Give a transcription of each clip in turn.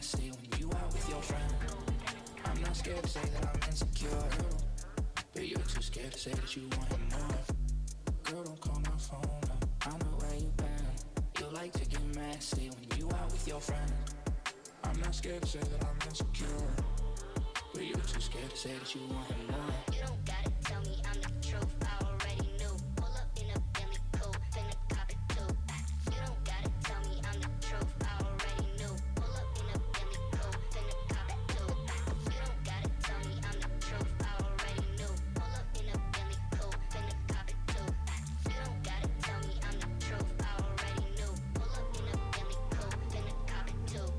messy when you out with your friend. I'm not scared to say that I'm insecure, but you're too scared to say that you want him more. Girl, don't call my phone up, I know where you been. You like to get messy when you out with your friend. I'm not scared to say that I'm insecure, but you're too scared to say that you want him more. You don't gotta tell me I'm the truth, I already knew. Pull up in a Bentley coupe, finna cop it too. You don't gotta tell me I'm the truth, I already knew. Pull up in a Bentley coupe, finna cop it too. You don't gotta tell me I'm the truth, I already knew. Pull up in a Bentley coupe, finna cop it too. You don't gotta tell me I'm the truth, I already knew. Pull up in a Bentley coupe, finna cop it too.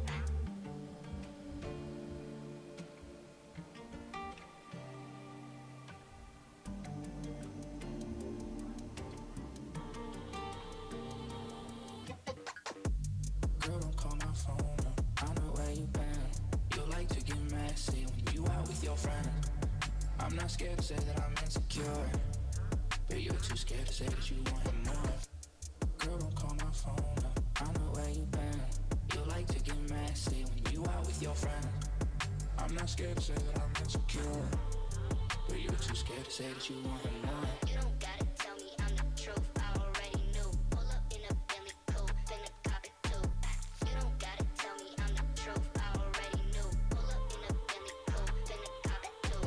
Girl, don't call my phone up, I know where you been. You like to get messy when you out with your friend. I'm not scared to say that I'm insecure, but you're too scared to say that you want him more. Girl, don't call my phone up, I know where you been. You like to get messy when you out with your friend. I'm not scared to say that I'm insecure, but you're too scared to say that you want him more. You don't gotta tell me I'm the truth, I already knew. Pull up in a Bentley coupe, finna cop it too. You don't gotta tell me I'm the truth, I already knew. Pull up in a Bentley coupe, finna cop it too.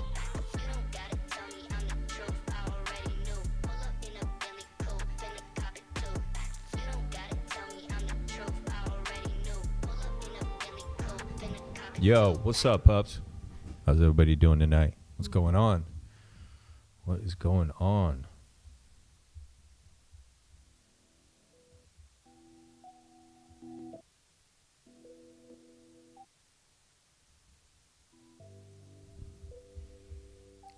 You don't gotta tell me I'm the truth, I already knew. Pull up in a Bentley coupe, finna cop it too. You don't gotta tell me I'm the truth, I already knew. Pull up in a Bentley coupe, finna cop it too. Yo, what's up, pups? How's everybody doing tonight? What's going on? What is going on?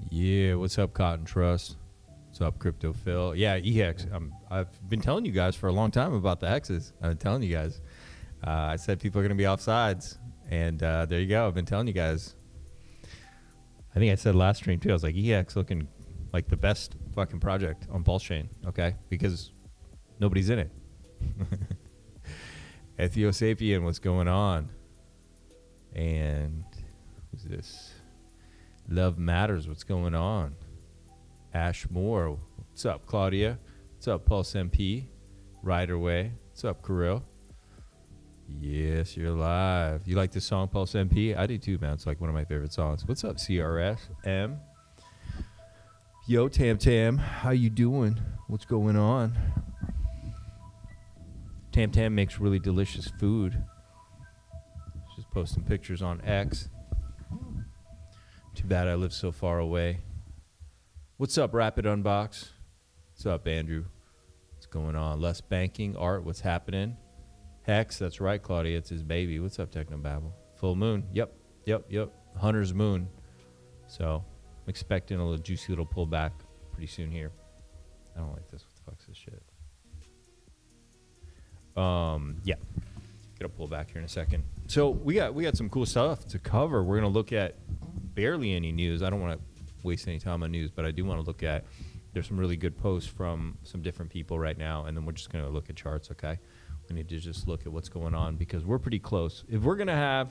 Yeah, what's up, Cotton Trust? What's up, Crypto Phil? Yeah, EX. I've been telling you guys for a long time about the X's. I've been telling you guys. I said people are going to be offsides, and there you go. I've been telling you guys. I think I said last stream too. I was like, EX looking like the best fucking project on PulseChain, okay? Because nobody's in it. Ethiosapien, what's going on? And who's this? Love Matters, what's going on? Ash Moore, what's up, Claudia? What's up, Pulse MP? Rider Way, what's up, Kirill? Yes, you're live. You like this song, Pulse MP? I do too, man. It's like one of my favorite songs. What's up, CRS M? Yo, Tam Tam, how you doing? What's going on? Tam Tam makes really delicious food. Just posting pictures on X. Too bad I live so far away. What's up, Rapid Unbox? What's up, Andrew? What's going on? Less banking, art, what's happening? Hex, that's right, Claudia. It's his baby. What's up, Technobabble? Full moon. Yep. Hunter's moon. So I'm expecting a little juicy little pullback pretty soon here. I don't like this. What the fuck's this shit? Yeah. Gonna pull back here in a second. So we got some cool stuff to cover. We're gonna look at barely any news. I don't want to waste any time on news, but I do want to look at. There's some really good posts from some different people right now, and then we're just gonna look at charts. Okay. We need to just look at what's going on because we're pretty close. If we're going to have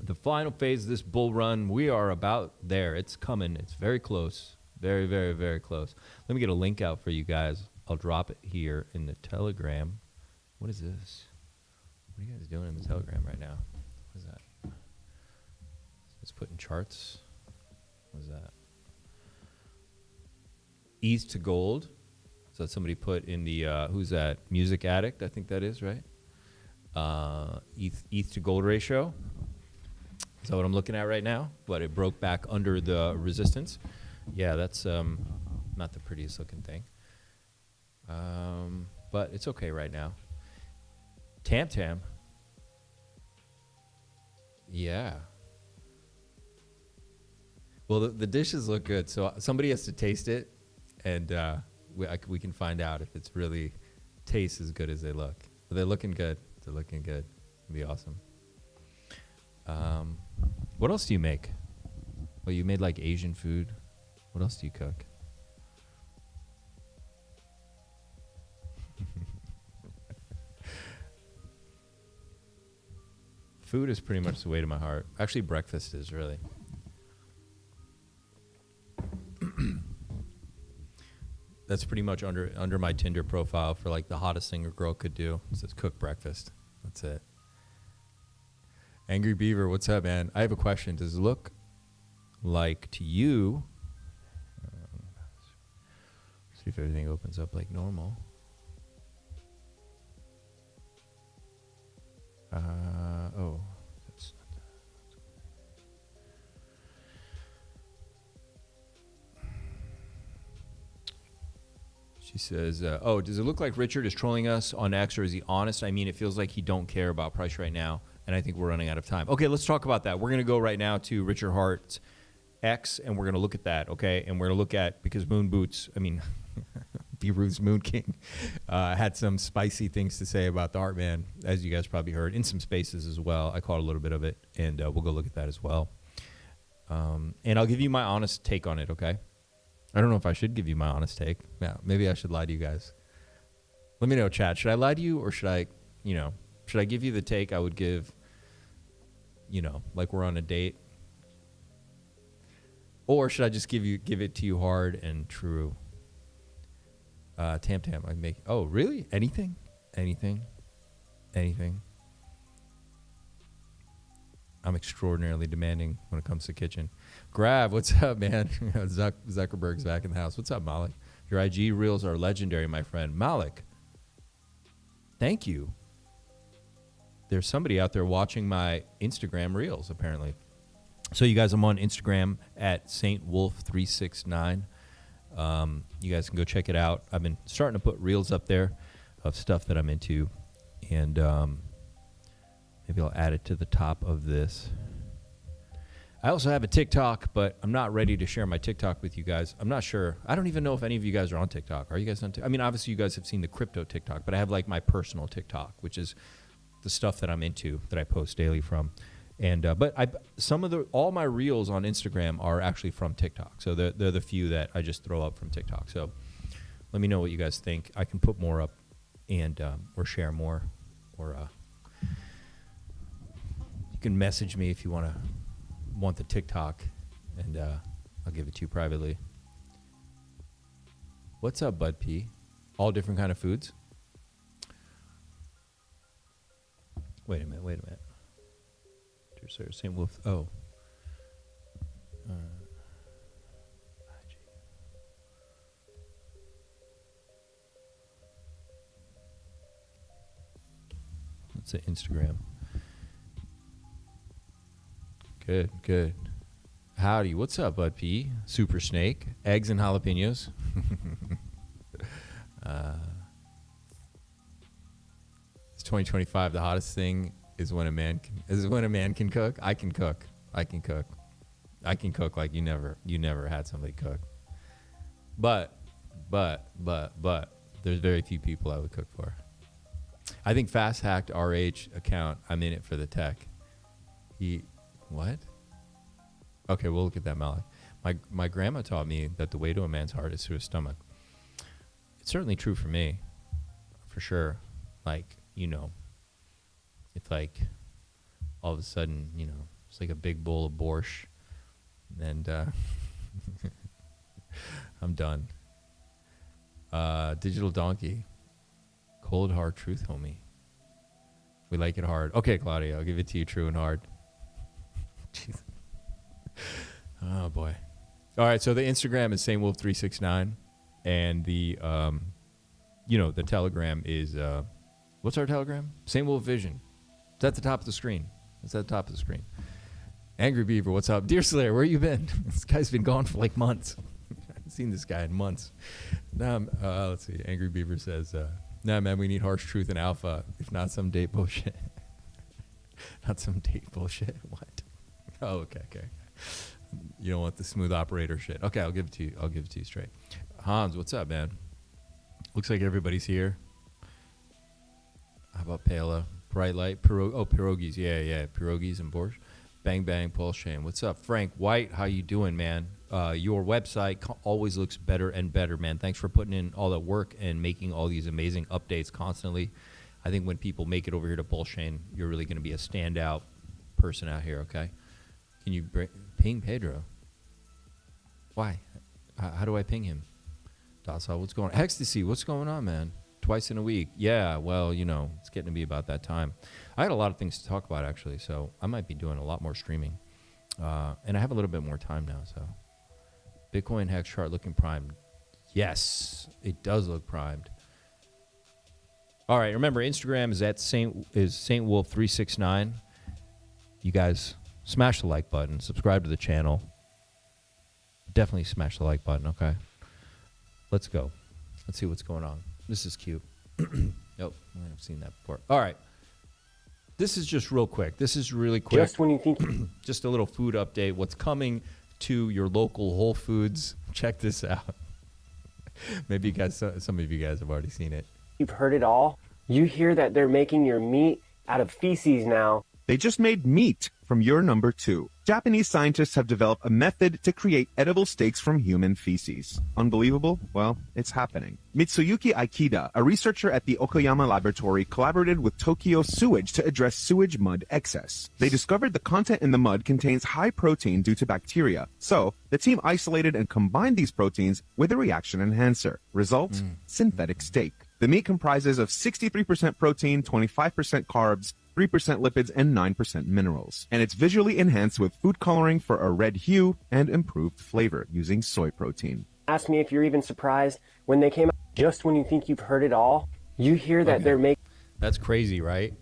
the final phase of this bull run, we are about there. It's coming. It's very close. Very, very, very close. Let me get a link out for you guys. I'll drop it here in the Telegram. What is this? What are you guys doing in the Telegram right now? What is that? It's putting charts. What is that? East to gold. So that somebody put in the, who's that? Music Addict, I think that is, right? ETH to gold ratio. Is that what I'm looking at right now? But it broke back under the resistance. Yeah, that's not the prettiest looking thing. But it's okay right now. Tam Tam. Yeah. Well, the dishes look good. So somebody has to taste it. And we can find out if it's really tastes as good as they look. But they're looking good. They're looking good. It'll be awesome. What else do you make? Well, you made like Asian food. What else do you cook? Food is pretty much the way to my heart. Actually, breakfast is really. That's pretty much under my Tinder profile for like the hottest thing a girl could do. It says cook breakfast. That's it. Angry Beaver, what's up, man? I have a question. Does it look like to you? See if everything opens up like normal. Oh, that's not that. She says, oh, does it look like Richard is trolling us on X, or is he honest? I mean, it feels like he don't care about price right now, and I think we're running out of time. Okay, let's talk about that. We're going to go right now to Richard Hart's X, and we're going to look at that, okay? And we're going to look at, because Moon Boots, I mean, Beerus Moon King had some spicy things to say about the art man, as you guys probably heard, in some spaces as well. I caught a little bit of it, and we'll go look at that as well. And I'll give you my honest take on it, okay? I don't know if I should give you my honest take. Yeah, maybe I should lie to you guys. Let me know, chat. Should I lie to you, or should I, should I give you the take I would give, like we're on a date? Or should I just give it to you hard and true? Tam, I make. Oh, really? Anything? I'm extraordinarily demanding when it comes to kitchen. Grav, what's up, man? Zuckerberg's back in the house. What's up, Malik? Your IG reels are legendary, my friend. Malik, thank you. There's somebody out there watching my Instagram reels, apparently. So you guys, I'm on Instagram at SaintWolf369. You guys can go check it out. I've been starting to put reels up there of stuff that I'm into, and maybe I'll add it to the top of this. I also have a TikTok, but I'm not ready to share my TikTok with you guys. I'm not sure. I don't even know if any of you guys are on TikTok. Are you guys on TikTok? I mean, obviously you guys have seen the crypto TikTok, but I have like my personal TikTok, which is the stuff that I'm into that I post daily from. And but all my reels on Instagram are actually from TikTok. So they're the few that I just throw up from TikTok. So let me know what you guys think. I can put more up and or share more, or you can message me if you want the TikTok, and I'll give it to you privately. What's up, Bud P? All different kind of foods. Wait a minute. Deerslayer, St. Wolf. Oh. Let's say Instagram. Good. Howdy. What's up, Bud P? Super Snake. Eggs and jalapenos. It's 2025. The hottest thing is when a man can cook. I can cook like you never had somebody cook. But there's very few people I would cook for. I think Fast Hacked RH account, I'm in it for the tech. What? Okay, we'll look at that, Malik. My grandma taught me that the way to a man's heart is through his stomach. It's certainly true for me, for sure. Like, it's like all of a sudden, it's like a big bowl of borscht, and I'm done. Digital Donkey, cold hard truth, homie. We like it hard. Okay, Claudia, I'll give it to you true and hard. Jeez. Oh boy. All right, so the Instagram is SaintWolf369, and the the Telegram is what's our Telegram? Saint Wolf Vision. It's at the top of the screen. Angry Beaver, what's up? Deerslayer, where you been? This guy's been gone for like months. I haven't seen this guy in months. Let's see. Angry Beaver says, nah, man, we need harsh truth and alpha. If not some date bullshit. Not some date bullshit. What? Oh, okay. You don't want the smooth operator shit. Okay, I'll give it to you straight. Hans, what's up, man? Looks like everybody's here. How about Pela? Bright light. Pierogies. Yeah. Pierogies and borscht. Bang, bang, PulseChain. What's up? Frank White, how you doing, man? Your website always looks better and better, man. Thanks for putting in all that work and making all these amazing updates constantly. I think when people make it over here to PulseChain, you're really going to be a standout person out here, okay? Can you ping Pedro? Why? How do I ping him? Docile, what's going on? Ecstasy, what's going on, man? Twice in a week. Yeah, well, it's getting to be about that time. I had a lot of things to talk about, actually, so I might be doing a lot more streaming. And I have a little bit more time now, so. Bitcoin hex chart looking primed. Yes, it does look primed. All right, remember, Instagram is at Saint Wolf 369. You guys smash the like button, subscribe to the channel. Definitely smash the like button, okay? Let's go. Let's see what's going on. This is cute. Nope, I've seen that before. All right. This is just real quick. This is really quick. Just when you think... Just a little food update. What's coming to your local Whole Foods? Check this out. Maybe some of you guys have already seen it. You've heard it all. You hear that they're making your meat out of feces now. They just made meat from your number 2. Japanese scientists have developed a method to create edible steaks from human feces. Unbelievable? Well, it's happening. Mitsuyuki Aikida, a researcher at the Okayama laboratory, collaborated with Tokyo Sewage to address sewage mud excess. They discovered the content in the mud contains high protein due to bacteria. So, the team isolated and combined these proteins with a reaction enhancer. Result? Synthetic steak. The meat comprises of 63% protein, 25% carbs, 3% lipids, and 9% minerals. And it's visually enhanced with food coloring for a red hue and improved flavor using soy protein. Ask me if you're even surprised when they came out. Just when you think you've heard it all, you hear that they're making... That's crazy, right?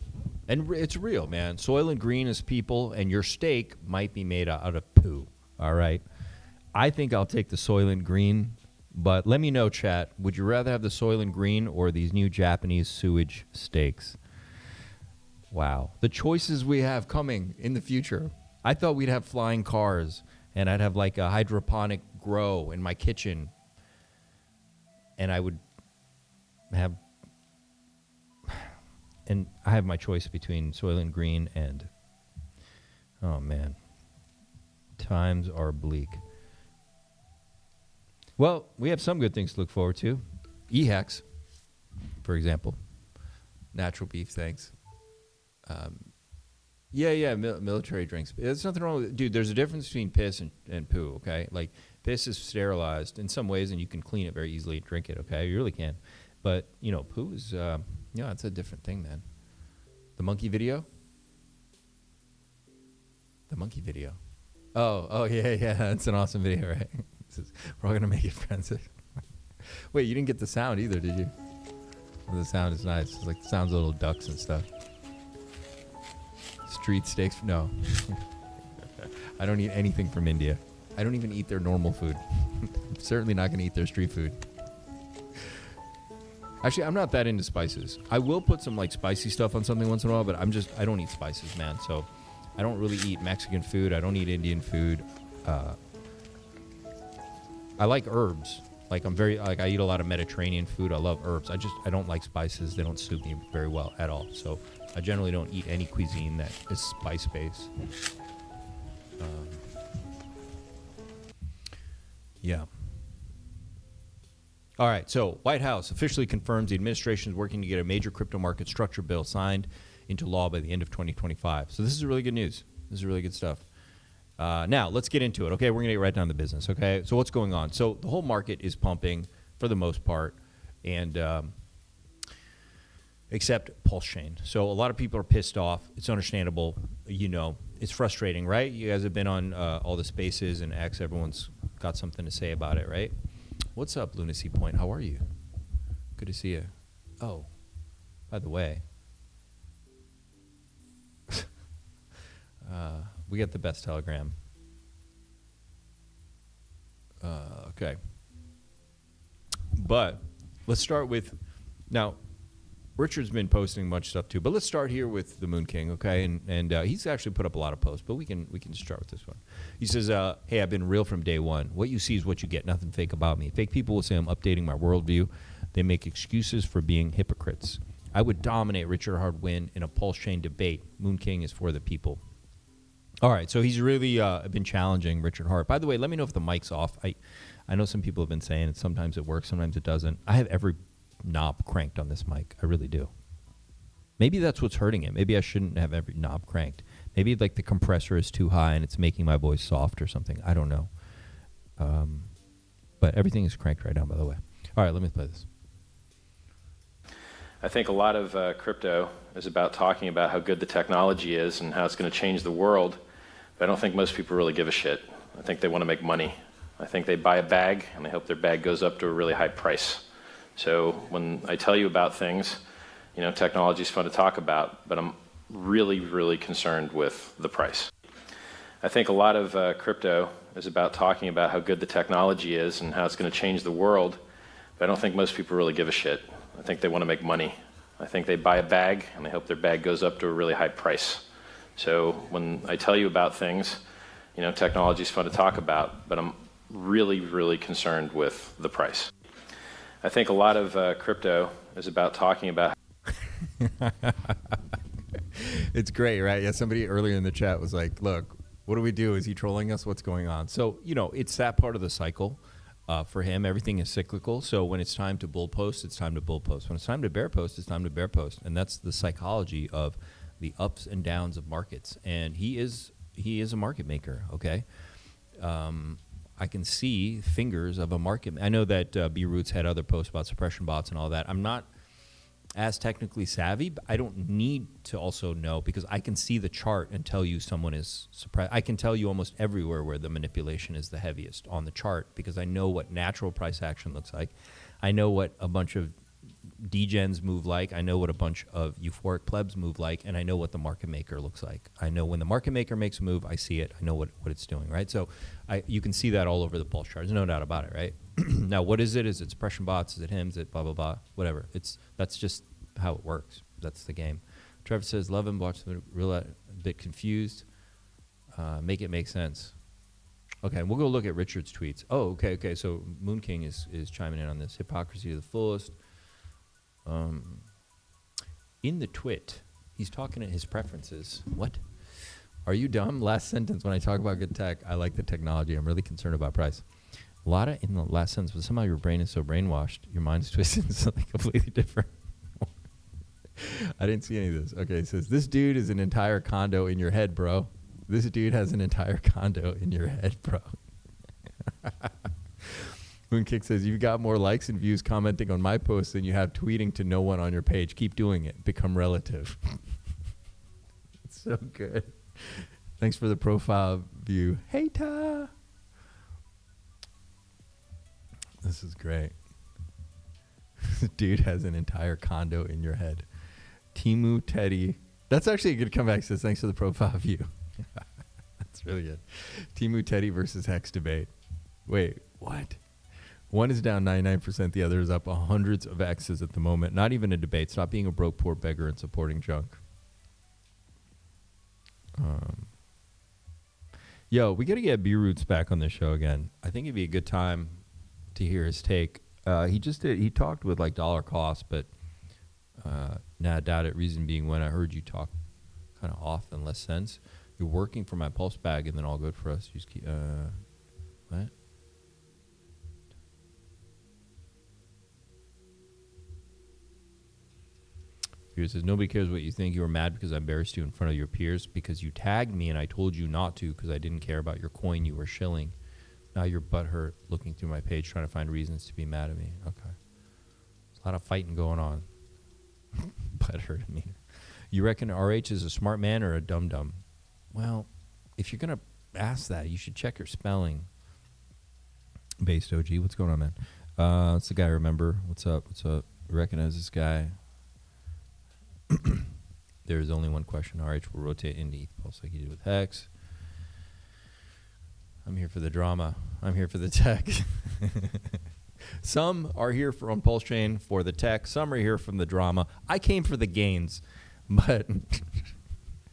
And it's real, man. Soylent Green is people, and your steak might be made out of poo, all right? I think I'll take the Soylent Green, but let me know, chat. Would you rather have the Soylent Green or these new Japanese sewage steaks? Wow. The choices we have coming in the future. I thought we'd have flying cars, and I'd have like a hydroponic grow in my kitchen, and I would have... And I have my choice between Soylent Green and... Oh, man. Times are bleak. Well, we have some good things to look forward to. EHEX, for example. Natural beef, thanks. Military drinks. There's nothing wrong with it. Dude, there's a difference between piss and poo, okay? Like, piss is sterilized in some ways, and you can clean it very easily and drink it, okay? You really can. But, poo is, it's a different thing, man. The monkey video? The monkey video. Oh, yeah, that's an awesome video, right? We're all going to make it friends. Wait, you didn't get the sound either, did you? Well, the sound is nice. It's like the sounds of little ducks and stuff. Street steaks? No. I don't eat anything from India. I don't even eat their normal food. I'm certainly not going to eat their street food. Actually, I'm not that into spices. I will put some like spicy stuff on something once in a while, but I don't eat spices, man. So I don't really eat Mexican food. I don't eat Indian food. I like herbs. Like I eat a lot of Mediterranean food. I love herbs. I don't like spices. They don't suit me very well at all. So I generally don't eat any cuisine that is spice-based. Yeah. All right, so White House officially confirms the administration is working to get a major crypto market structure bill signed into law by the end of 2025. So this is really good news. This is really good stuff. Now, let's get into it, okay? We're going to get right down to business, okay? So what's going on? So the whole market is pumping for the most part, and except PulseChain. So a lot of people are pissed off. It's understandable. It's frustrating, right? You guys have been on all the spaces and X. Everyone's got something to say about it, right? What's up, Lunacy Point? How are you? Good to see you. Oh, by the way, we got the best telegram. Okay. But let's start with, now, Richard's been posting much stuff too, but let's start here with the Moon King, okay? And he's actually put up a lot of posts, but we can start with this one. He says, hey, I've been real from day one. What you see is what you get. Nothing fake about me. Fake people will say I'm updating my worldview. They make excuses for being hypocrites. I would dominate Richard Hard-Win in a PulseChain debate. Moon King is for the people. All right, so he's really been challenging Richard Hart. By the way, let me know if the mic's off. I know some people have been saying it. Sometimes it works, sometimes it doesn't. I have every knob cranked on this mic. I really do. Maybe that's what's hurting it. Maybe I shouldn't have every knob cranked. Maybe like the compressor is too high and it's making my voice soft or something. I don't know. But everything is cranked right now, by the way. All right, let me play this. I think a lot of crypto is about talking about how good the technology is and how it's going to change the world, but I don't think most people really give a shit. I think they want to make money. I think they buy a bag and they hope their bag goes up to a really high price. So when I tell you about things, you know, technology is fun to talk about, but I'm really, really concerned with the price. I think a lot of crypto is about talking about how good the technology is and how it's going to change the world, but I don't think most people really give a shit. I think they want to make money. I think they buy a bag and they hope their bag goes up to a really high price. So when I tell you about things, you know, technology is fun to talk about, but I'm really, really concerned with the price. I think a lot of crypto is about talking about. It's great, right? Yeah, somebody earlier in the chat was like, look, what do we do? Is he trolling us? What's going on? So, you know, it's that part of the cycle. For him, everything is cyclical. So when it's time to bull post, it's time to bull post. When it's time to bear post, it's time to bear post. And that's the psychology of the ups and downs of markets. And he is a market maker, okay? I can see fingers of a market. I know that B-Roots had other posts about suppression bots and all that. I'm not as technically savvy, but I don't need to also know because I can see the chart and tell you someone is suppressed. I can tell you almost everywhere where the manipulation is the heaviest on the chart because I know what natural price action looks like. I know what a bunch of degens move like. I know what a bunch of euphoric plebs move like, and I know what the market maker looks like. I know when the market maker makes a move, I see it. I know what it's doing, right? So you can see that all over the pulse chart. There's no doubt about it, right? Now, what is it? Is it suppression bots? Is it him? Is it blah, blah, blah? Whatever. That's just how it works. That's the game. Trevor says, love him, watch the real a bit confused. Make it make sense. Okay, we'll go look at Richard's tweets. Oh, okay. So Moon King is chiming in on this. Hypocrisy to the fullest. In the twit, he's talking at his preferences. What? Are you dumb? Last sentence, when I talk about good tech, I like the technology. I'm really concerned about price. A lot of in the last sentence, but somehow your brain is so brainwashed, your mind's twisted into something completely different. I didn't see any of this. Okay, it says, this dude is an entire condo in your head, bro. This dude has an entire condo in your head, bro. Moonkick says, you've got more likes and views commenting on my posts than you have tweeting to no one on your page. Keep doing it. Become relative. It's so good. Thanks for the profile view. Hey, Ta. This is great. This dude has an entire condo in your head. Timu Teddy. That's actually a good comeback. Says, thanks for the profile view. That's really good. Timu Teddy versus Hex debate. Wait, what? One is down 99%. The other is up hundreds of X's at the moment. Not even a debate. Stop being a broke, poor beggar and supporting junk. Yo, we got to get B-Roots back on the show again. I think it'd be a good time to hear his take. He talked with like dollar cost, but nah, I doubt it. Reason being, when I heard you talk kind of off and less sense, you're working for my pulse bag and then all good for us. You just keep, what? He says, nobody cares what you think. You were mad because I embarrassed you in front of your peers because you tagged me and I told you not to because I didn't care about your coin you were shilling. Now you're butthurt looking through my page trying to find reasons to be mad at me. Okay. There's a lot of fighting going on. Butthurt at me. You reckon RH is a smart man or a dum-dum? Well, if you're going to ask that, you should check your spelling. Based OG, what's going on, man? That's the guy I remember. What's up? Recognize this guy. There's only one question. RH will rotate into ETH Pulse like he did with Hex. I'm here for the drama. I'm here for the tech. Some are here on PulseChain for the tech. Some are here from the drama. I came for the gains, but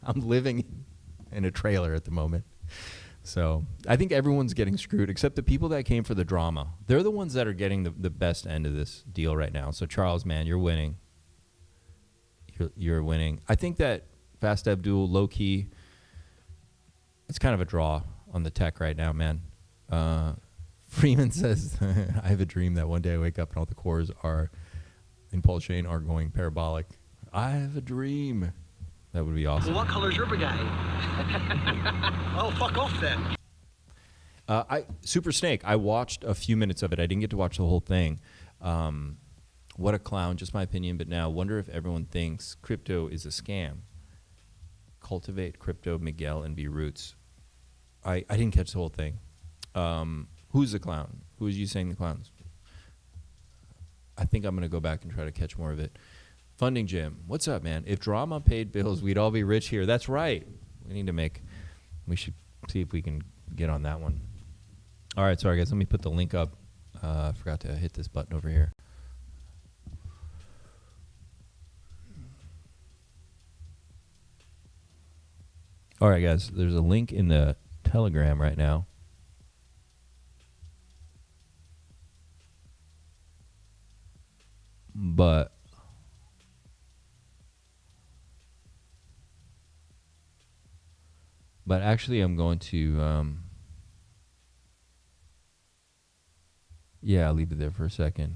I'm living in a trailer at the moment. So I think everyone's getting screwed except the people that came for the drama. They're the ones that are getting the best end of this deal right now. So Charles, man, you're winning. You're winning. I think that Fast Abdul, low-key, it's kind of a draw on the tech right now, man. Freeman says, I have a dream that one day I wake up and all the cores are in PulseChain are going parabolic. I have a dream. That would be awesome. Well, what color's your pDAI? Oh, fuck off then. Super Snake, I watched a few minutes of it. I didn't get to watch the whole thing. What a clown, just my opinion. But now, wonder if everyone thinks crypto is a scam. Cultivate Crypto, Miguel, and B Roots. I didn't catch the whole thing. Who's the clown? Who is you saying the clowns? I think I'm going to go back and try to catch more of it. Funding Jim, what's up, man? If drama paid bills, we'd all be rich here. That's right. We should see if we can get on that one. All right, sorry, guys. Let me put the link up. I forgot to hit this button over here. All right, guys. There's a link in the Telegram right now. But actually I'm going to yeah, I'll leave it there for a second.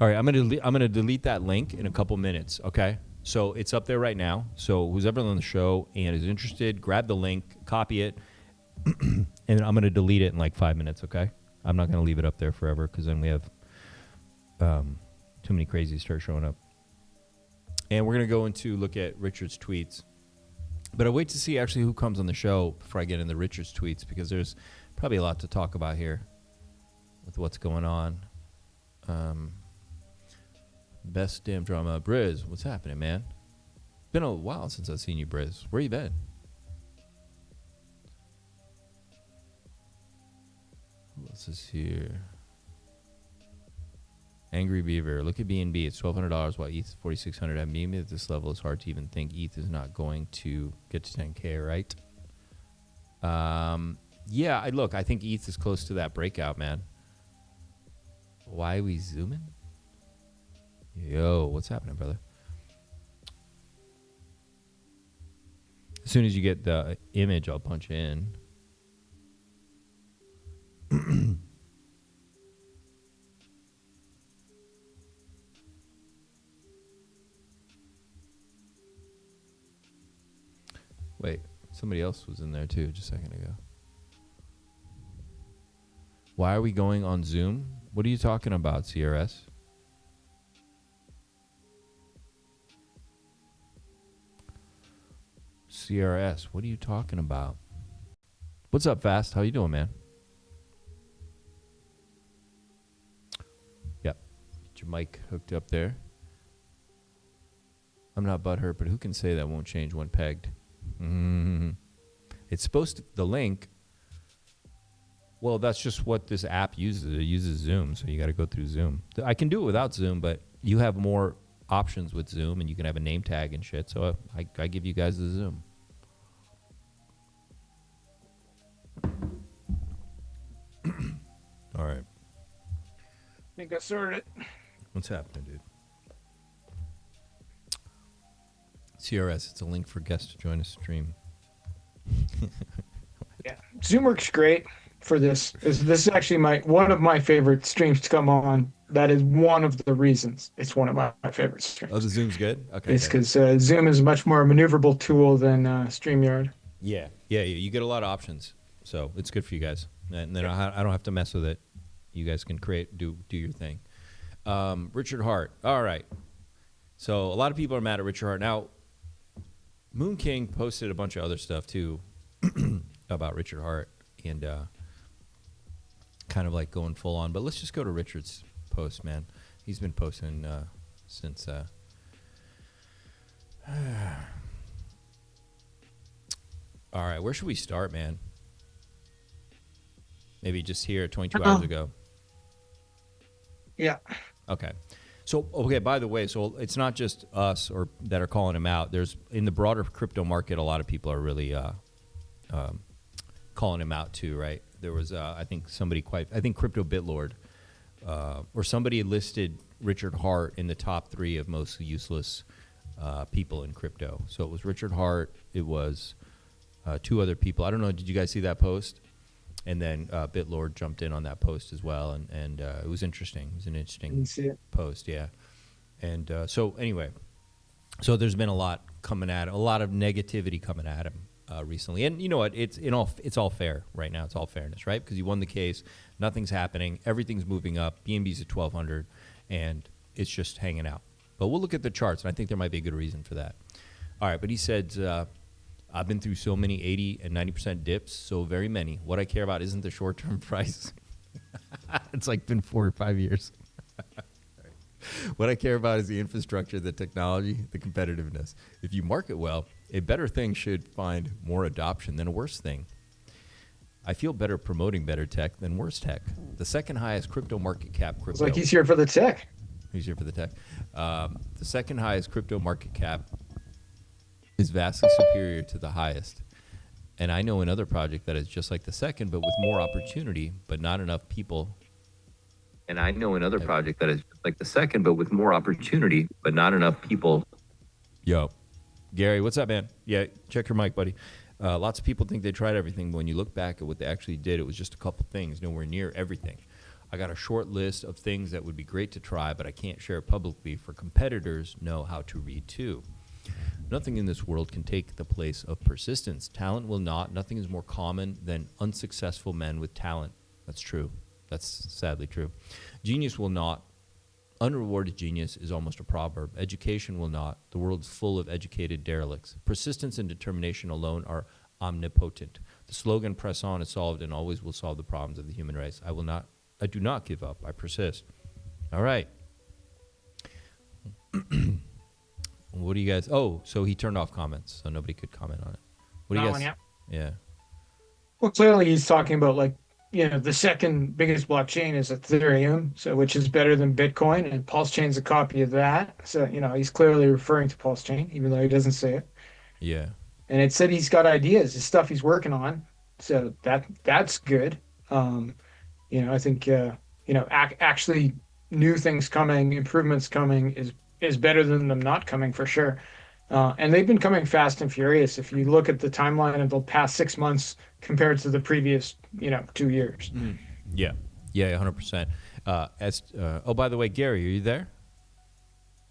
All right, I'm gonna delete that link in a couple minutes, okay? So it's up there right now. So who's ever on the show and is interested, grab the link, copy it, and I'm going to delete it in like 5 minutes, okay? I'm not going to leave it up there forever because then we have too many crazies start showing up. And we're going to go into look at Richard's tweets. But I wait to see actually who comes on the show before I get into Richard's tweets because there's probably a lot to talk about here with what's going on. Best damn drama. Briz, what's happening, man? Been a while since I've seen you, Briz. Where you been? Who else is here? Angry Beaver. Look at BNB. It's $1,200 while ETH is $4,600. At me at this level, it's hard to even think ETH is not going to get to 10K, right? Yeah, I think ETH is close to that breakout, man. Why are we zooming? Yo, what's happening, brother? As soon as you get the image, I'll punch in. Wait, somebody else was in there too just a second ago. Why are we going on Zoom? What are you talking about, CRS? CRS, what are you talking about? What's up, Fast? How you doing, man? Yep. Get your mic hooked up there. I'm not butthurt, but who can say that won't change when pegged? Mm-hmm. It's supposed to, the link, well, that's just what this app uses. It uses Zoom, so you got to go through Zoom. I can do it without Zoom, but you have more options with Zoom, and you can have a name tag and shit, so I give you guys the Zoom. All right. I think I sorted it. What's happening, dude? CRS, it's a link for guests to join a stream. Yeah, Zoom works great for this. This is actually one of my favorite streams to come on. That is one of the reasons it's one of my favorite streams. Oh, the Zoom's good? Okay. It's because Zoom is a much more maneuverable tool than StreamYard. Yeah, you get a lot of options, so it's good for you guys. And then I don't have to mess with it. You guys can do your thing. Richard Hart. All right. So a lot of people are mad at Richard Hart. Now, Moon King posted a bunch of other stuff, too, about Richard Hart and kind of like going full on. But let's just go to Richard's post, man. He's been posting since... All right, where should we start, man? Maybe just here 22 hours ago. Yeah. Okay. So, by the way, so it's not just us or that are calling him out. There's in the broader crypto market, a lot of people are really calling him out too, right? There was, I think Crypto Bitlord or somebody listed Richard Hart in the top 3 of most useless people in crypto. So it was Richard Hart. It was 2 other people. I don't know. Did you guys see that post? And then BitLord jumped in on that post as well, and it was interesting. It was an interesting post, yeah. And so anyway, so there's been a lot coming at him, a lot of negativity coming at him recently. And you know what? It's all fair right now. It's all fairness, right? Because he won the case, nothing's happening, everything's moving up. BNB's at 1,200, and it's just hanging out. But we'll look at the charts, and I think there might be a good reason for that. All right, but he said, I've been through so many 80 and 90% dips, so very many. What I care about isn't the short-term price. It's like been 4 or 5 years. What I care about is the infrastructure, the technology, the competitiveness. If you market well, a better thing should find more adoption than a worse thing. I feel better promoting better tech than worse tech. The second highest crypto market cap crypto. It's like he's here for the tech. He's here for the tech. The second highest crypto market cap is vastly superior to the highest. And I know another project that is just like the second, but with more opportunity, but not enough people. And I know another project that is just like the second, but with more opportunity, but not enough people. Yo, Gary, what's up, man? Yeah, check your mic, buddy. Lots of people think they tried everything, but when you look back at what they actually did, it was just a couple things, nowhere near everything. I got a short list of things that would be great to try, but I can't share publicly for competitors know how to read too. Nothing in this world can take the place of persistence. Talent will not. Nothing is more common than unsuccessful men with talent. That's true. That's sadly true. Genius will not. Unrewarded genius is almost a proverb. Education will not. The world's full of educated derelicts. Persistence and determination alone are omnipotent. The slogan, press on, is solved and always will solve the problems of the human race. I do not give up. I persist. All right. What do you guys? Oh, so he turned off comments, so nobody could comment on it. What do you guys? Yeah. Well, clearly he's talking about the second biggest blockchain is Ethereum, so which is better than Bitcoin, and PulseChain's a copy of that. So he's clearly referring to PulseChain, even though he doesn't say it. Yeah. And it said he's got ideas, the stuff he's working on. So that's good. I think actually new things coming, improvements coming is better than them not coming for sure. And they've been coming fast and furious. If you look at the timeline of the past 6 months compared to the previous, 2 years. Mm. Yeah. Yeah, 100%. Oh, by the way, Gary, are you there?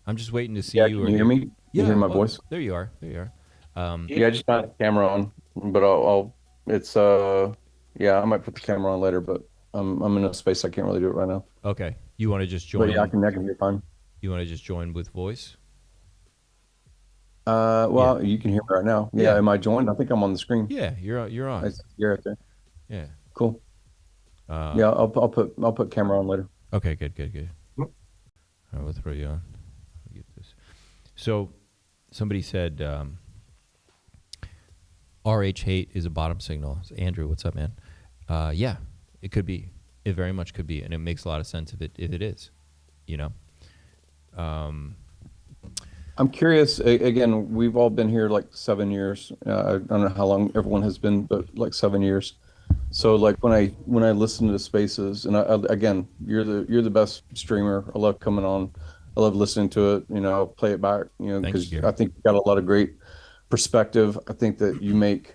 I'm just waiting to see you. Can you hear me? Yeah. You hear my voice? There you are. Yeah, I just got the camera on, but I might put the camera on later, but I'm in a space I can't really do it right now. Okay. You want to just join? But yeah, I can hear fine. You want to just join with voice? You can hear me right now. Yeah. Am I joined? I think I'm on the screen. Yeah, you're on. You're right there. Yeah. Cool. I'll put camera on later. Okay, good. All right, we'll throw you on. I'll get this. So, somebody said RH hate is a bottom signal. So Andrew, what's up, man? Yeah, it could be. It very much could be, and it makes a lot of sense if it is. I'm curious. Again, we've all been here like 7 years. I don't know how long everyone has been, but like 7 years. So like when I listen to the spaces, and again, you're the best streamer. I love coming on. I love listening to it. I'll play it back. Because I think you've got a lot of great perspective. I think that you make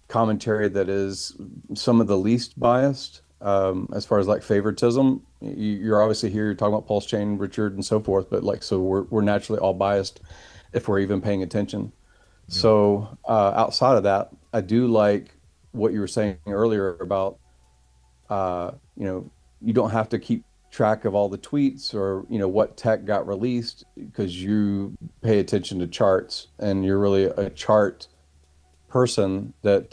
commentary that is some of the least biased as far as like favoritism. You're obviously here, you're talking about PulseChain, Richard, and so forth, but so we're naturally all biased if we're even paying attention. Yeah. So outside of that, I do like what you were saying earlier about you don't have to keep track of all the tweets or what tech got released, because you pay attention to charts and you're really a chart person that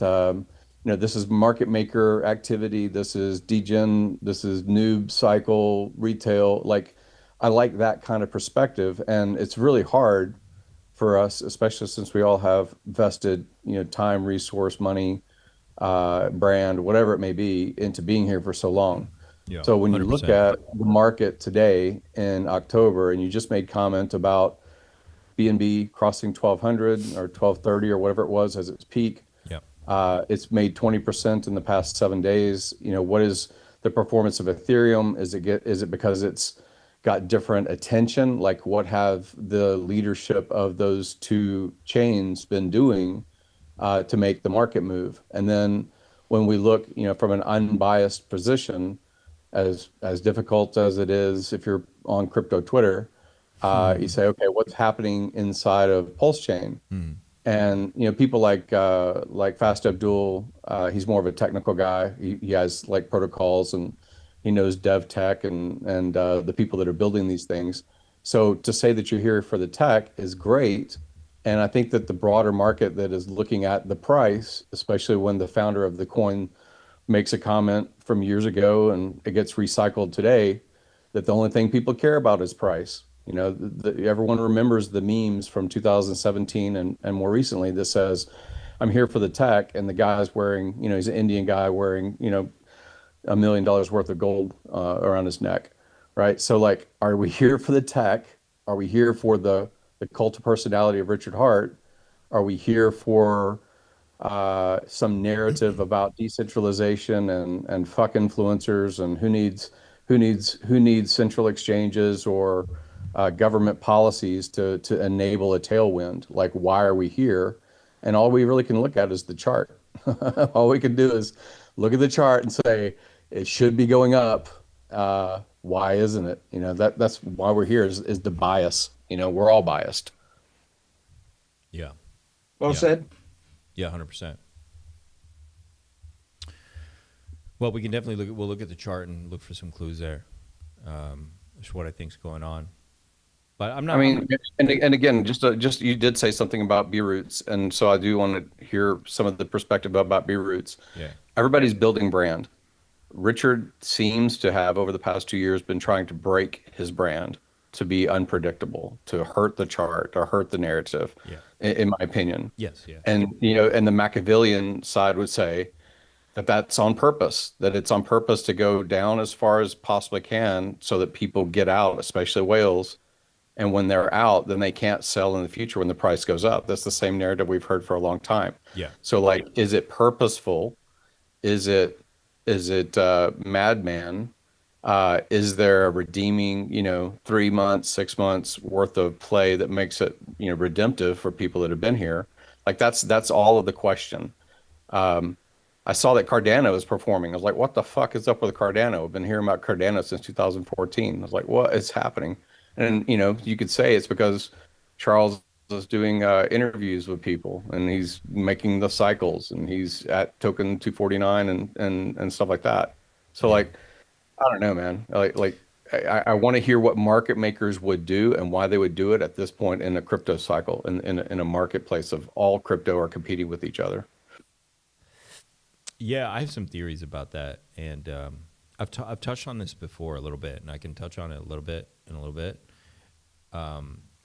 this is market maker activity, this is degen, this is noob cycle retail. Like I like that kind of perspective, and it's really hard for us, especially since we all have vested time, resource, money, brand, whatever it may be, into being here for so long. Yeah, so when 100%. You look at the market today in October, and you just made comment about BNB crossing 1200 or 1230 or whatever it was as its peak. Yeah. It's made 20% in the past 7 days. What is the performance of Ethereum? Is it because it's got different attention? Like what have the leadership of those two chains been doing to make the market move? And then when we look, from an unbiased position, as difficult as it is if you're on crypto Twitter, you say, okay, what's happening inside of PulseChain? And people like Fast Abdul, he's more of a technical guy. He has like protocols, and he knows dev tech and the people that are building these things. So to say that you're here for the tech is great. And I think that the broader market that is looking at the price, especially when the founder of the coin makes a comment from years ago and it gets recycled today, that the only thing people care about is price. Everyone remembers the memes from 2017 and more recently that says, I'm here for the tech, and the guy's wearing, he's an Indian guy wearing, $1 million worth of gold around his neck, right? So like, are we here for the tech? Are we here for the cult of personality of Richard Hart? Are we here for some narrative about decentralization and fuck influencers and who needs central exchanges or government policies to enable a tailwind? Like, why are we here? And all we really can look at is the chart. All we can do is look at the chart and say it should be going up. Why isn't it? That's why we're here is the bias. We're all biased. Yeah. Well said. Yeah, 100%. Well, we can definitely we'll look at the chart and look for some clues there. That's what I think's going on. But I'm not. And again, just you did say something about B-Roots, and so I do want to hear some of the perspective about B-Roots. Yeah. Everybody's building brand. Richard seems to have, over the past 2 years, been trying to break his brand to be unpredictable, to hurt the chart, or hurt the narrative. Yeah. In my opinion. Yes. Yeah. And and the Machiavellian side would say that that's on purpose, that it's on purpose to go down as far as possibly can so that people get out, especially whales. And when they're out, then they can't sell in the future when the price goes up. That's the same narrative we've heard for a long time. Yeah. So like, is it purposeful? Is it madman? Is there a redeeming, 3 months, 6 months worth of play that makes it, redemptive for people that have been here? Like that's all of the question. I saw that Cardano is performing. I was like, what the fuck is up with Cardano? I've been hearing about Cardano since 2014. I was like, what is happening? And, you could say it's because Charles is doing interviews with people, and he's making the cycles, and he's at token 249 and stuff like that. So like, I don't know, man. I want to hear what market makers would do and why they would do it at this point in a crypto cycle, in a marketplace of all crypto are competing with each other. Yeah, I have some theories about that, and I've touched on this before a little bit, and I can touch on it a little bit.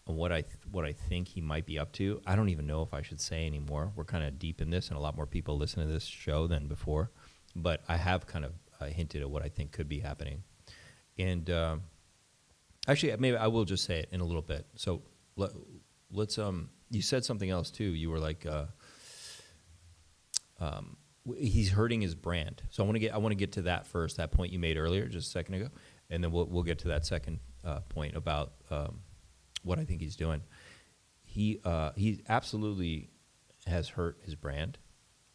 What I think he might be up to. I don't even know if I should say anymore. We're kind of deep in this, and a lot more people listen to this show than before. But I have kind of hinted at what I think could be happening. And actually, maybe I will just say it in a little bit. So let's. You said something else too. You were like, he's hurting his brand. So I want to get to that first. That point you made earlier, just a second ago, and then we'll get to that second point about what I think he's doing. He absolutely has hurt his brand,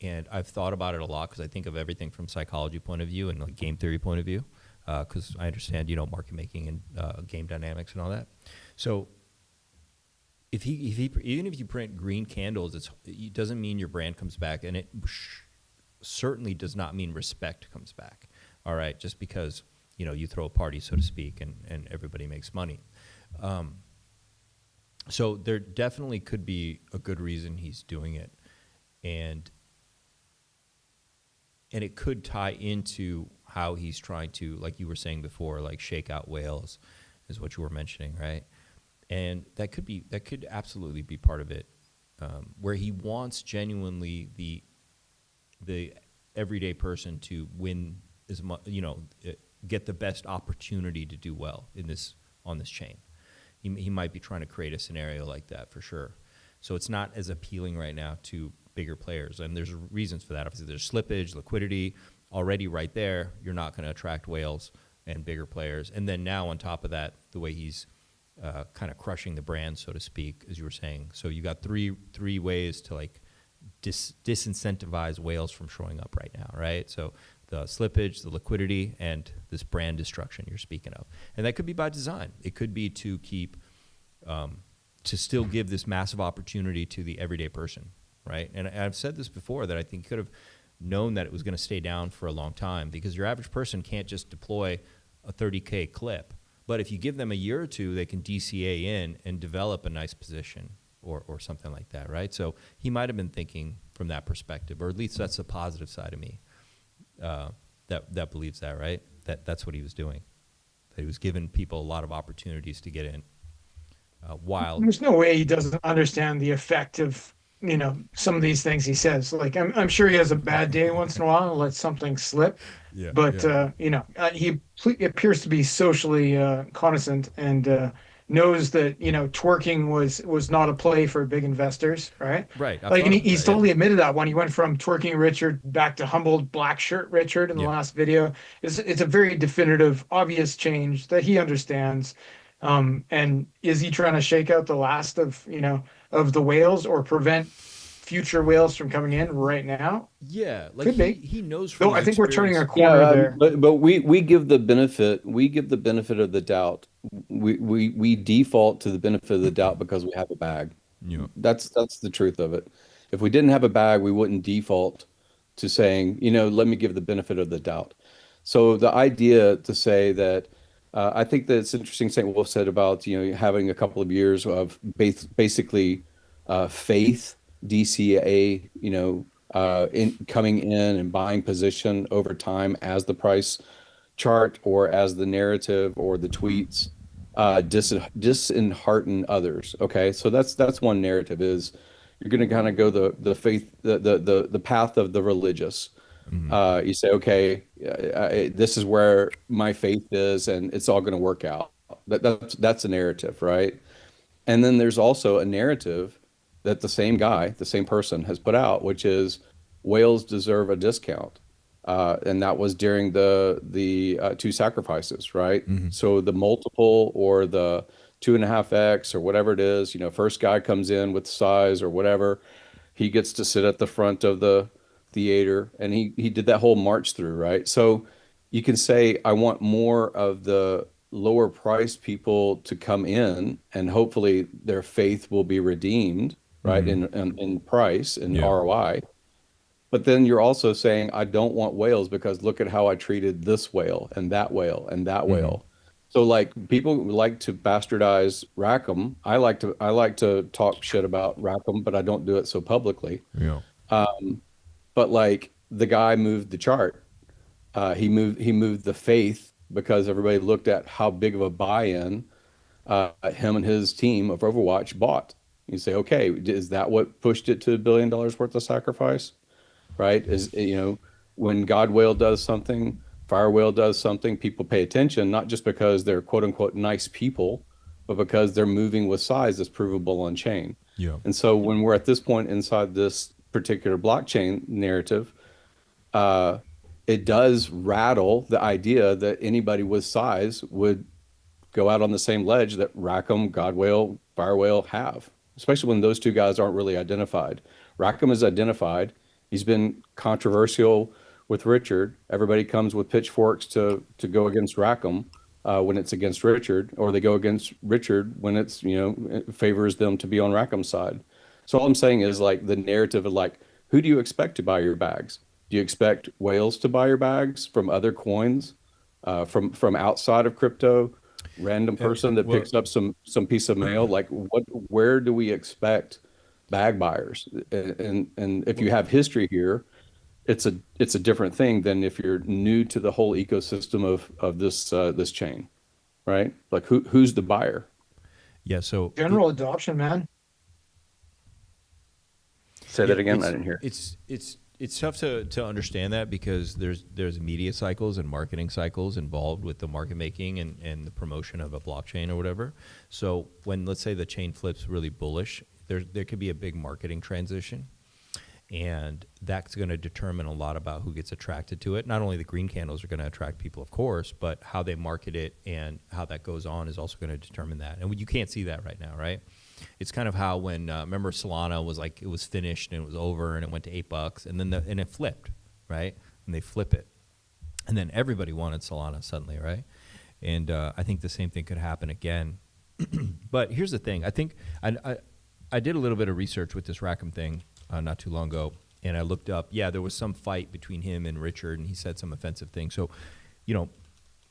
and I've thought about it a lot because I think of everything from psychology point of view and like game theory point of view, because I understand market making and game dynamics and all that. So if even if you print green candles, it doesn't mean your brand comes back, and it certainly does not mean respect comes back. All right, just because you throw a party, so to speak, and everybody makes money. So there definitely could be a good reason he's doing it, and it could tie into how he's trying to, like you were saying before, like shake out whales, is what you were mentioning, right? And that could absolutely be part of it, where he wants genuinely the everyday person to win as much, get the best opportunity to do well on this chain. He might be trying to create a scenario like that for sure. So it's not as appealing right now to bigger players, and there's reasons for that. Obviously, there's slippage, liquidity already right there. You're not going to attract whales and bigger players, and then now on top of that, the way he's kind of crushing the brand, so to speak, as you were saying. So you got three ways to like disincentivize whales from showing up right now, right? So the slippage, the liquidity, and this brand destruction you're speaking of. And that could be by design. It could be to keep, to still give this massive opportunity to the everyday person, right? And I've said this before, that I think you could have known that it was going to stay down for a long time, because your average person can't just deploy a 30K clip. But if you give them a year or two, they can DCA in and develop a nice position or something like that, right? So he might have been thinking from that perspective, or at least that's the positive side of me that believes that, right? That's what he was doing. That he was giving people a lot of opportunities to get in. While There's no way he doesn't understand the effect of, you know, some of these things he says. Like, I'm sure he has a bad day once in a while and lets something slip. Yeah, But you know, he appears to be socially connoissant and knows that, you know, twerking was not a play for big investors, right? Right. Like, and he's totally admitted that when he went from twerking Richard back to humbled black shirt Richard in the last video. It's a very definitive, obvious change that he understands. And is he trying to shake out the last of, you know, of the whales, or prevent future whales from coming in right now? Yeah, like Could be. he knows. Though I think we're turning a corner there. But we give the benefit of the doubt. We default to the benefit of the doubt because we have a bag. Yeah. That's the truth of it. If we didn't have a bag, we wouldn't default to saying, you know, let me give the benefit of the doubt. So the idea to say that, I think that it's interesting St. Wolf said about, you know, having a couple of years of basically faith, DCA, you know, in coming in and buying position over time as the price chart or as the narrative or the tweets dishearten others. Okay, so that's one narrative, is you're going to kind of go the faith, the path of the religious. You say, okay, this is where my faith is, and it's all going to work out. That's a narrative, right? And then there's also a narrative that the same guy, the same person has put out, which is whales deserve a discount. And that was during the two sacrifices, right? So the multiple or the 2.5x or whatever it is, you know, first guy comes in with size or whatever, he gets to sit at the front of the theater, and he did that whole march through, right? So you can say, I want more of the lower price people to come in, and hopefully their faith will be redeemed, right? In price and ROI. But then you're also saying, I don't want whales because look at how I treated this whale and that whale and that whale. So like, people like to bastardize Rackham. I like to talk shit about Rackham, but I don't do it so publicly. Yeah. But like, the guy moved the chart. He moved the faith because everybody looked at how big of a buy-in him and his team of Overwatch bought. You say, okay, is that what pushed it to $1 billion worth of sacrifice? Right? Is, you know, when God Whale does something, Fire Whale does something, people pay attention, not just because they're quote unquote nice people, but because they're moving with size that's provable on chain. Yeah. And so when we're at this point inside this particular blockchain narrative, it does rattle the idea that anybody with size would go out on the same ledge that Rackham, God Whale, Fire Whale have, especially when those two guys aren't really identified. Rackham is identified. He's been controversial with Richard. Everybody comes with pitchforks to go against Rackham when it's against Richard, or they go against Richard when it's, you know, it favors them to be on Rackham's side. So all I'm saying is, like, the narrative of, like, who do you expect to buy your bags? Do you expect whales to buy your bags from other coins, from outside of crypto? Random person that picks up some piece of mail? Like, where do we expect bag buyers? And if you have history here, it's a different thing than if you're new to the whole ecosystem of this chain, right? Like, who's the buyer? Yeah. So General adoption, man. Say that again. I didn't hear. It's tough to understand that, because there's media cycles and marketing cycles involved with the market making and the promotion of a blockchain or whatever. So when, let's say, the chain flips really bullish, there could be a big marketing transition, and that's going to determine a lot about who gets attracted to it. Not only the green candles are going to attract people, of course, but how they market it and how that goes on is also going to determine that. And you can't see that right now, right? It's kind of how when remember Solana was like, it was finished and it was over and it went to $8 and then and it flipped, right? And they flip it, and then everybody wanted Solana suddenly, right? And I think the same thing could happen again. But here's the thing. I think I did a little bit of research with this Rackham thing not too long ago, and I looked up. Yeah, there was some fight between him and Richard, and he said some offensive things. So, you know,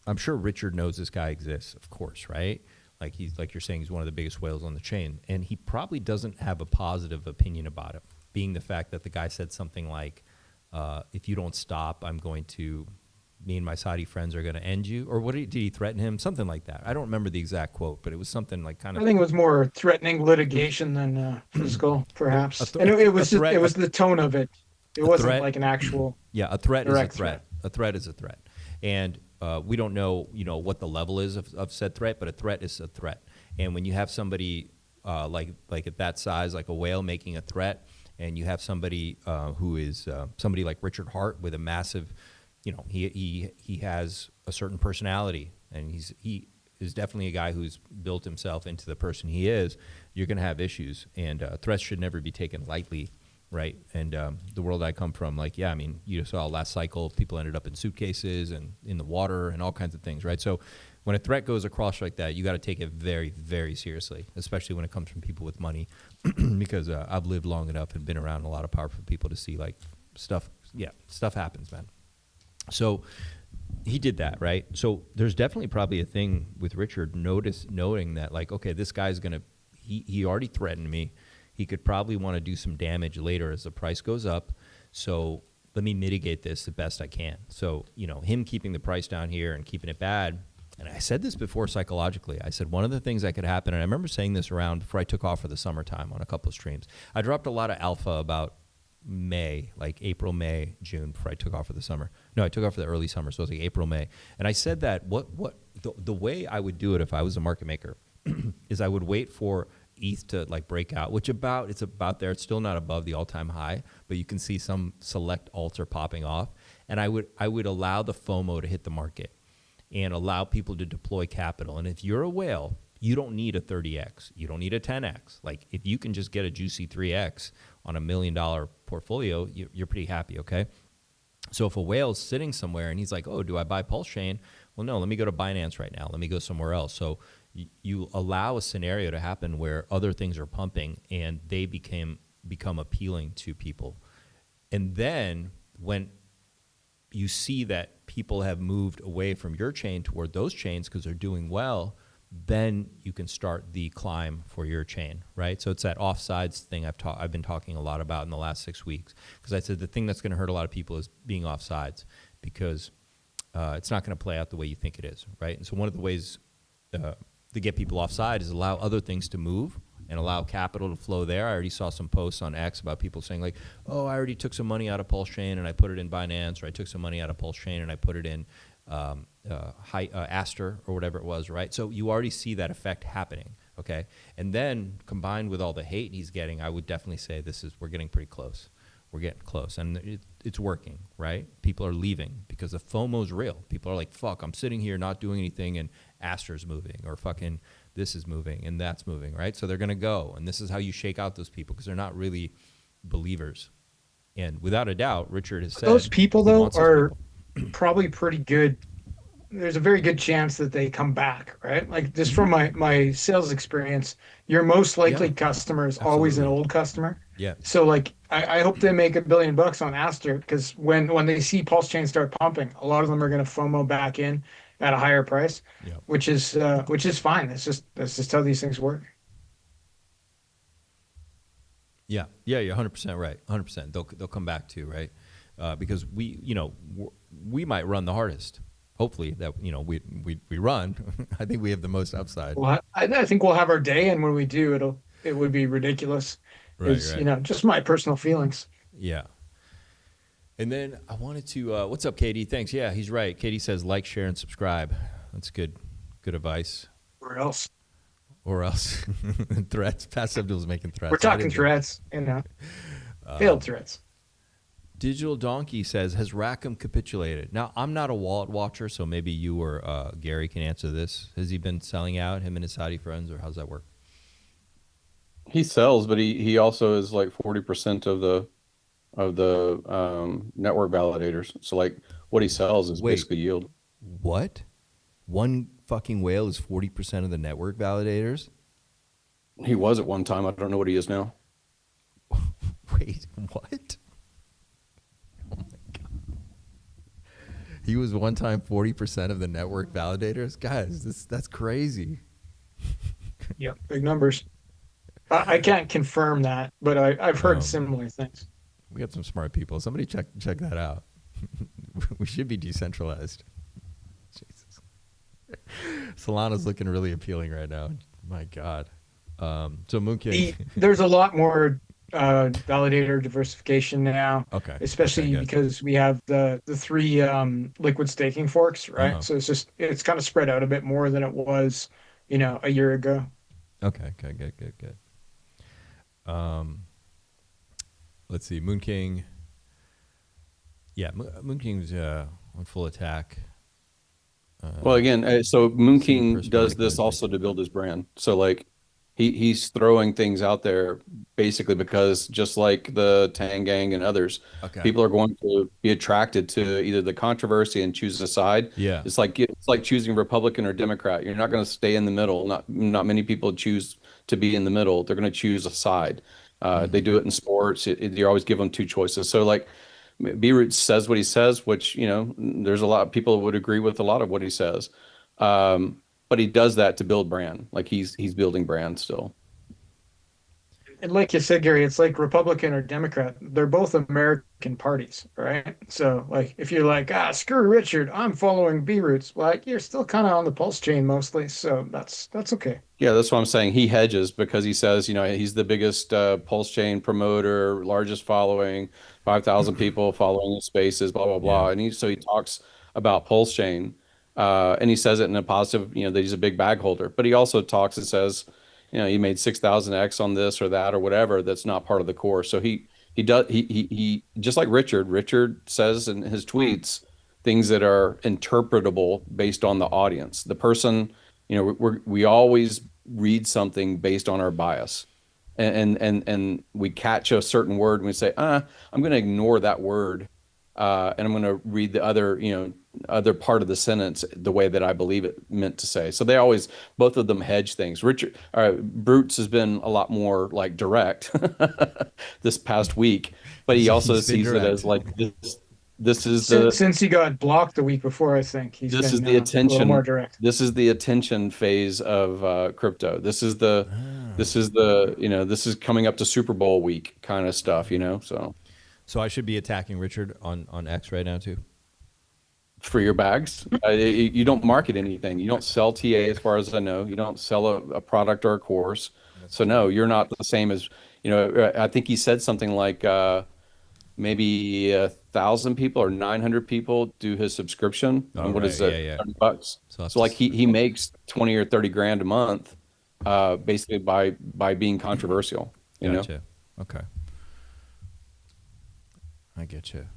I'm sure Richard knows this guy exists, of course, right? Like you're saying, he's one of the biggest whales on the chain, and he probably doesn't have a positive opinion about it, being the fact that the guy said something like, "If you don't stop, me and my Saudi friends are going to end you," or did he threaten him? Something like that. I don't remember the exact quote, but it was something like kind of. I think it was more threatening litigation than physical, perhaps. And it was the tone of it. It wasn't like an actual. Yeah, a threat is a threat. threat. A threat is a threat, and we don't know, what the level is of said threat, but a threat is a threat. And when you have somebody like at that size, like a whale, making a threat, and you have somebody who is somebody like Richard Hart with a massive. He has a certain personality, and he is definitely a guy who's built himself into the person he is. You're going to have issues, and threats should never be taken lightly, right? And the world I come from, you saw last cycle, people ended up in suitcases and in the water and all kinds of things, right? So when a threat goes across like that, you got to take it very, very seriously, especially when it comes from people with money, because I've lived long enough and been around a lot of powerful people to see stuff happens, man. So he did that, right? So there's definitely probably a thing with Richard noting that, okay, this guy's he already threatened me. He could probably want to do some damage later as the price goes up. So let me mitigate this the best I can. So, him keeping the price down here and keeping it bad. And I said this before psychologically. I said one of the things that could happen, and I remember saying this around before I took off for the summertime on a couple of streams. I dropped a lot of alpha about May, like April, May, June, before I took off for the summer. No, I took off for the early summer, so it was like April, May. And I said that the way I would do it if I was a market maker is I would wait for ETH to break out, it's about there. It's still not above the all-time high, but you can see some select alts are popping off. And I would allow the FOMO to hit the market and allow people to deploy capital. And if you're a whale, you don't need a 30x. You don't need a 10x. If you can just get a juicy 3x on $1 million portfolio, you're pretty happy, okay? So if a whale's sitting somewhere and he's like, oh, do I buy PulseChain? Well, no, let me go to Binance right now. Let me go somewhere else. So you allow a scenario to happen where other things are pumping and they become appealing to people. And then when you see that people have moved away from your chain toward those chains because they're doing well, then you can start the climb for your chain, right? So it's that offsides thing I've been talking a lot about in the last 6 weeks, because I said the thing that's going to hurt a lot of people is being offsides, because it's not going to play out the way you think it is, right? And so one of the ways to get people offside is allow other things to move and allow capital to flow there. I already saw some posts on X about people saying oh, I already took some money out of PulseChain and I put it in Binance, or I took some money out of PulseChain and I put it in Aster or whatever it was, right? So you already see that effect happening, okay? And then combined with all the hate he's getting, I would definitely say we're getting pretty close. We're getting close, and it's working, right? People are leaving because the FOMO's real. People are like, fuck, I'm sitting here not doing anything, and Aster's moving, or fucking this is moving, and that's moving, right? So they're going to go, and this is how you shake out those people, because they're not really believers. And without a doubt, Richard has said... Those people, though, are probably pretty good. There's a very good chance that they come back, right? Just from my sales experience, your most likely customer is always an old customer. Yeah. So I hope they make $1 billion on Aster, because when they see PulseChain start pumping, a lot of them are going to FOMO back in at a higher price, which is fine. That's just how these things work. Yeah, you're 100% right. 100%. They'll come back too, right? Because we might run the hardest. Hopefully that we run. I think we have the most upside. Well, I think we'll have our day, and when we do, it would be ridiculous. Right. Just my personal feelings. Yeah. And then I wanted to. What's up, Katie? Thanks. Yeah, he's right. Katie says like, share, and subscribe. That's good advice. Or else. Threats. Pat Abdul's making threats. We're talking threats. Failed threats. Digital Donkey says, has Rackham capitulated? Now, I'm not a wallet watcher, so maybe you or Gary can answer this. Has he been selling out, him and his Saudi friends, or how's that work? He sells, but he also is like 40% of the network validators. So like what he sells is Wait, basically yield. what? One fucking whale is 40% of the network validators? He was at one time. I don't know what he is now. Wait, what? Oh my God. He was one time 40% of the network validators? Guys, that's crazy. Yep, big numbers. I can't confirm that, but I've heard similar things. We got some smart people. Somebody check that out. We should be decentralized. Jesus. Solana's looking really appealing right now. My God. So Mooncake. There's a lot more validator diversification now. Okay. Especially Okay, because we have the three liquid staking forks, right? Uh-huh. So it's kind of spread out a bit more than it was, a year ago. Okay, good. Let's see. Moon King. Yeah, Moon King's on full attack. Well, again, so Moon King first does party this coins also right to build his brand. So like he's throwing things out there basically because just like the Tang Gang and others, Okay. people are going to be attracted to either the controversy and choose a side. Yeah. It's like choosing Republican or Democrat. You're not going to stay in the middle. Not many people choose to be in the middle. They're going to choose a side. They do it in sports. You always give them two choices. So like B-Root says what he says, which, there's a lot of people would agree with a lot of what he says. But he does that to build brand. Like he's building brand still. And like you said, Gary, it's like Republican or Democrat. They're both American parties, right? So, like, if you're like, screw Richard, I'm following B-Roots, like, you're still kind of on the PulseChain mostly. So that's okay. Yeah, that's what I'm saying. He hedges because he says, he's the biggest PulseChain promoter, largest following, 5,000 people following his spaces, blah, blah, blah. Yeah. And so he talks about PulseChain, and he says it in a positive, that he's a big bag holder. But he also talks and says, he made 6,000x on this or that or whatever. That's not part of the core. So he does he just like Richard. Richard says in his tweets things that are interpretable based on the audience. The person, we always read something based on our bias, and we catch a certain word and we say, I'm going to ignore that word, and I'm going to read the other part of the sentence the way that I believe it meant to say. So both of them hedge things. Brutes has been a lot more like direct this past week, but he also He's been sees it direct. as like this is Since he got blocked the week before, I think he's this been is the a little attention more direct. This is the attention phase of crypto. This is this is coming up to Super Bowl week kind of stuff, So I should be attacking Richard on X right now too? for your bags. You don't market anything. You don't sell TA as far as I know. You don't sell a product or a course. So no, you're not the same as, I think he said something like maybe 1,000 people or 900 people do his subscription. Oh, and what right. is it? Yeah. $30. So like he makes 20 or 30 grand a month, basically by being controversial, Gotcha. Okay. I get you.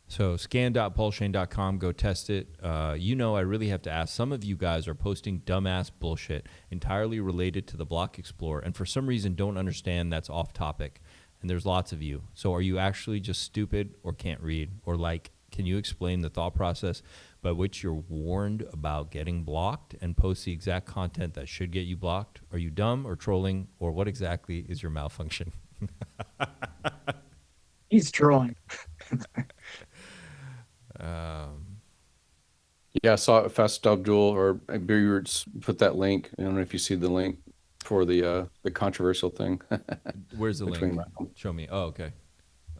So scan.pulsechain.com, go test it. I really have to ask, some of you guys are posting dumbass bullshit entirely related to the Block Explorer, and for some reason don't understand that's off topic. And there's lots of you. So are you actually just stupid or can't read? Or can you explain the thought process by which you're warned about getting blocked and post the exact content that should get you blocked? Are you dumb or trolling, or what exactly is your malfunction? He's trolling. Yeah, I saw Fast Abdul or B-Roots put that link. I don't know if you see the link for the controversial thing. Where's the Between link? Rackham. Show me. Oh, okay.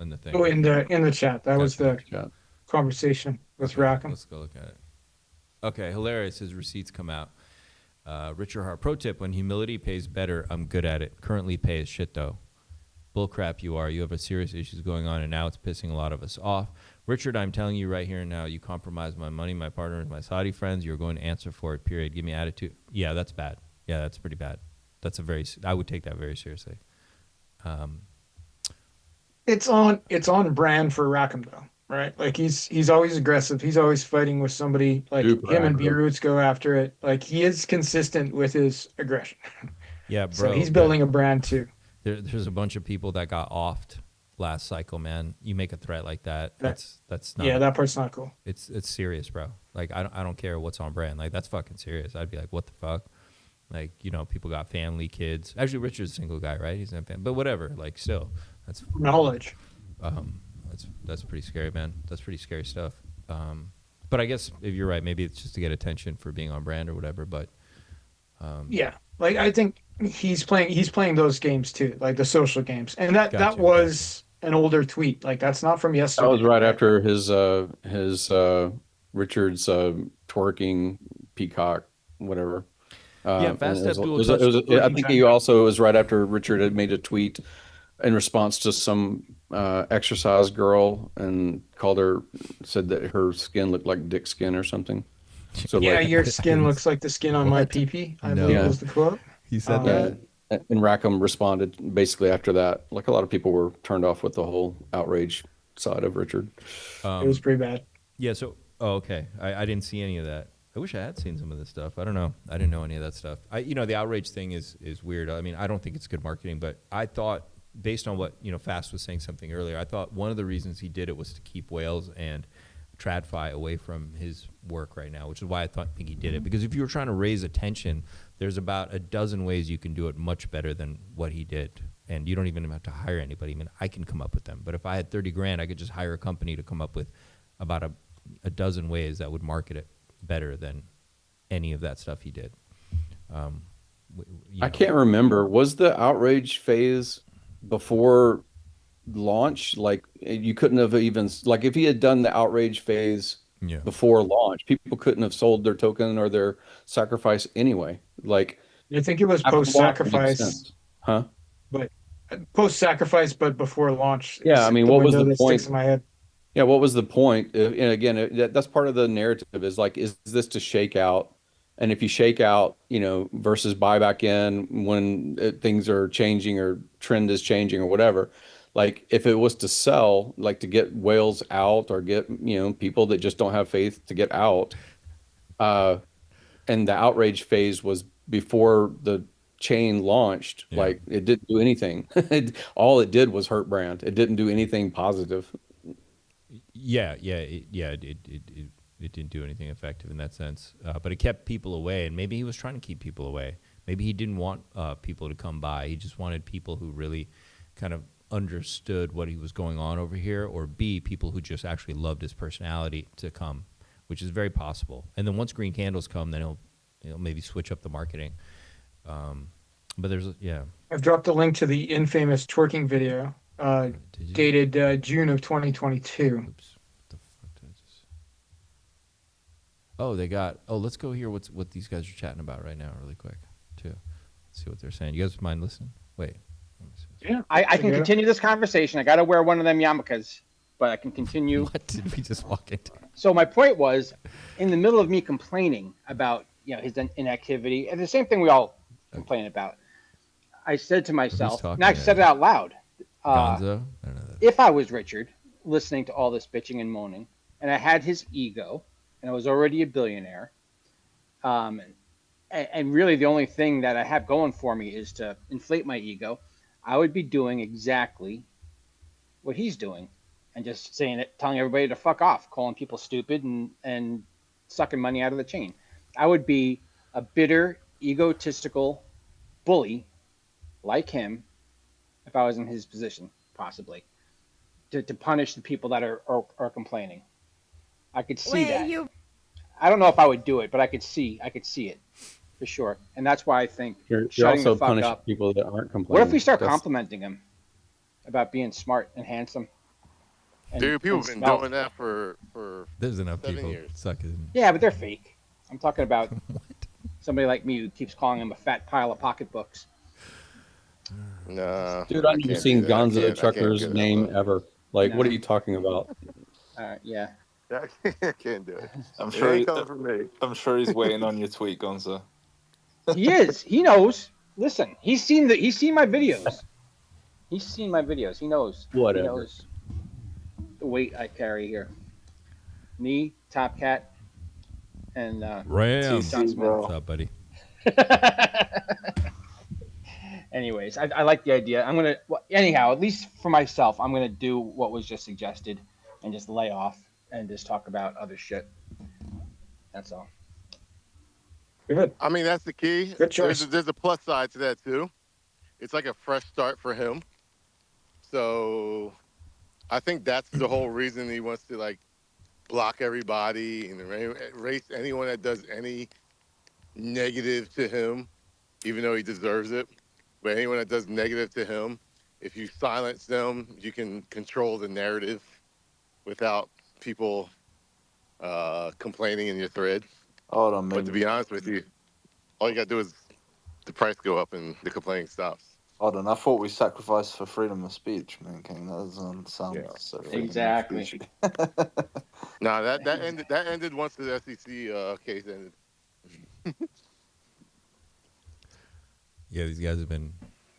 In the thing. Oh, in the chat. That was the Chat. conversation with Rackham. Let's go look at it. Okay, hilarious. His receipts come out. Richard Hart, pro tip, when humility pays better, I'm good at it. Currently pay as shit, though. Bullcrap you are. You have a serious issues going on, and now it's pissing a lot of us off. Richard, I'm telling you right here and now, you compromised my money, my partners, my Saudi friends. You're going to answer for it, period. Give me attitude. Yeah, that's bad. Yeah, that's pretty bad. I would take that very seriously. It's on brand for Rackham though, right? Like he's always aggressive. He's always fighting with somebody. Like Super him and aggressive. B-Roots go after it. Like he is consistent with his aggression. Yeah, bro. So he's building a brand too. There's a bunch of people that got offed last cycle, man. You make a threat like that, that's not. Yeah, that part's not cool. It's serious, bro. Like I don't care what's on brand. Like that's fucking serious. I'd be like, what the fuck? Like, you know, people got family, kids. Actually, Richard's a single guy, right? He's not family, but whatever. Like, still, that's knowledge. That's pretty scary, man. That's pretty scary stuff. But I guess if you're right, maybe it's just to get attention for being on brand or whatever. But yeah, like I think he's playing those games too, like the social games, and that Gotcha, was an older tweet. Like that's not from yesterday. That was right after his Richard's twerking peacock, whatever. Yeah, Fast and Abdul. I think he also was right after Richard had made a tweet in response to some exercise girl and said that her skin looked like dick skin or something. So yeah, like, your skin looks like the skin on my pee-pee. I believe was the quote. He said that. And Rackham responded basically after that. Like a lot of people were turned off with the whole outrage side of Richard. It was pretty bad. Yeah. So, okay, I didn't see any of that. I wish I had seen some of this stuff. I don't know. I didn't know any of that stuff. The outrage thing is weird. I mean, I don't think it's good marketing, but I thought, based on what, Fast was saying something earlier, I thought one of the reasons he did it was to keep whales and TradFi away from his work right now, which is why I think he did it. Because if you were trying to raise attention, there's about a dozen ways you can do it much better than what he did. And you don't even have to hire anybody. I mean, I can come up with them. But if I had 30 grand, I could just hire a company to come up with about a dozen ways that would market it better than any of that stuff he did. I can't remember. Was the outrage phase before launch? Like you couldn't have even, like if he had done the outrage phase before launch, people couldn't have sold their token or their sacrifice anyway. Like I think it was post-sacrifice. Huh? But post-sacrifice, but before launch. Yeah, I mean, what was the point? In my head. Yeah, what was the point? And again, that's part of the narrative is like, is this to shake out? And if you shake out, versus buy back in when things are changing or trend is changing or whatever, like if it was to sell, like to get whales out or get, people that just don't have faith to get out. And the outrage phase was before the chain launched. Yeah. Like it didn't do anything. All it did was hurt brand. It didn't do anything positive. It didn't do anything effective in that sense, but it kept people away, and maybe he was trying to keep people away. Maybe he didn't want people to come by. He just wanted people who really kind of understood what he was going on over here, or B, people who just actually loved his personality to come, which is very possible. And then once green candles come, then he'll maybe switch up the marketing. But I've dropped a link to the infamous twerking video. Dated June of 2022. Oops. What the fuck did I just... Oh, they got... Oh, let's go hear what these guys are chatting about right now really quick, too. Let's see what they're saying. You guys mind listening? Wait. Yeah. I can continue this conversation. I got to wear one of them yarmulkes, but I can continue. What did we just walk into? So my point was, in the middle of me complaining about his inactivity, and the same thing we all complain about, I said to myself, and I said it out loud, Gonzo? I don't know that. If I was Richard, listening to all this bitching and moaning, and I had his ego, and I was already a billionaire, and really the only thing that I have going for me is to inflate my ego, I would be doing exactly what he's doing, and just telling everybody to fuck off, calling people stupid and sucking money out of the chain. I would be a bitter, egotistical bully like him if I was in his position, possibly, to punish the people that are complaining. I could see that. I don't know if I would do it, but I could see it for sure. And that's why I think you're shutting also the fuck punishing up. people that aren't complaining. What if we start complimenting him about being smart and handsome? Dude, people have been doing that for There's enough 7 people years. sucking. Yeah, but they're fake. I'm talking about somebody like me who keeps calling him a fat pile of pocketbooks. No, dude, I've never seen Gonzo Trucker's name ever. Like, what are you talking about? Yeah. I can't do it. I'm sure It ain't coming from me. I'm sure he's waiting on your tweet, Gonzo. He is. He knows. Listen, he's seen my videos. He's seen my videos. He knows. Whatever. He knows the weight I carry here. Me, Top Cat, and Ram. John Smith. What's up, buddy? Anyways, I like the idea. I'm gonna anyhow, at least for myself, I'm gonna do what was just suggested and just lay off and just talk about other shit. That's all. Good. I mean, that's the key. Good choice. There's a plus side to that too. It's like a fresh start for him. So I think that's the whole reason he wants to like block everybody and erase anyone that does any negative to him, even though he deserves it. But anyone that does negative to him, if you silence them, you can control the narrative without people complaining in your thread. Hold on, But to be honest with you, all you got to do is the price go up and the complaining stops. Hold on. I thought we sacrificed for freedom of speech, man. King, that doesn't sound so freedom exactly. of speech. No, that ended once the SEC case ended. Yeah, these guys have been.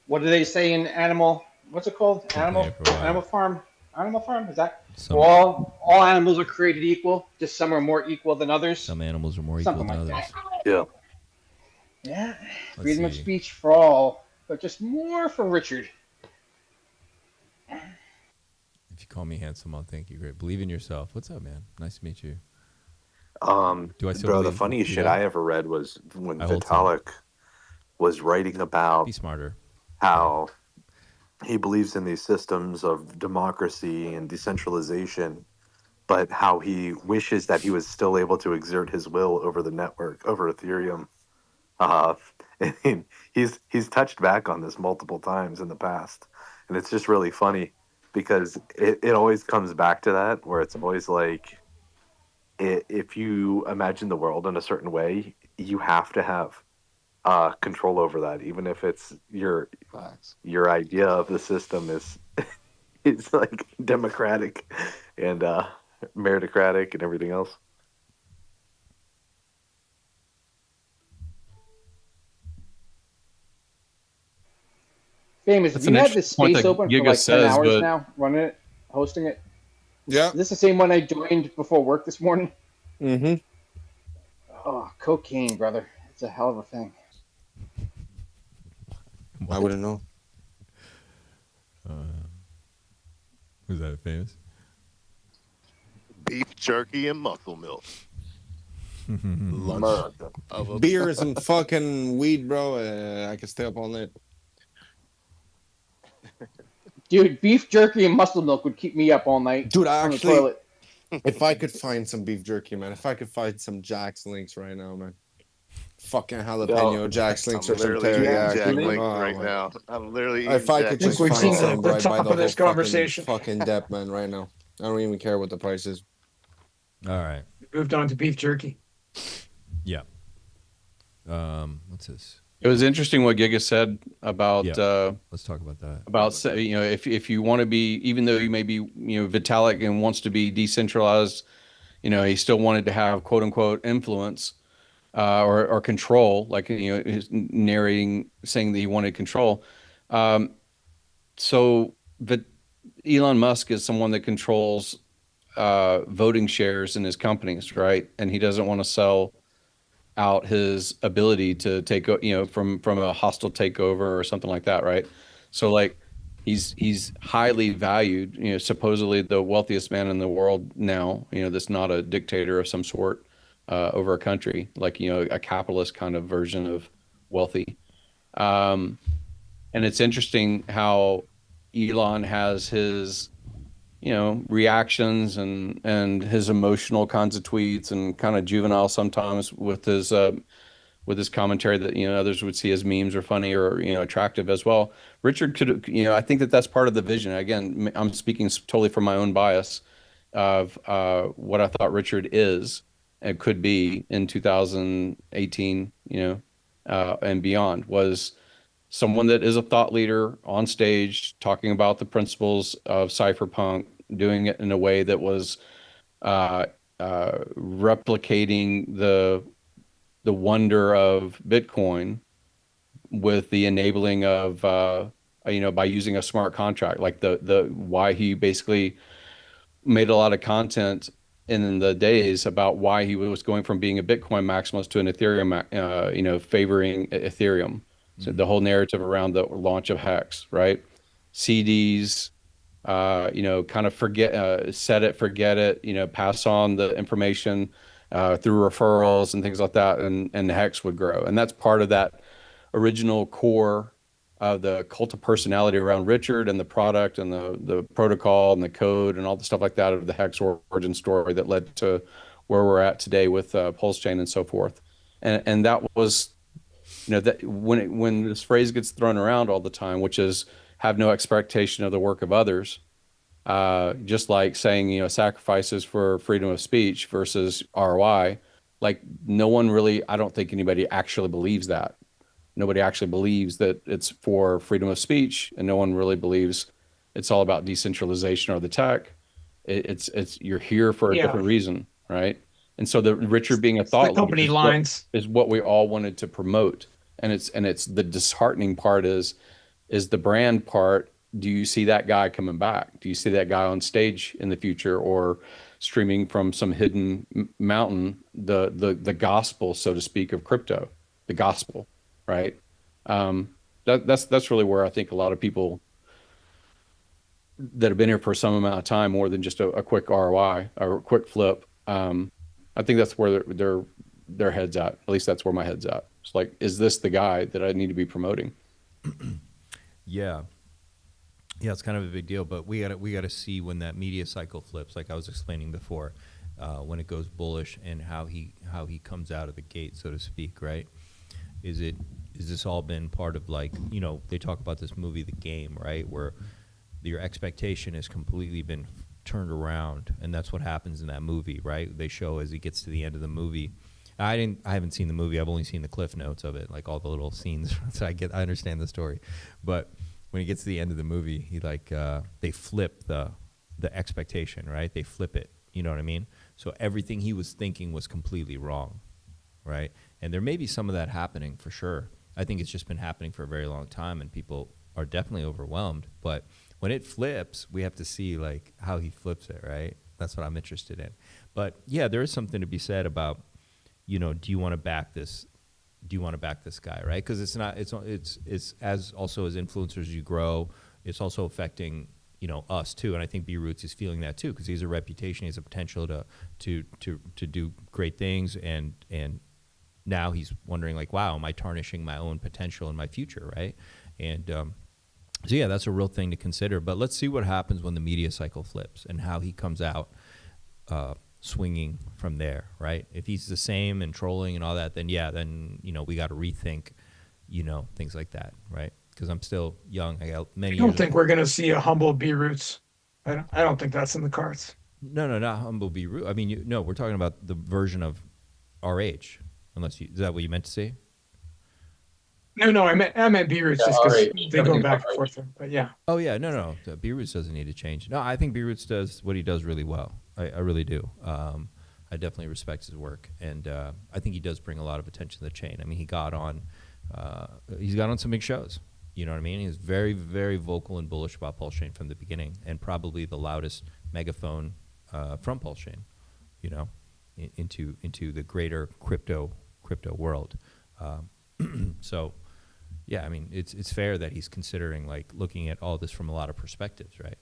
What do they say in Animal? What's it called? Animal Farm. Animal Farm. Is that all animals are created equal? Just some are more equal than others. Some animals are more equal than others. Yeah. Yeah. Freedom of speech for all, but just more for Richard. If you call me handsome, I'll thank you. Great. Believe in yourself. What's up, man? Nice to meet you. Do I still bro, the funniest shit I ever read was when Vitalik was writing about be smarter. How he believes in these systems of democracy and decentralization, but how he wishes that he was still able to exert his will over the network, over Ethereum. And he's touched back on this multiple times in the past, and it's just really funny because it always comes back to that, where it's always like, if you imagine the world in a certain way, you have to have control over that, even if it's your idea of the system is it's like democratic and meritocratic and everything else. Famous, have you had this space open for like 10 hours now, running it, hosting it? Yeah. Is this the same one I joined before work this morning? Mm-hmm. Oh, cocaine, brother. It's a hell of a thing. I wouldn't know. Who's that, Famous? Beef jerky and muscle milk. Beers and fucking weed, bro. I can stay up all night. Dude, beef jerky and muscle milk would keep me up all night. Dude, I on the actually, toilet. if I could find some beef jerky, man. If I could find some Jack's Links right now, man. Fucking jalapeno Jack's Links or some teriyaki. Right now. I'm literally if I could just we've find seen some the right top by the of this whole conversation. fucking depth, man, right now. I don't even care what the price is. All right. Moved on to beef jerky. Yeah. What's this? It was interesting what Giga said about. Let's talk about that. About if you want to be, even though you may be Vitalik and wants to be decentralized, he still wanted to have quote unquote influence or control, like his narrating saying that he wanted control. So Elon Musk is someone that controls voting shares in his companies, right? And he doesn't want to sell out his ability to take from a hostile takeover or something like that, right? So like he's highly valued, supposedly the wealthiest man in the world now, that's not a dictator of some sort over a country, like a capitalist kind of version of wealthy. And it's interesting how Elon has his reactions and his emotional kinds of tweets and kind of juvenile sometimes with his commentary that others would see as memes or funny or attractive as well. Richard could I think that's part of the vision. Again, I'm speaking totally from my own bias of what I thought Richard is and could be in 2018 and beyond, was someone that is a thought leader on stage, talking about the principles of cypherpunk, doing it in a way that was replicating the wonder of Bitcoin with the enabling of by using a smart contract, like the why he basically made a lot of content in the days about why he was going from being a Bitcoin maximalist to an Ethereum, favoring Ethereum. So the whole narrative around the launch of Hex, right? CDs, kind of set it, forget it, pass on the information through referrals and things like that, and Hex would grow. And that's part of that original core of the cult of personality around Richard and the product and the protocol and the code and all the stuff like that of the Hex origin story that led to where we're at today with PulseChain and so forth. And that was, that when this phrase gets thrown around all the time, which is have no expectation of the work of others, just like saying, sacrifices for freedom of speech versus ROI, like no one really, I don't think anybody actually believes that. Nobody actually believes that it's for freedom of speech, and no one really believes it's all about decentralization or the tech. It's you're here for a different reason, right? And so the Richard being a thought leader is what we all wanted to promote, and it's the disheartening part is the brand part. Do you see that guy coming back? Do you see that guy on stage in the future, or streaming from some hidden mountain the gospel, so to speak, of crypto, the gospel? Right. That's really where I think a lot of people that have been here for some amount of time, more than just a quick ROI or a quick flip. I think that's where their head's at. At least that's where my head's at. It's like, is this the guy that I need to be promoting? Yeah, it's kind of a big deal, but we gotta see when that media cycle flips, like I was explaining before, when it goes bullish and how he comes out of the gate, so to speak, right? Is this all been part of, like, they talk about this movie, The Game, right? Where your expectation has completely been turned around, and that's what happens in that movie, right? They show as he gets to the end of the movie. I haven't seen the movie. I've only seen the cliff notes of it, like all the little scenes. So I understand the story. But when he gets to the end of the movie, he they flip the expectation, right? They flip it. You know what I mean? So everything he was thinking was completely wrong, right? And there may be some of that happening for sure. I think it's just been happening for a very long time, and people are definitely overwhelmed. But when it flips, we have to see like how he flips it, right? That's what I'm interested in. But yeah, there is something to be said about, do you want to back this? Do you want to back this guy, right? Because it's as also as influencers you grow, it's also affecting us too. And I think B Roots is feeling that too, because he has a reputation, he has a potential to do great things, and now he's wondering like, wow, am I tarnishing my own potential in my future, right? And so yeah, that's a real thing to consider. But let's see what happens when the media cycle flips and how he comes out swinging from there, right? If he's the same and trolling and all that, then we got to rethink, things like that, right? Because I'm still young. I got many. I don't think we're going to see a humble B Roots. I don't think that's in the cards. No, not humble B Roots. I mean, we're talking about the version of RH. Is that what you meant to say? No, I meant B Roots just because they go back and forth. But yeah. Oh yeah, no. B Roots doesn't need to change. No, I think B Roots does what he does really well. I really do. I definitely respect his work, and I think he does bring a lot of attention to the chain. I mean, he's got on some big shows. You know what I mean? He's very, very vocal and bullish about PulseChain from the beginning, and probably the loudest megaphone from PulseChain. Into the greater crypto world. So, yeah, I mean, it's fair that he's considering like looking at all this from a lot of perspectives, right?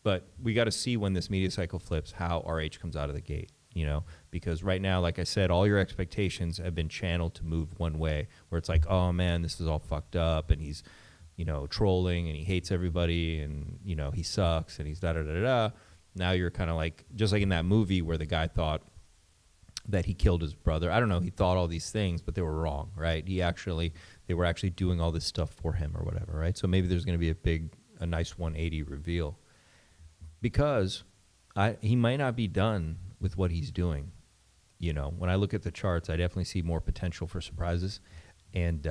But we got to see when this media cycle flips how RH comes out of the gate, because right now, like I said, all your expectations have been channeled to move one way, where it's like, oh man, this is all fucked up, and he's, trolling, and he hates everybody, and he sucks, and he's da-da-da-da. Now you're kind of like, just like in that movie where the guy thought that he killed his brother. I don't know, he thought all these things, but they were wrong, right? They were actually doing all this stuff for him or whatever, right? So maybe there's going to be a nice 180 reveal, because he might not be done with what he's doing. When I look at the charts, I definitely see more potential for surprises. And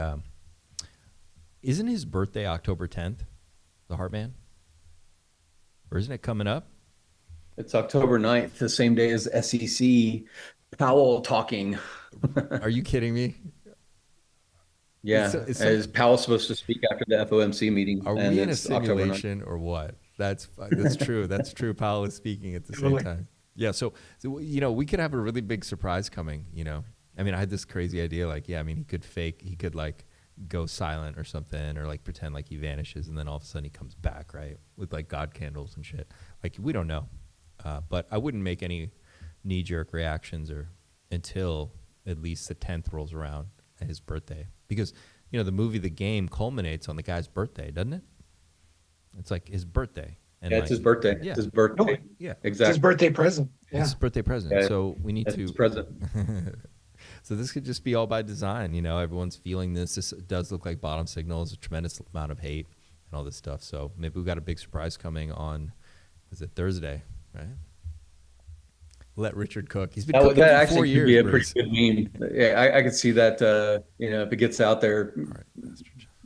isn't his birthday October 10th, the Heartman? Or isn't it coming up? It's October 9th, the same day as SEC Powell talking. Are you kidding me? Yeah. Is Powell supposed to speak after the FOMC meeting? Are we in a simulation or what? That's true. That's true. Powell is speaking at the same time. Yeah. So we could have a really big surprise coming, I mean, I had this crazy idea, like, yeah, I mean, he could like go silent or something, or like pretend like he vanishes, and then all of a sudden he comes back, right, with like God candles and shit. Like, we don't know, but I wouldn't make any knee-jerk reactions or until at least the 10th rolls around at his birthday, because you know the movie The Game culminates on the guy's birthday, doesn't it? It's like his birthday. And yeah, it's his birthday. Yeah. It's his birthday. Yeah, exactly. It's his birthday present. Yeah. It's his birthday present. Yeah. So we need It's to his present. So this could just be all by design. You know, everyone's feeling this. This does look like bottom signals, a tremendous amount of hate and all this stuff. So maybe we've got a big surprise coming on, is it Thursday, right? Let Richard cook. He's been cooking that for 4 actually years. could be a Bruce. pretty good meme. Yeah, I could see that. You know, if it gets out there,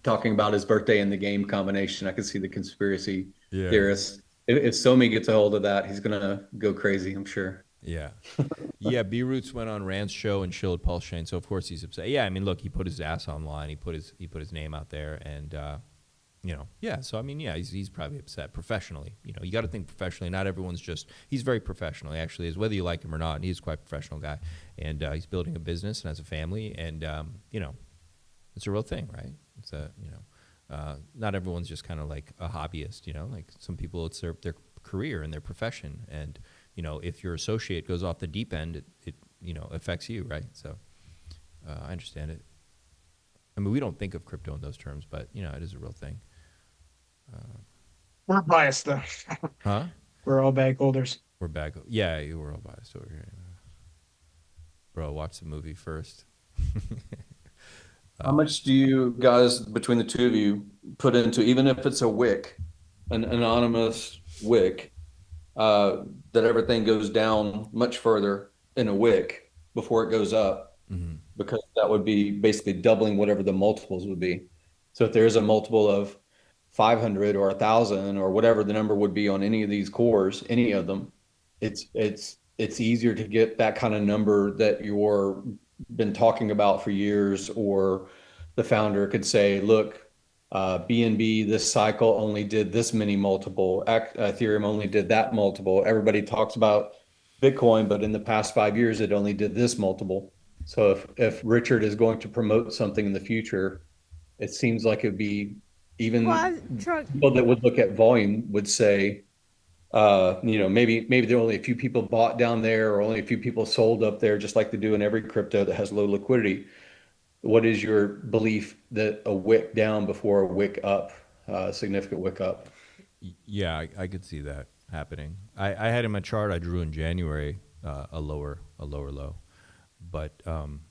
talking about his birthday and the game combination, I could see the conspiracy theorists. If Somi gets a hold of that, he's gonna go crazy, I'm sure. Yeah. Yeah, B-Roots went on Rand's show and shilled PulseChain, so of course he's upset. Yeah, I mean, look, he put his ass online. He put his name out there, and you know, yeah. So I mean, yeah, he's probably upset professionally. You know, you got to think professionally. Not everyone's just. He's very professional. He actually is, whether you like him or not. He's quite a professional guy, and he's building a business and has a family, and you know, it's a real thing, right? It's a not everyone's just kind of like a hobbyist. You know, like some people, it's their career and their profession, and you know, if your associate goes off the deep end, it you know, affects you, right? So I understand it. I mean, we don't think of crypto in those terms, but you know, it is a real thing. We're biased though. Huh? We're all bag holders. We're back. Yeah, we're all biased over here. Bro, watch the movie first. How much do you guys, between the two of you, put into, even if it's a wick, an anonymous wick, that everything goes down much further in a wick before it goes up, because that would be basically doubling whatever the multiples would be. So if there's a multiple of 500 or 1,000 or whatever the number would be on any of these cores, any of them, it's easier to get that kind of number that you're been talking about for years, or the founder could say, look, BNB this cycle only did this many multiple, Ethereum only did that multiple. Everybody talks about Bitcoin, but in the past 5 years, it only did this multiple. So if Richard is going to promote something in the future, it seems like it'd be even people that would look at volume would say, you know, maybe there are only a few people bought down there, or only a few people sold up there, just like they do in every crypto that has low liquidity. What is your belief that a wick down before a wick up, significant wick up? Yeah, I could see that happening. I had in my chart I drew in January a lower low, but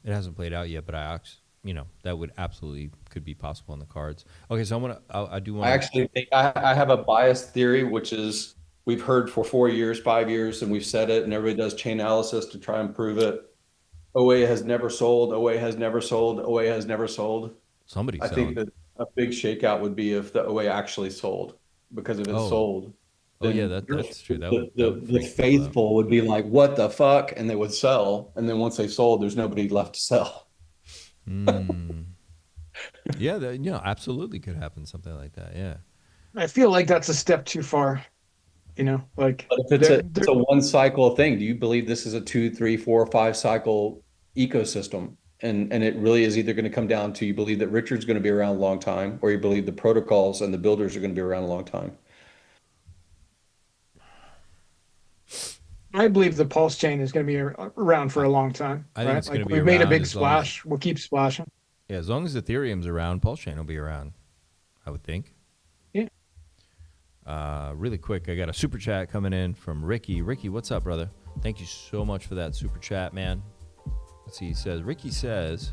it hasn't played out yet. But you know, that would absolutely could be possible in the cards. Okay, so I do want. I actually think I have a biased theory, which is we've heard for 4 years, 5 years, and we've said it, and everybody does chain analysis to try and prove it. OA has never sold. OA has never sold. OA has never sold. I think that a big shakeout would be if the OA actually sold, because if it sold, yeah, that's true. The faithful would be like, what the fuck? And they would sell. And then once they sold, there's nobody left to sell. Yeah, that, you know, absolutely could happen, something like that. Yeah. I feel like that's a step too far. You know, like, but if it's a one cycle thing, do you believe this is a 2, 3, 4, 5 cycle ecosystem? And it really is either going to come down to, you believe that Richard's going to be around a long time, or you believe the protocols and the builders are going to be around a long time? I believe the PulseChain is going to be around for a long time. I think it's going to be we've around. Made a big splash. We'll keep splashing. Yeah, as long as Ethereum's around, PulseChain will be around, I would think. Yeah. Really quick, I got a super chat coming in from Ricky. Ricky, what's up, brother? Thank you so much for that super chat, man. Let's see, Ricky says,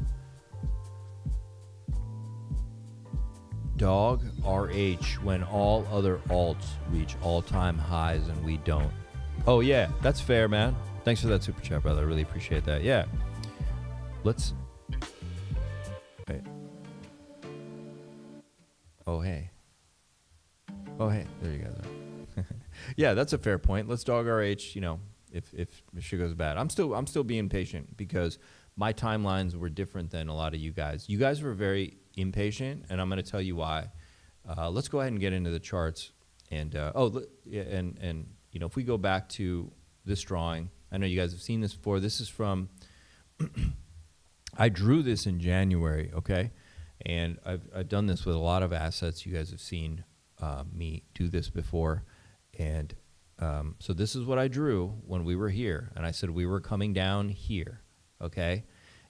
Dog RH when all other alts reach all-time highs and we don't. Oh, yeah, that's fair, man. Thanks for that super chat, brother. I really appreciate that. Yeah. Let's... Wait. Oh, hey. Oh, hey. There you go. Yeah, that's a fair point. Let's dog RH, you know, if shit goes bad. I'm still being patient, because my timelines were different than a lot of you guys. You guys were very impatient, and I'm going to tell you why. Let's go ahead and get into the charts. And, and you know, if we go back to this drawing, I know you guys have seen this before. This is from I drew this in January, okay? And I've done this with a lot of assets. You guys have seen me do this before. And so this is what I drew when we were here. And I said we were coming down here, okay?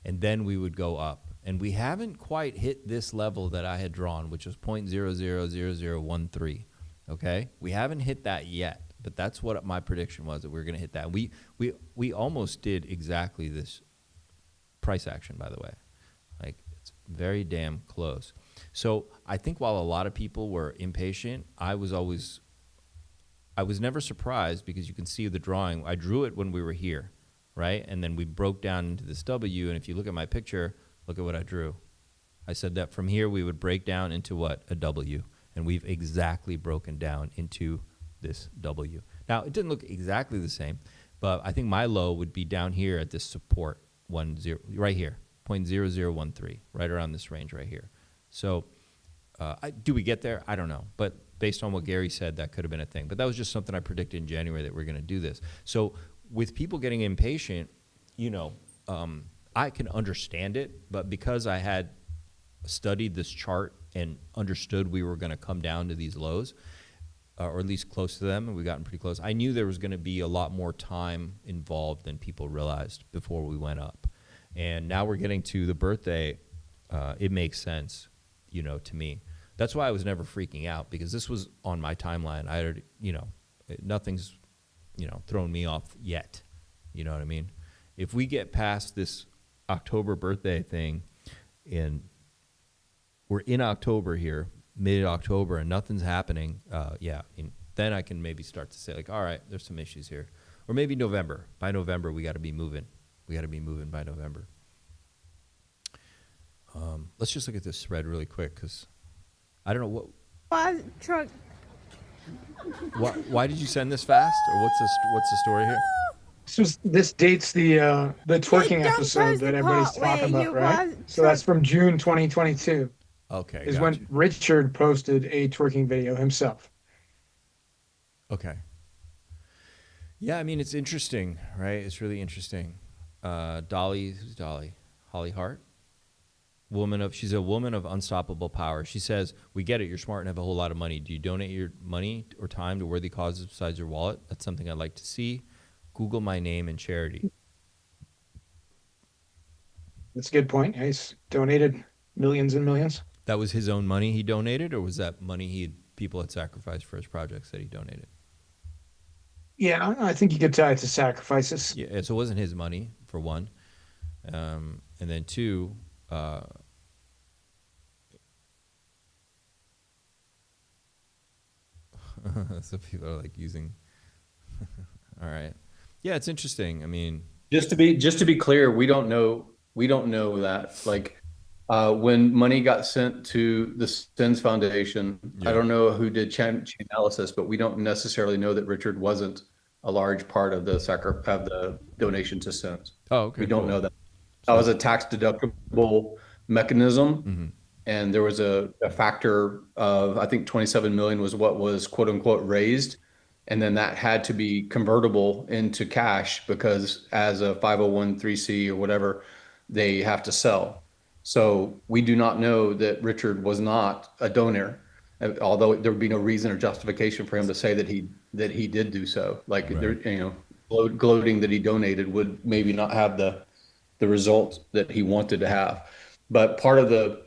And then we would go up. And we haven't quite hit this level that I had drawn, which was 0.000013, okay? We haven't hit that yet, but that's what my prediction was, that we were going to hit that. We almost did exactly this price action, by the way. Like, it's very damn close. So I think while a lot of people were impatient, I was never surprised, because you can see the drawing. I drew it when we were here, right? And then we broke down into this W, and if you look at my picture, look at what I drew. I said that from here we would break down into what? A W. And we've exactly broken down into this W. Now, it didn't look exactly the same, but I think my low would be down here at this support 10, right here, 0.0013, right around this range right here. So do we get there? I don't know. But based on what Gary said, that could have been a thing. But that was just something I predicted in January, that we're going to do this. So with people getting impatient, I can understand it, but because I had studied this chart and understood we were going to come down to these lows, or at least close to them, and we've gotten pretty close, I knew there was going to be a lot more time involved than people realized before we went up. And now we're getting to the birthday. It makes sense, to me. That's why I was never freaking out, because this was on my timeline. I already, nothing's, thrown me off yet. You know what I mean? If we get past this October birthday thing, and we're in October here, mid-October, and nothing's happening, then I can maybe start to say, like, all right, there's some issues here. Or maybe November. By November, we got to be moving. We got to be moving by November. Let's just look at this thread really quick, because I don't know what. Why did you send this fast, or what's the story here? This dates the twerking episode that everybody's talking about, right? So that's from June 2022. Okay. Is when Richard posted a twerking video himself. Okay. Yeah, I mean, it's interesting, right? It's really interesting. Who's Dolly? Holly Hart? She's a woman of unstoppable power. She says, we get it, you're smart and have a whole lot of money. Do you donate your money or time to worthy causes besides your wallet? That's something I'd like to see. Google my name and charity. That's a good point. He's donated millions and millions. That was his own money he donated, or was that money people had sacrificed for his projects that he donated? Yeah, I think you could tie it to sacrifices. Yeah, so it wasn't his money, for one. And then two, so people are like using. All right. Yeah, it's interesting. I mean, just to be clear, we don't know that. Like, when money got sent to the Sins Foundation, I don't know who did chain analysis, but we don't necessarily know that Richard wasn't a large part of the donation to Sins. Oh, okay. We don't know that. That was a tax deductible mechanism, and there was a factor of, I think 27 million was what was quote unquote raised. And then that had to be convertible into cash, because as a 501(c) or whatever, they have to sell. So we do not know that Richard was not a donor, although there would be no reason or justification for him to say that he did do so. Like, right. Gloating that he donated would maybe not have the result that he wanted to have. But part of the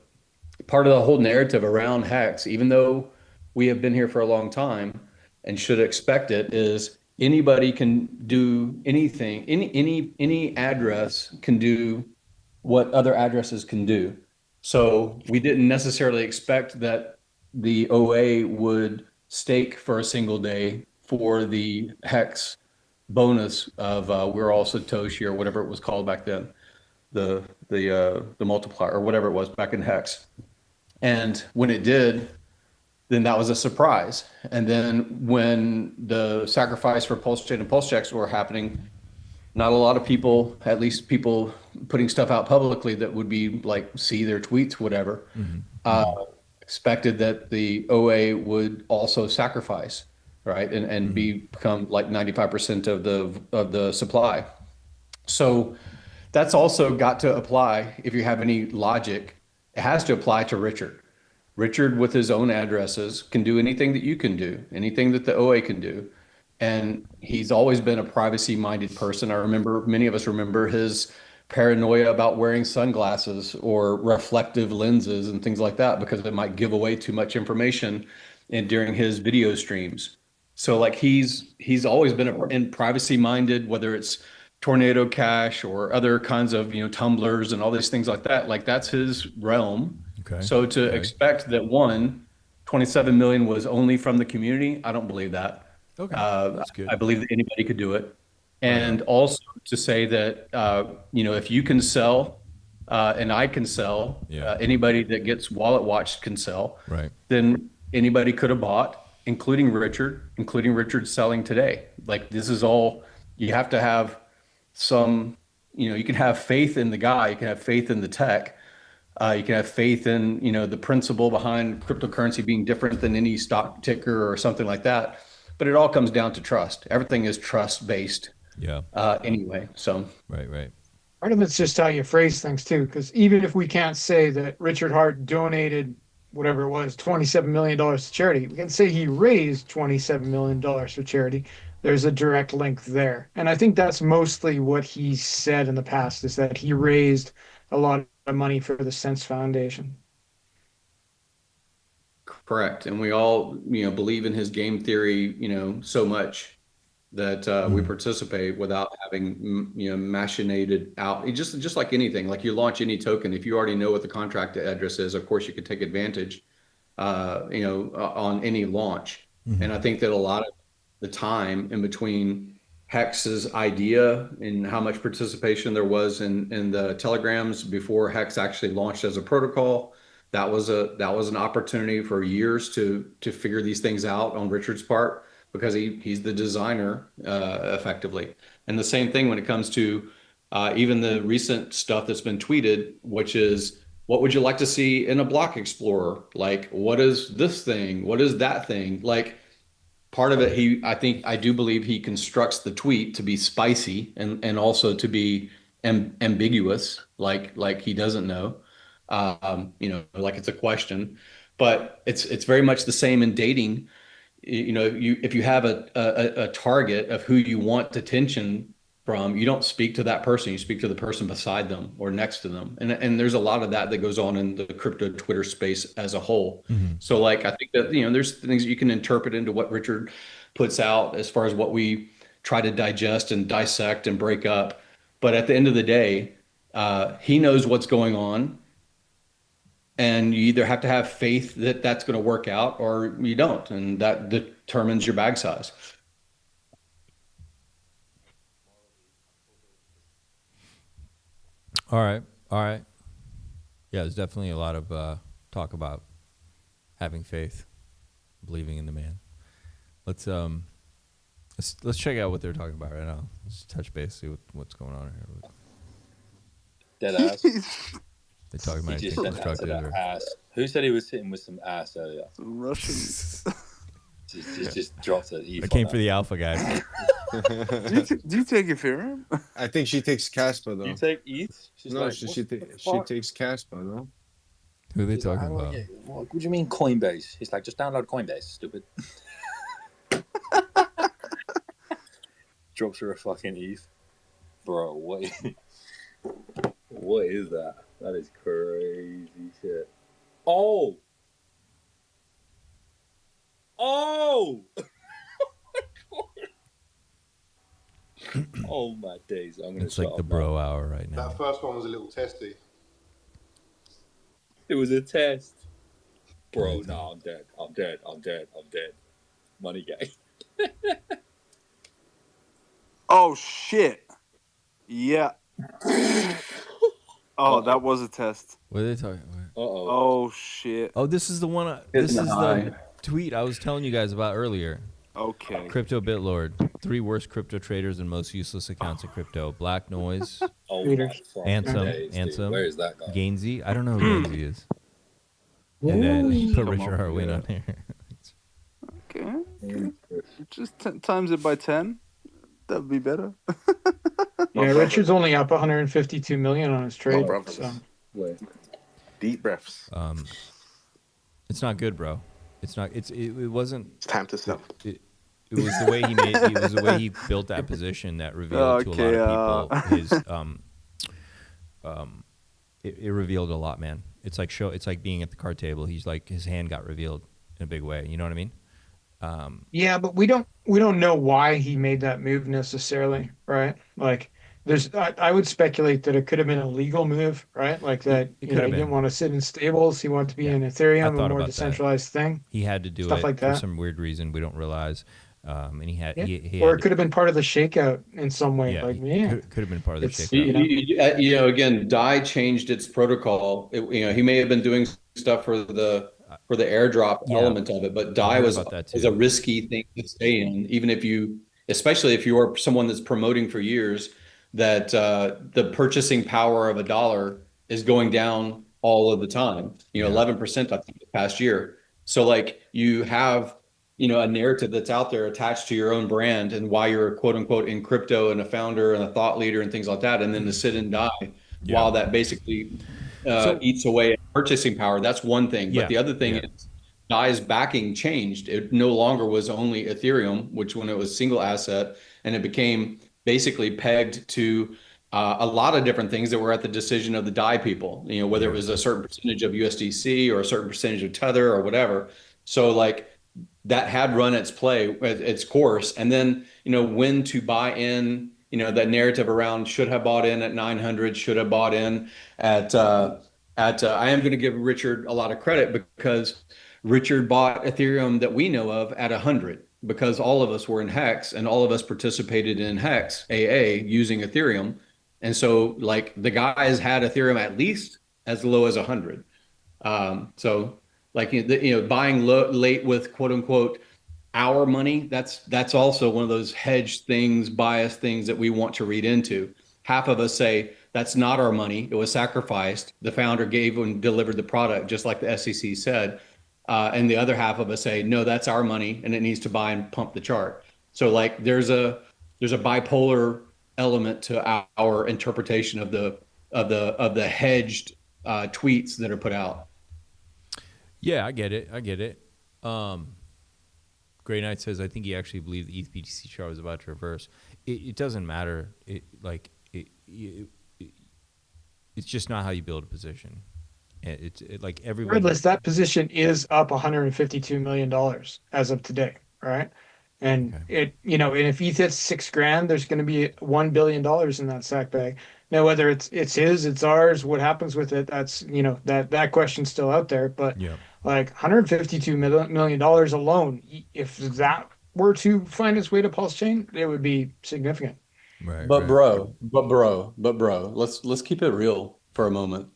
whole narrative around Hex, even though we have been here for a long time and should expect it, is anybody can do anything. Any address can do what other addresses can do. So we didn't necessarily expect that the OA would stake for a single day for the Hex bonus of we're all Satoshi, or whatever it was called back then, the multiplier, or whatever it was back in Hex. And when it did, then that was a surprise. And then when the sacrifice for PulseChain and PulseChecks were happening, not a lot of people, at least people putting stuff out publicly that would be like, see their tweets, whatever, expected that the OA would also sacrifice, right? And become like 95% of the supply. So that's also got to apply, if you have any logic, it has to apply to Richard. Richard, with his own addresses, can do anything that you can do, anything that the OA can do. And he's always been a privacy-minded person. I remember, many of us remember his paranoia about wearing sunglasses or reflective lenses and things like that, because it might give away too much information during his video streams. So like he's always been in privacy-minded, whether it's Tornado Cash or other kinds of, tumblers and all these things like that. Like that's his realm. Okay. So to expect that 27 million was only from the community, I don't believe that. Okay, that's good. I believe that anybody could do it. And also to say that, if you can sell and I can sell, anybody that gets wallet watched can sell, right? Then anybody could have bought, including Richard selling today. Like this is all, you have to have some, you can have faith in the guy, you can have faith in the tech, you can have faith in, the principle behind cryptocurrency being different than any stock ticker or something like that. But it all comes down to trust. Everything is trust based. Yeah. Anyway, so. Right. Part of it's just how you phrase things too, because even if we can't say that Richard Hart donated whatever it was, $27 million to charity, we can say he raised $27 million for charity. There's a direct link there. And I think that's mostly what he said in the past, is that he raised a lot of money for the Sense Foundation. Correct. And we all, believe in his game theory, so much that we participate without having, machinated out. It just like anything, like you launch any token, if you already know what the contract address is, of course you could take advantage, on any launch. Mm-hmm. And I think that a lot of the time in between Hex's idea and how much participation there was in the telegrams before Hex actually launched as a protocol, that was an opportunity for years to figure these things out on Richard's part, because he's the designer effectively. And the same thing when it comes to even the recent stuff that's been tweeted, which is, what would you like to see in a block explorer? Like, what is this thing? What is that thing? Like, part of it, I do believe he constructs the tweet to be spicy and also to be ambiguous, like he doesn't know, like it's a question. But it's very much the same in dating. If you have a target of who you want attention from, you don't speak to that person, you speak to the person beside them or next to them. And there's a lot of that goes on in the crypto Twitter space as a whole. Mm-hmm. So like, I think that, there's things that you can interpret into what Richard puts out as far as what we try to digest and dissect and break up. But at the end of the day, he knows what's going on. And you either have to have faith that that's going to work out or you don't. And that determines your bag size. All right. Yeah, there's definitely a lot of talk about having faith, believing in the man. Let's check out what they're talking about right now. Let's touch base, see what's going on here. Dead ass. They're talking about He just sent that to that ass. Who said he was sitting with some ass earlier? Some Russians. just dropped it. I came for the alpha guys. do you take Ethereum? I think she takes Caspa though. You take ETH? No, like, she takes Caspa, no? Who are they talking about? What do you mean Coinbase? He's like, just download Coinbase, stupid. Drops her a fucking ETH. Bro, what is that? That is crazy shit. Oh! Oh my days. It's like the bro hour right now. That first one was a little testy. It was a test. Bro, no, I'm dead. Money gang. Oh shit. Yeah. Oh, that was a test. What are they talking about? Oh shit. Oh, this is the one. This is the tweet I was telling you guys about earlier. Okay. Crypto BitLord. 3 worst crypto traders and most useless accounts in crypto. Black Noise. Ansem. Where is that guy? Gainsey. I don't know who Gainsey is. And then he put Richard Hartwin on here. Okay. Just times it by 10. That would be better. Yeah, Richard's only up 152 million on his trade. So. Deep breaths. It's not good, bro. It's not. It wasn't. It's time to sell. It was the way he made. It was the way he built that position that revealed to a lot of people his. It revealed a lot, man. It's like being at the card table. He's like, his hand got revealed in a big way. You know what I mean? Yeah, but we don't know why he made that move necessarily, right? Like, I would speculate that it could have been a legal move, right? Like that, he didn't want to sit in stables. He wanted to be in Ethereum, a more decentralized thing. He had to do stuff it like that for some weird reason we don't realize. And he had, or it could have been part of the shakeout in some way. Could have been part of the shakeout. Again, DAI changed its protocol. He may have been doing stuff for the airdrop element of it, but DAI was a risky thing to stay in, even especially if you are someone that's promoting for years that the purchasing power of $1 is going down all of the time. 11% I think the past year. So like you have a narrative that's out there attached to your own brand and why you're quote unquote in crypto and a founder and a thought leader and things like that, and then to sit and die while that basically eats away at purchasing power. That's one thing. But the other thing is DAI's backing changed. It no longer was only Ethereum, which when it was single asset, and it became basically pegged to a lot of different things that were at the decision of the DAI people, whether it was a certain percentage of USDC or a certain percentage of Tether or whatever. So like that had run its course. And then, when to buy in, that narrative around should have bought in at 900, should have bought in at I am going to give Richard a lot of credit because Richard bought Ethereum that we know of at 100 because all of us were in Hex and all of us participated in Hex AA using Ethereum. And so like the guys had Ethereum at least as low as 100. So like, buying late with quote unquote our money, that's also one of those hedged things, biased things that we want to read into. Half of us say that's not our money. It was sacrificed. The founder gave and delivered the product, just like the SEC said. And the other half of us say, no, that's our money and it needs to buy and pump the chart. So like there's a bipolar element to our interpretation of the hedged tweets that are put out. Yeah, I get it. Grey Knight says, I think he actually believed the ETH BTC chart was about to reverse. It doesn't matter. It's just not how you build a position. It's like everybody. Regardless, that position is up $152 million as of today, right? And and if ETH hits $6,000, there's going to be $1 billion in that sack bag. Now, whether it's his, it's ours, what happens with it, that's that question's still out there. But like $152 million alone, if that were to find its way to PulseChain, it would be significant. Right. But bro, let's keep it real for a moment.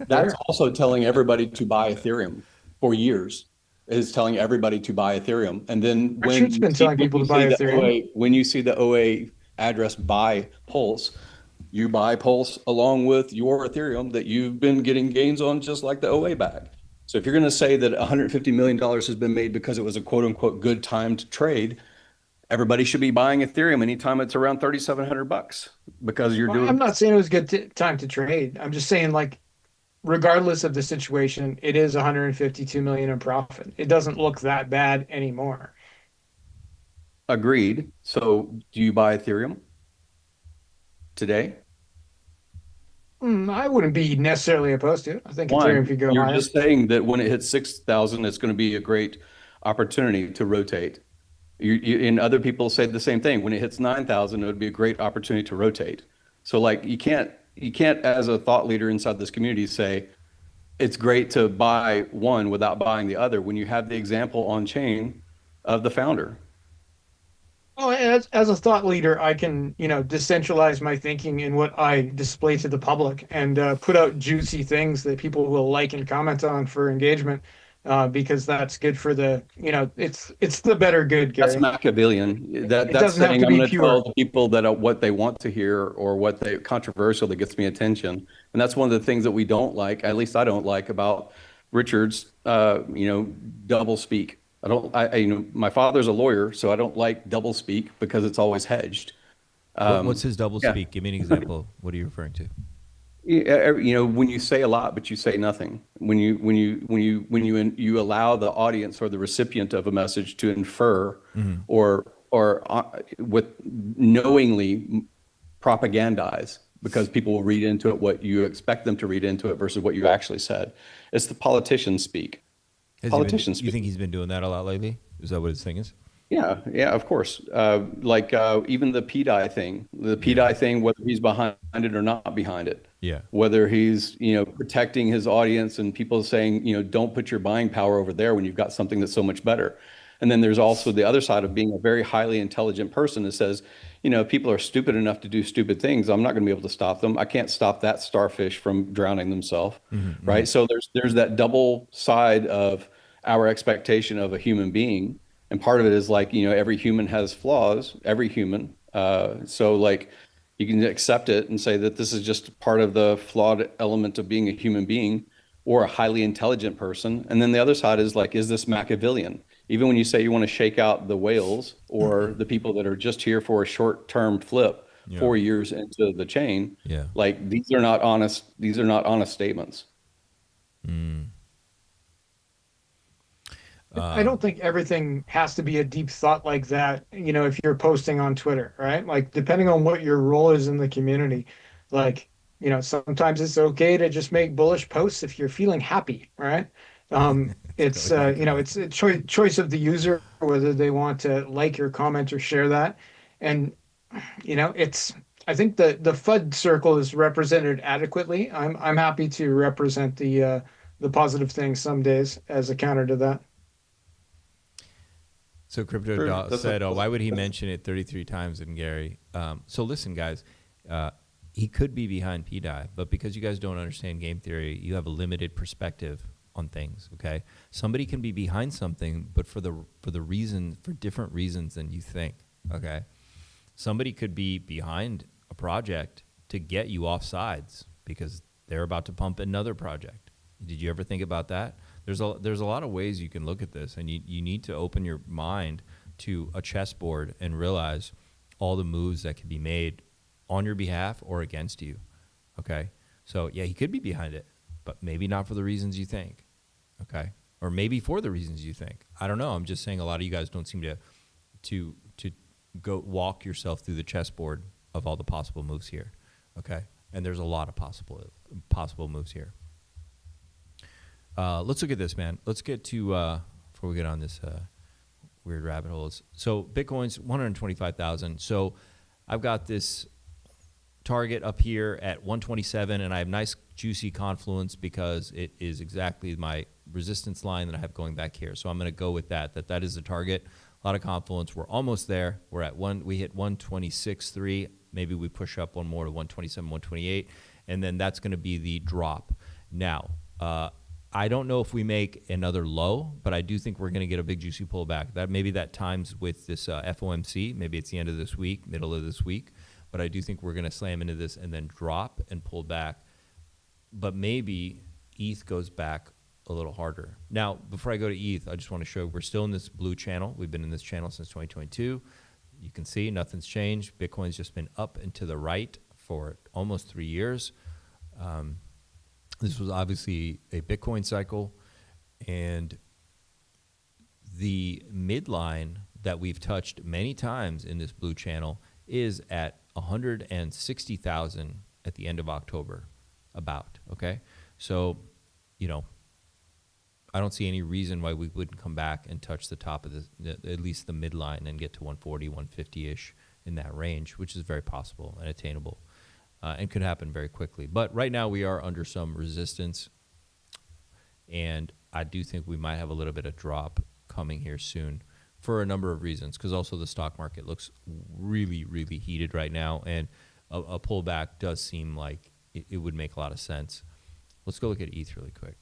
That's also telling everybody to buy Ethereum for years. Is telling everybody to buy Ethereum, and then when you see the OA address buy Pulse, you buy Pulse along with your Ethereum that you've been getting gains on, just like the OA bag. So if you're going to say that $150 million has been made because it was a quote unquote good time to trade, everybody should be buying Ethereum anytime it's around $3,700 because you're doing. I'm not saying it was a good time to trade. I'm just saying like, regardless of the situation, it is 152 million in profit. It doesn't look that bad anymore. Agreed. So do you buy Ethereum today? I wouldn't be necessarily opposed to it. I think Ethereum could go higher. You're just saying that when it hits 6,000, it's going to be a great opportunity to rotate. And other people say the same thing. When it hits 9,000, it would be a great opportunity to rotate. So like you can't, as a thought leader inside this community, say it's great to buy one without buying the other when you have the example on chain of the founder. Well, as a thought leader, I can, decentralize my thinking in what I display to the public and put out juicy things that people will like and comment on for engagement. Because that's good for the, it's the better good, Gary. That's Machiavellian. That's saying I'm going to tell the people that what they want to hear or what they controversial that gets me attention. And that's one of the things that we don't like, at least I don't like about Richard's, double speak. My father's a lawyer, so I don't like double speak because it's always hedged. What's his double speak? Give me an example. What are you referring to? You know, when you say a lot but you say nothing, when you allow the audience or the recipient of a message to infer or with knowingly propagandize, because people will read into it what you expect them to read into it versus what you actually said. It's the politician speak. Politicians. You think he's been doing that a lot lately? Is that what his thing is? Yeah, of course. Even the pDAI thing, whether he's behind it or not behind it. Yeah. Whether he's, protecting his audience and people saying, don't put your buying power over there when you've got something that's so much better. And then there's also the other side of being a very highly intelligent person that says, people are stupid enough to do stupid things. I'm not going to be able to stop them. I can't stop that starfish from drowning themselves, right? So there's that double side of our expectation of a human being. And part of it is like, every human has flaws, every human. So like you can accept it and say that this is just part of the flawed element of being a human being or a highly intelligent person. And then the other side is like, is this Machiavellian? Even when you say you want to shake out the whales or the people that are just here for a short-term flip 4 years into the chain, like these are not honest statements. I don't think everything has to be a deep thought like that, if you're posting on Twitter, right? Like, depending on what your role is in the community, like, sometimes it's okay to just make bullish posts if you're feeling happy, right? It's a choice of the user whether they want to like your comment or share that. And, I think the FUD circle is represented adequately. I'm happy to represent the positive things some days as a counter to that. So Crypto said, why would he mention it 33 times in Gary? So listen, guys, he could be behind pDAI, but because you guys don't understand game theory, you have a limited perspective on things, okay? Somebody can be behind something, but for different reasons than you think, okay? Somebody could be behind a project to get you off sides because they're about to pump another project. Did you ever think about that? There's a lot of ways you can look at this, and you need to open your mind to a chessboard and realize all the moves that can be made on your behalf or against you, okay? So, yeah, he could be behind it, but maybe not for the reasons you think, okay? Or maybe for the reasons you think. I don't know. I'm just saying a lot of you guys don't seem to go walk yourself through the chessboard of all the possible moves here, okay? And there's a lot of possible moves here. Let's look at this, man. Let's get to, before we get on this weird rabbit holes. So Bitcoin's 125,000. So I've got this target up here at 127, and I have nice juicy confluence because it is exactly my resistance line that I have going back here. So I'm going to go with that is the target. A lot of confluence. We're almost there. We're at we hit 126.3. Maybe we push up one more to 127, 128, and then that's going to be the drop. Now, I don't know if we make another low, but I do think we're going to get a big juicy pullback. Maybe that times with this FOMC. Maybe it's the end of this week, middle of this week. But I do think we're going to slam into this and then drop and pull back. But maybe ETH goes back a little harder. Now, before I go to ETH, I just want to show we're still in this blue channel. We've been in this channel since 2022. You can see nothing's changed. Bitcoin's just been up and to the right for almost 3 years. This was obviously a Bitcoin cycle, and the midline that we've touched many times in this blue channel is at 160,000 at the end of October, okay? So, I don't see any reason why we wouldn't come back and touch the top of at least the midline and get to 140, 150-ish in that range, which is very possible and attainable. And could happen very quickly. But right now we are under some resistance, and I do think we might have a little bit of drop coming here soon for a number of reasons, because also the stock market looks really, really heated right now, and a pullback does seem like it would make a lot of sense. Let's go look at ETH really quick.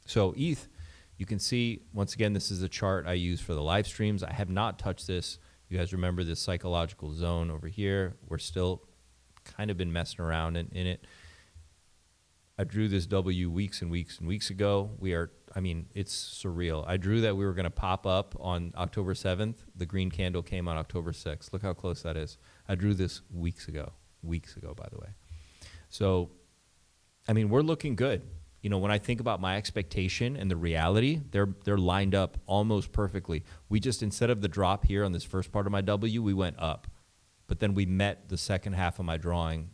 So ETH, you can see, once again, this is a chart I use for the live streams. I have not touched this. You guys remember this psychological zone over here? We're still kind of been messing around in it. I drew this W weeks and weeks and weeks ago. I mean, it's surreal. I drew that we were going to pop up on October 7th. The green candle came on October 6th. Look how close that is. I drew this weeks ago, by the way. So, I mean, we're looking good. You know, when I think about my expectation and the reality, they're lined up almost perfectly. We just, instead of the drop here on this first part of my W, we went up. But then we met the second half of my drawing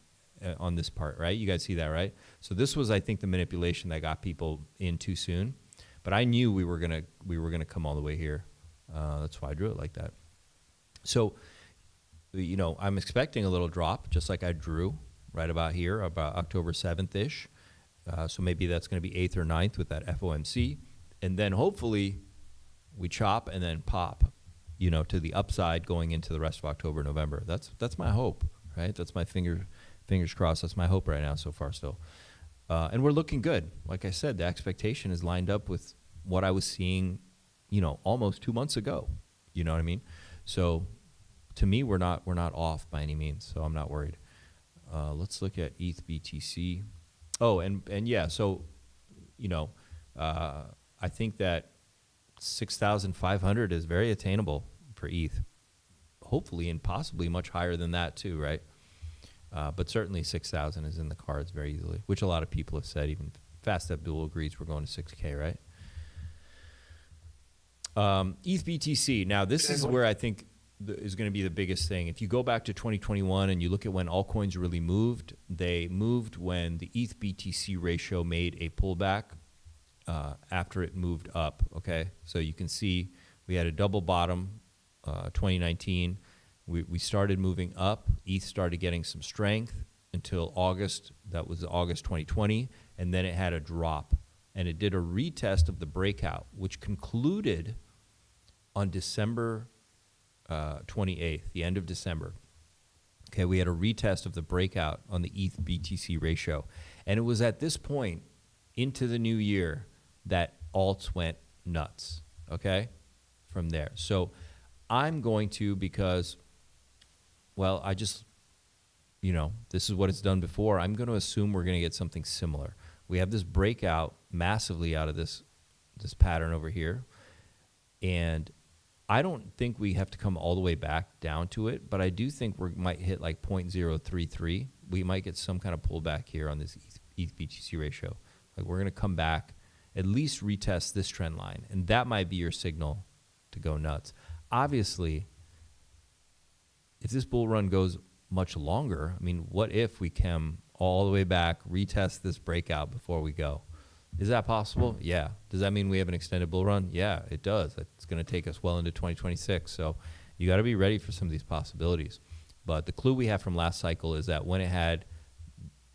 on this part, right? You guys see that, right? So this was, I think, the manipulation that got people in too soon. But I knew we were gonna come all the way here. That's why I drew it like that. So, you know, I'm expecting a little drop, just like I drew right about here, about October 7th-ish. So maybe that's going to be 8th or 9th with that FOMC. And then hopefully we chop and then pop, you know, to the upside going into the rest of October, November. That's my hope, right? That's my fingers crossed. That's my hope right now so far still. And we're looking good. Like I said, the expectation is lined up with what I was seeing, you know, almost 2 months ago. You know what I mean? So to me, we're not off by any means, so I'm not worried. Let's look at ETH BTC. Oh, and yeah, so, you know, I think that 6,500 is very attainable for ETH. Hopefully and possibly much higher than that too, right? But certainly 6,000 is in the cards very easily, which a lot of people have said. Even Fast Abdul agrees we're going to 6K, right? ETH BTC. Now, this is where I think is going to be the biggest thing. If you go back to 2021 and you look at when altcoins really moved, they moved when the ETH BTC ratio made a pullback after it moved up, okay? So you can see we had a double bottom 2019. We started moving up. ETH started getting some strength until August. That was August 2020. And then it had a drop. And it did a retest of the breakout, which concluded on December 28th, the end of December. Okay, we had a retest of the breakout on the ETH BTC ratio. And it was at this point into the new year that alts went nuts, okay, from there. So I'm going to, because, well, I just, you know, this is what it's done before. I'm going to assume we're going to get something similar. We have this breakout massively out of this pattern over here. And I don't think we have to come all the way back down to it, but I do think we might hit like 0.033. We might get some kind of pullback here on this ETH BTC ratio. Like we're going to come back, at least retest this trend line, and that might be your signal to go nuts. Obviously, if this bull run goes much longer, I mean, what if we come all the way back, retest this breakout before we go? Is that possible? Yeah. Does that mean we have an extended bull run? Yeah, it does. It's going to take us well into 2026. So you got to be ready for some of these possibilities. But the clue we have from last cycle is that when it had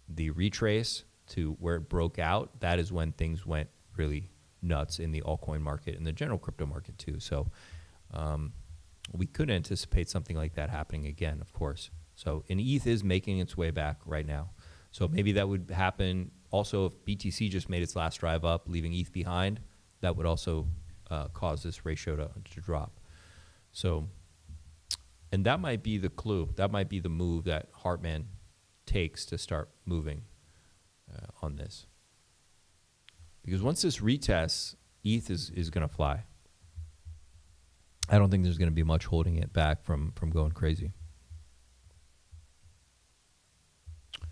the retrace to where it broke out, that is when things went really nuts in the altcoin market and the general crypto market too. So we could anticipate something like that happening again, of course. So, and ETH is making its way back right now. So maybe that would happen also if BTC just made its last drive up, leaving ETH behind. That would also cause this ratio to drop. So, and that might be the clue. That might be the move that Hartman takes to start moving on this. Because once this retests, ETH is going to fly. I don't think there's going to be much holding it back from going crazy.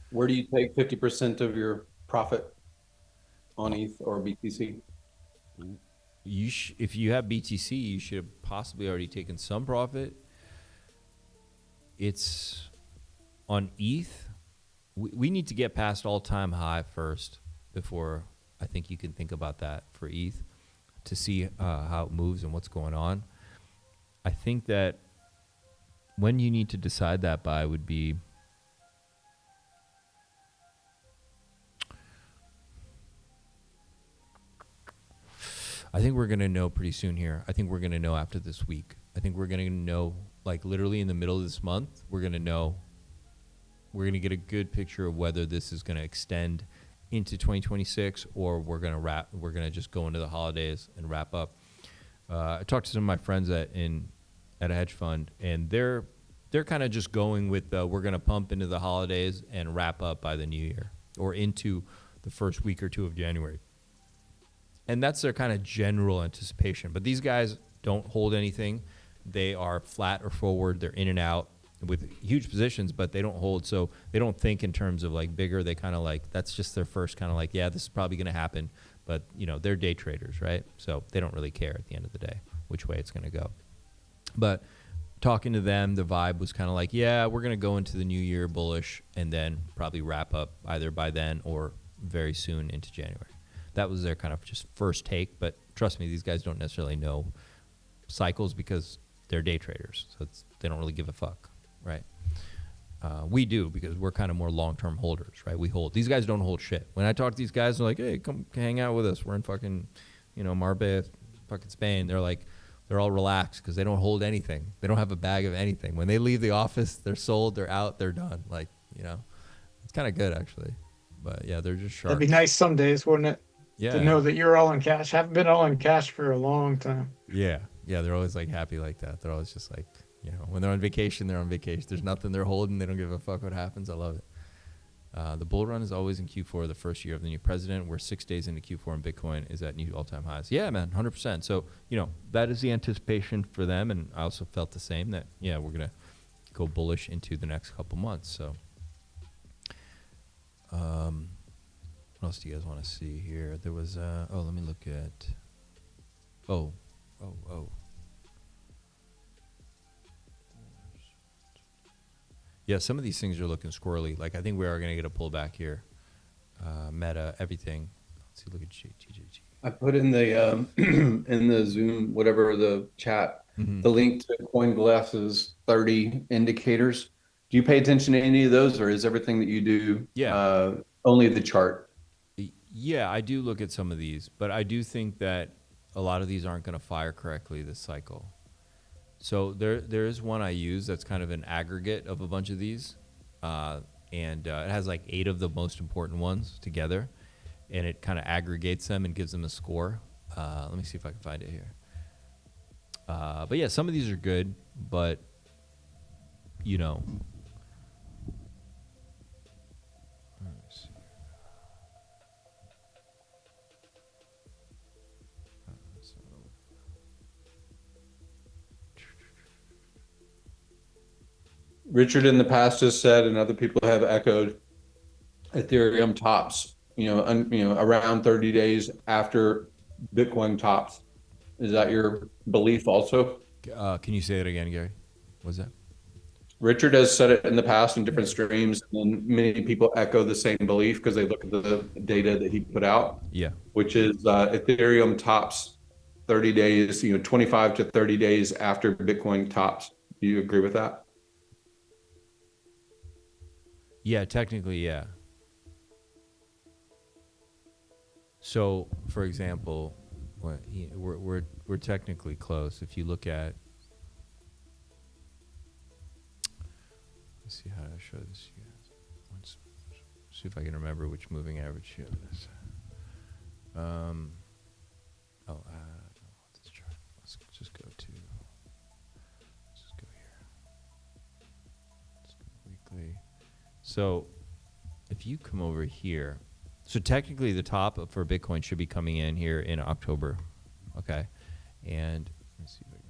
Where do you take 50% of your profit on ETH or BTC? If you have BTC, you should have possibly already taken some profit. It's on ETH. We need to get past all-time high first before I think you can think about that for ETH to see how it moves and what's going on. I think that when you need to decide that by would be I think we're going to know pretty soon here. I think we're going to know after this week. I think we're going to know, like literally in the middle of this month, we're going to know. We're going to get a good picture of whether this is going to extend into 2026 or we're going to just go into the holidays and wrap up. I talked to some of my friends at a hedge fund, and they're kind of just going with we're going to pump into the holidays and wrap up by the new year or into the first week or two of January. and that's their kind of general anticipation. But these guys don't hold anything. They are flat or forward. They're in and out with huge positions, but they don't hold. So they don't think in terms of like bigger. They kind of like, that's just their first kind of like, yeah, this is probably going to happen. But, you know, they're day traders, right? So they don't really care at the end of the day which way it's going to go. But talking to them, the vibe was kind of like, yeah, we're going to go into the new year bullish and then probably wrap up either by then or very soon into January. That was their kind of just first take. But trust me, these guys don't necessarily know cycles because they're day traders. So they don't really give a fuck, right? We do because we're kind of more long-term holders, right? We hold. These guys don't hold shit. When I talk to these guys, they're like, hey, come hang out with us. We're in fucking, you know, Marbella, fucking Spain. They're like, they're all relaxed because they don't hold anything. They don't have a bag of anything. When they leave the office, they're sold, they're out, they're done. Like, you know, it's kind of good actually. But yeah, they're just sharks. That'd be nice some days, wouldn't it? Yeah. To know that you're all in cash. Haven't been all in cash for a long time. Yeah. Yeah. They're always like happy like that. They're always just like, you know, when they're on vacation, they're on vacation. There's nothing they're holding. They don't give a fuck what happens. I love it. The bull run is always in Q4, the first year of the new president. We're 6 days into Q4 and Bitcoin is at new all-time highs. Yeah, man, 100%. So, you know, that is the anticipation for them. And I also felt the same that, yeah, we're going to go bullish into the next couple months. So, what else do you guys want to see here? There was, let me look at, oh. Yeah, some of these things are looking squirrely. Like, I think we are going to get a pullback here. Meta, everything. Let's see, look at GGG. I put in the in the Zoom, whatever the chat, the link to CoinGlass's 30 indicators. Do you pay attention to any of those, or is everything that you do only the chart? Yeah, I do look at some of these, but I do think that a lot of these aren't going to fire correctly this cycle. So there is one I use that's kind of an aggregate of a bunch of these, and it has like 8 of the most important ones together, and it kind of aggregates them and gives them a score. Let me see if I can find it here. But yeah, some of these are good, but you know. Let's see. Richard in the past has said, and other people have echoed, Ethereum tops, around 30 days after Bitcoin tops. Is that your belief also? Can you say it again, Gary? What's that? Richard has said it in the past in different streams, and many people echo the same belief because they look at the data that he put out. Yeah. Which is Ethereum tops 30 days, 25 to 30 days after Bitcoin tops. Do you agree with that? Yeah, technically, yeah. So, for example, we're technically close. If you look at, let's see how to show this to you guys. Let's see if I can remember which moving average show this. Let's try. Let's just go to. Let's just go here. Let's go weekly. So, if you come over here, so technically the top for Bitcoin should be coming in here in October, okay? And let's see if I can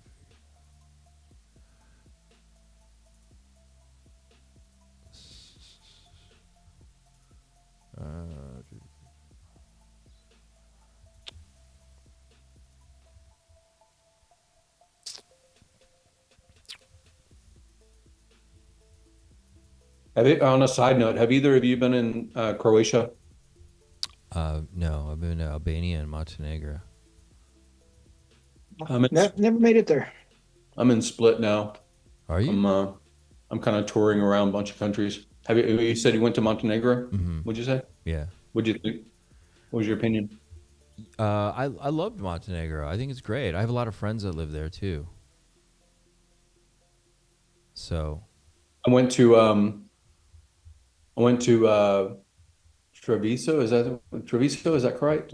On a side note, have either of you been in Croatia? No, I've been to Albania and Montenegro. Never made it there. I'm in Split now. Are you? I'm kind of touring around a bunch of countries. Have you said you went to Montenegro? Mm-hmm. What'd you say? Yeah. What'd you think? What was your opinion? I loved Montenegro. I think it's great. I have a lot of friends that live there too. So, I went to Treviso. Is that correct?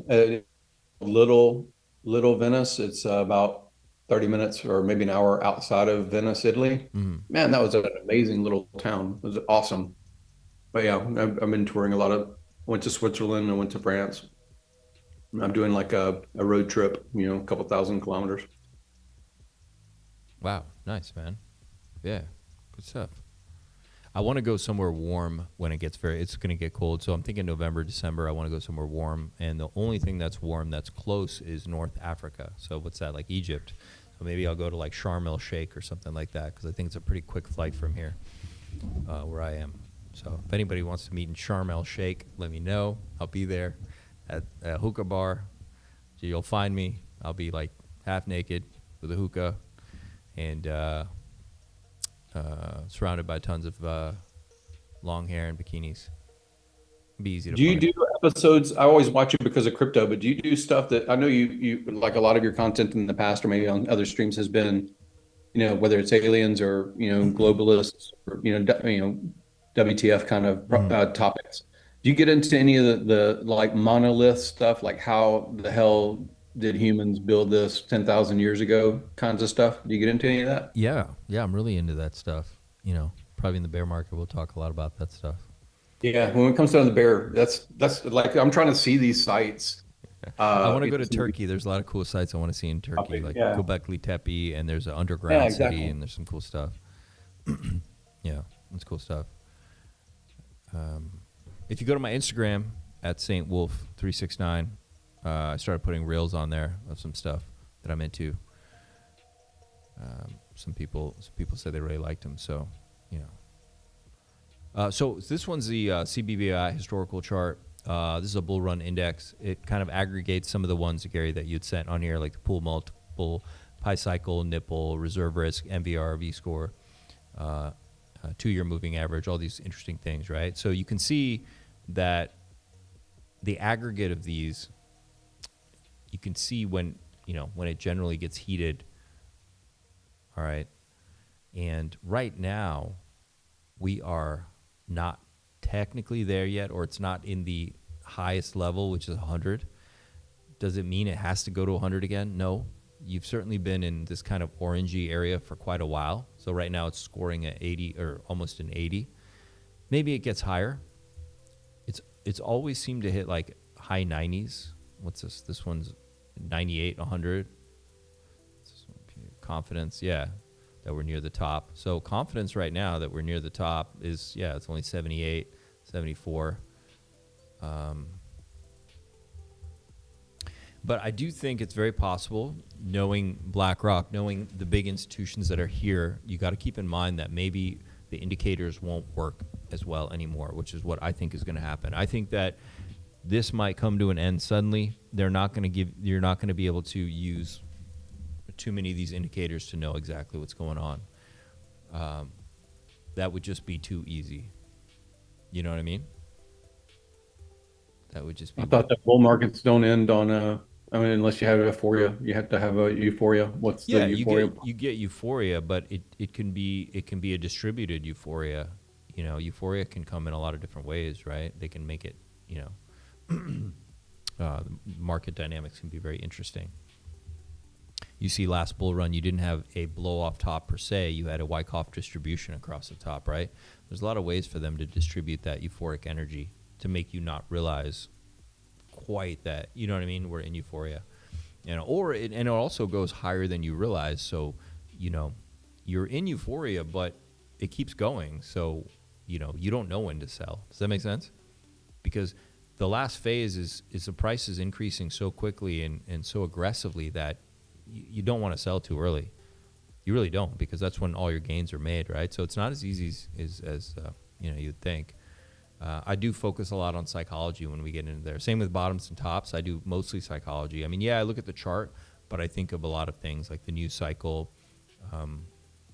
Little Venice. It's about 30 minutes or maybe an hour outside of Venice, Italy. Mm-hmm. Man, that was an amazing little town. It was awesome. But yeah, I've been touring a lot. Went to Switzerland. I went to France. I'm doing like a road trip, a couple thousand kilometers. Wow, nice, man. Yeah, good stuff. I want to go somewhere warm when it's going to get cold. So I'm thinking November, December, I want to go somewhere warm. And the only thing that's warm that's close is North Africa. So what's that, like Egypt? So maybe I'll go to like Sharm el Sheikh or something like that, because I think it's a pretty quick flight from here where I am. So if anybody wants to meet in Sharm el Sheikh, let me know. I'll be there at a hookah bar. So you'll find me. I'll be like half naked with a hookah and surrounded by tons of long hair and bikinis. It'd be easy to Do you find. do episodes? I always watch you because of crypto, but do you do stuff that I know you like a lot of your content in the past or maybe on other streams has been, whether it's aliens or, globalists or, WTF kind of topics. Do you get into any of the like monolith stuff, like how the hell did humans build this 10,000 years ago kinds of stuff? Do you get into any of that? Yeah, I'm really into that stuff. Probably in the bear market, we'll talk a lot about that stuff. Yeah, when it comes down to the bear, that's like I'm trying to see these sites. I want to go to Turkey. There's a lot of cool sites I want to see in Turkey, like Göbekli Tepe, and there's an underground city, and there's some cool stuff. Yeah, that's cool stuff. If you go to my Instagram at Saint Wolf 369, I started putting reels on there of some stuff that I'm into. Some people said they really liked them, so so this one's the CBBI historical chart. This is a bull run index. It kind of aggregates some of the ones, Gary, that you'd sent on here, like the pool multiple, pi cycle, nipple, reserve risk, MVR, V-score, 2-year moving average, all these interesting things, right? So you can see that the aggregate of these, you can see when it generally gets heated, all right? And right now, we are not technically there yet, or it's not in the highest level, which is 100. Does it mean it has to go to 100 again? No. You've certainly been in this kind of orangey area for quite a while. So right now it's scoring at 80 or almost an 80. Maybe it gets higher. It's always seemed to hit like high 90s. What's this? This one's 98, 100. Confidence, yeah, that we're near the top. So confidence right now that we're near the top is, it's only 78, 74. But I do think it's very possible, knowing BlackRock, knowing the big institutions that are here, you got to keep in mind that maybe the indicators won't work as well anymore, which is what I think is going to happen. I think that this might come to an end suddenly. You're not going to be able to use too many of these indicators to know exactly what's going on. That would just be too easy. You know what I mean? That would just be. I thought that bull markets don't end on unless you have euphoria. You have to have a euphoria. What's the euphoria? You get euphoria, but it can be a distributed euphoria. Euphoria can come in a lot of different ways, right? They can make it, market dynamics can be very interesting. You see last bull run, you didn't have a blow off top per se. You had a Wyckoff distribution across the top, right? There's a lot of ways for them to distribute that euphoric energy to make you not realize quite that, you know what I mean? We're in euphoria. And it also goes higher than you realize. So, you're in euphoria, but it keeps going. So, you don't know when to sell. Does that make sense? Because the last phase is the price is increasing so quickly and so aggressively that you don't want to sell too early. You really don't, because that's when all your gains are made, right? So it's not as easy as you'd think. I do focus a lot on psychology when we get into there. Same with bottoms and tops. I do mostly psychology. I mean, I look at the chart, but I think of a lot of things like the news cycle,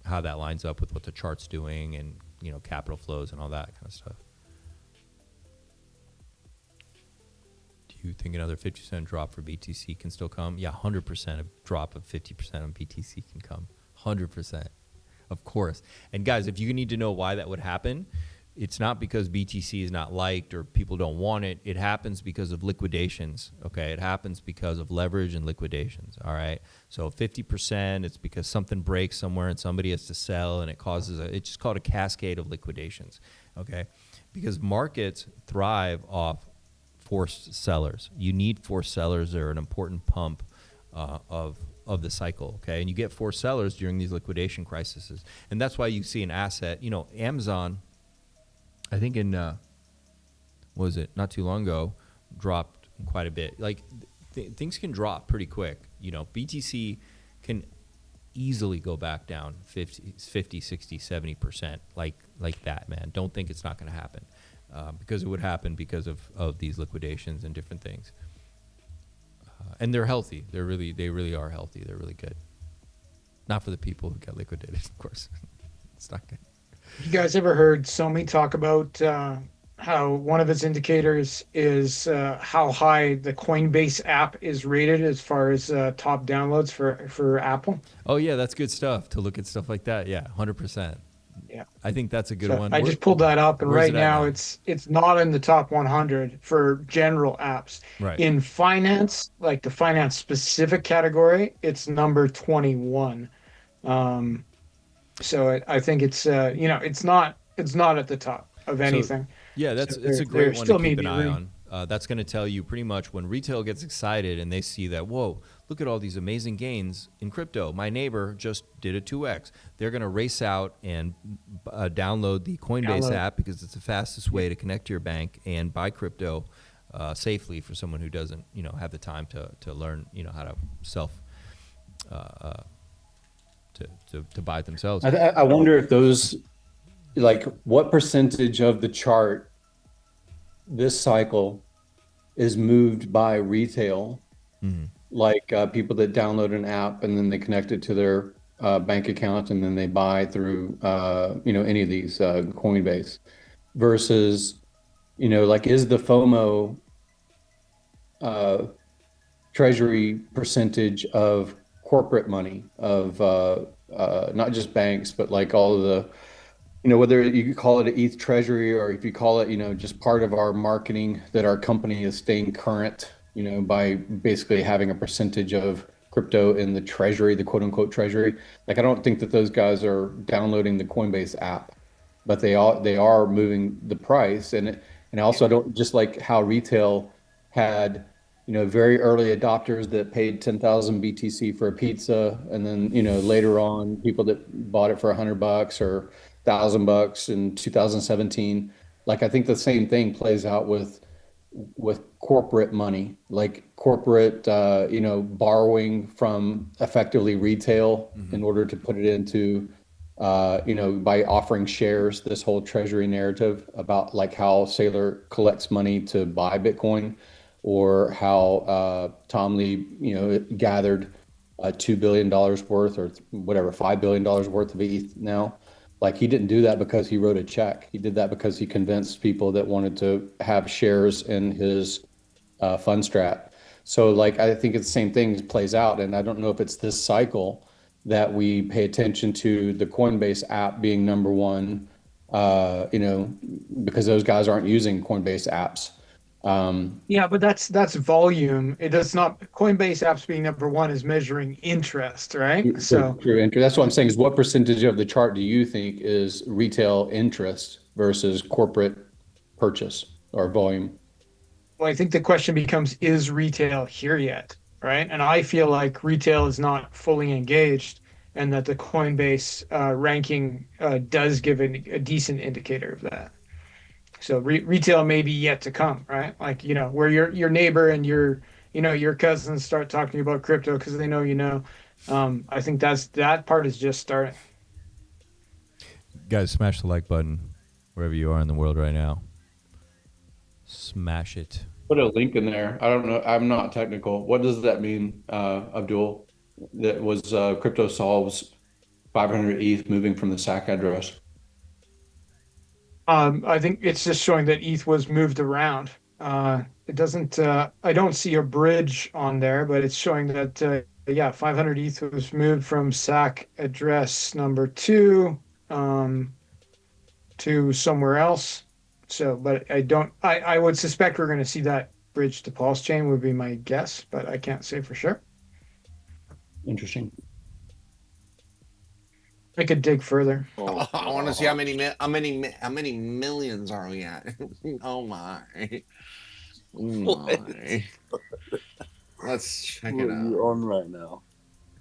how that lines up with what the chart's doing, and capital flows and all that kind of stuff. Do you think another 50% drop for BTC can still come? Yeah, 100% a drop of 50% on BTC can come. 100%. Of course. And guys, if you need to know why that would happen, it's not because BTC is not liked or people don't want it. It happens because of liquidations, okay? It happens because of leverage and liquidations, all right? So 50%, it's because something breaks somewhere and somebody has to sell, and it's just called a cascade of liquidations, okay? Because markets thrive off forced sellers. You need forced sellers. They're an important pump of the cycle, okay? And you get forced sellers during these liquidation crises. And that's why you see an asset, you know, Amazon, I think in, what was it, not too long ago, dropped quite a bit. Like, things can drop pretty quick. You know, BTC can easily go back down 50, 60, 70%, like that, man. Don't think it's not going to happen, because it would happen because of these liquidations and different things. And they're healthy. They really are healthy. They're really good. Not for the people who get liquidated, of course. It's not good. You guys ever heard Somi talk about how one of its indicators is how high the Coinbase app is rated as far as top downloads for Apple? Oh yeah, that's good stuff to look at stuff like that. Yeah, 100%. Yeah, I think that's a good one. I just pulled that up, and right now now it's not in the top 100 for general apps. Right. In finance, like the finance specific category, it's number 21. So I think it's it's not at the top of anything. So, yeah, it's a great one to keep an eye on. That's going to tell you pretty much when retail gets excited and they see that, whoa, look at all these amazing gains in crypto. My neighbor just did a 2x. They're going to race out and download the Coinbase app because it's the fastest way to connect to your bank and buy crypto safely for someone who doesn't, have the time to learn, how to to buy it themselves. I wonder if those, like, what percentage of the chart this cycle is moved by retail, like people that download an app and then they connect it to their bank account and then they buy through any of these Coinbase, versus like, is the FOMO treasury percentage of corporate money of not just banks but like all of the whether you could call it an ETH treasury or if you call it, just part of our marketing that our company is staying current, by basically having a percentage of crypto in the treasury, the quote unquote treasury. Like, I don't think that those guys are downloading the Coinbase app, but they are moving the price. And also, I don't, just like how retail had, very early adopters that paid 10,000 BTC for a pizza. And then, later on, people that bought it for $100 or $1,000 in 2017. Like, I think the same thing plays out with corporate money, like corporate, borrowing from effectively retail in order to put it into, by offering shares, this whole treasury narrative about like how Saylor collects money to buy Bitcoin, or how Tom Lee, gathered $2 billion worth or whatever, $5 billion worth of ETH now. Like, he didn't do that because he wrote a check. He did that because he convinced people that wanted to have shares in his fund strat. So, like, I think it's the same thing plays out. And I don't know if it's this cycle that we pay attention to the Coinbase app being number one, because those guys aren't using Coinbase apps. Yeah, but that's volume. It does not. Coinbase apps being number one is measuring interest, right? So true interest. That's what I'm saying, is what percentage of the chart do you think is retail interest versus corporate purchase or volume? Well, I think the question becomes, is retail here yet, right? And I feel like retail is not fully engaged, and that the Coinbase ranking does give a decent indicator of that. So retail may be yet to come, right? Like, where your neighbor and your cousins start talking about crypto because they know I think that part is just starting. Guys, smash the like button wherever you are in the world right now. Smash it. Put a link in there. I don't know. I'm not technical. What does that mean, Abdul? That was Crypto Solves 500 ETH moving from the SAC address. I think it's just showing that ETH was moved around. It doesn't. I don't see a bridge on there, but it's showing that 500 ETH was moved from SAC address number 2 to somewhere else. So, but I don't. I would suspect we're going to see that bridge to PulseChain would be my guess, but I can't say for sure. Interesting. I could dig further. I want to see how many millions are we at? Oh my! My. Let's check What it are out. you on right now?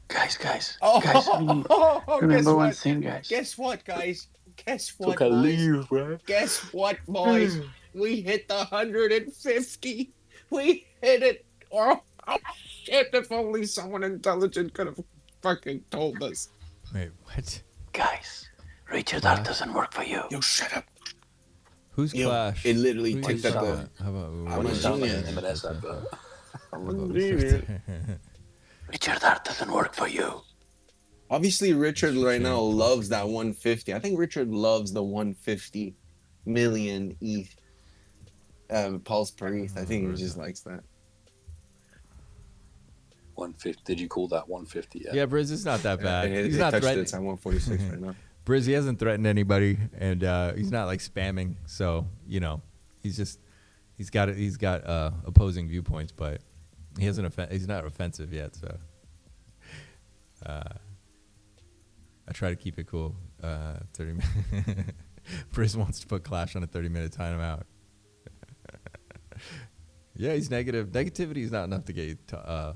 Guys, Oh, guys, remember guess one what? thing, guys. Guess what, guys? Guess Took what, a boys? leave, bro. Guess what, boys? We hit the 150. We hit it. Oh, shit, if only someone intelligent could have fucking told us. Wait, what? Guys, Richard, that doesn't work for you. Yo, shut up. Who's Yo, Clash? it literally Who ticked is up that? How about I'm a genius. M&S advert. I'm a genius. Richard, that doesn't work for you. Obviously, Richard right now loves that 150. I think Richard loves the 150 million ETH pulse per ETH. I think he just likes that. 150. Did you call that 150 yet? Yeah, Briz, it's not that bad. He's not threatening. It's at 146 right now. Briz, he hasn't threatened anybody, and he's not like spamming. So he's got opposing viewpoints, but he's not offensive yet. So I try to keep it cool. 30 minutes. Briz wants to put Clash on a 30-minute timeout. Yeah, he's negative. Negativity is not enough to get you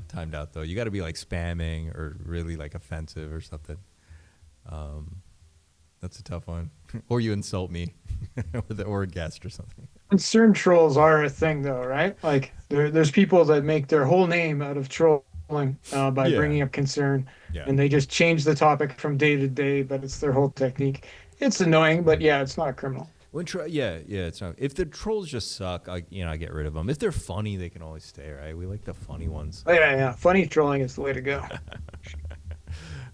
timed out, though. You got to be like spamming or really like offensive or something. That's a tough one. Or you insult me, or a guest or something. Concern trolls are a thing, though, right? Like there's people that make their whole name out of trolling by bringing up concern, and they just change the topic from day to day. But it's their whole technique. It's annoying, but yeah, it's not a criminal. It's not. If the trolls just suck, I get rid of them. If they're funny, they can always stay, right? We like the funny ones. Oh, yeah. Funny trolling is the way to go.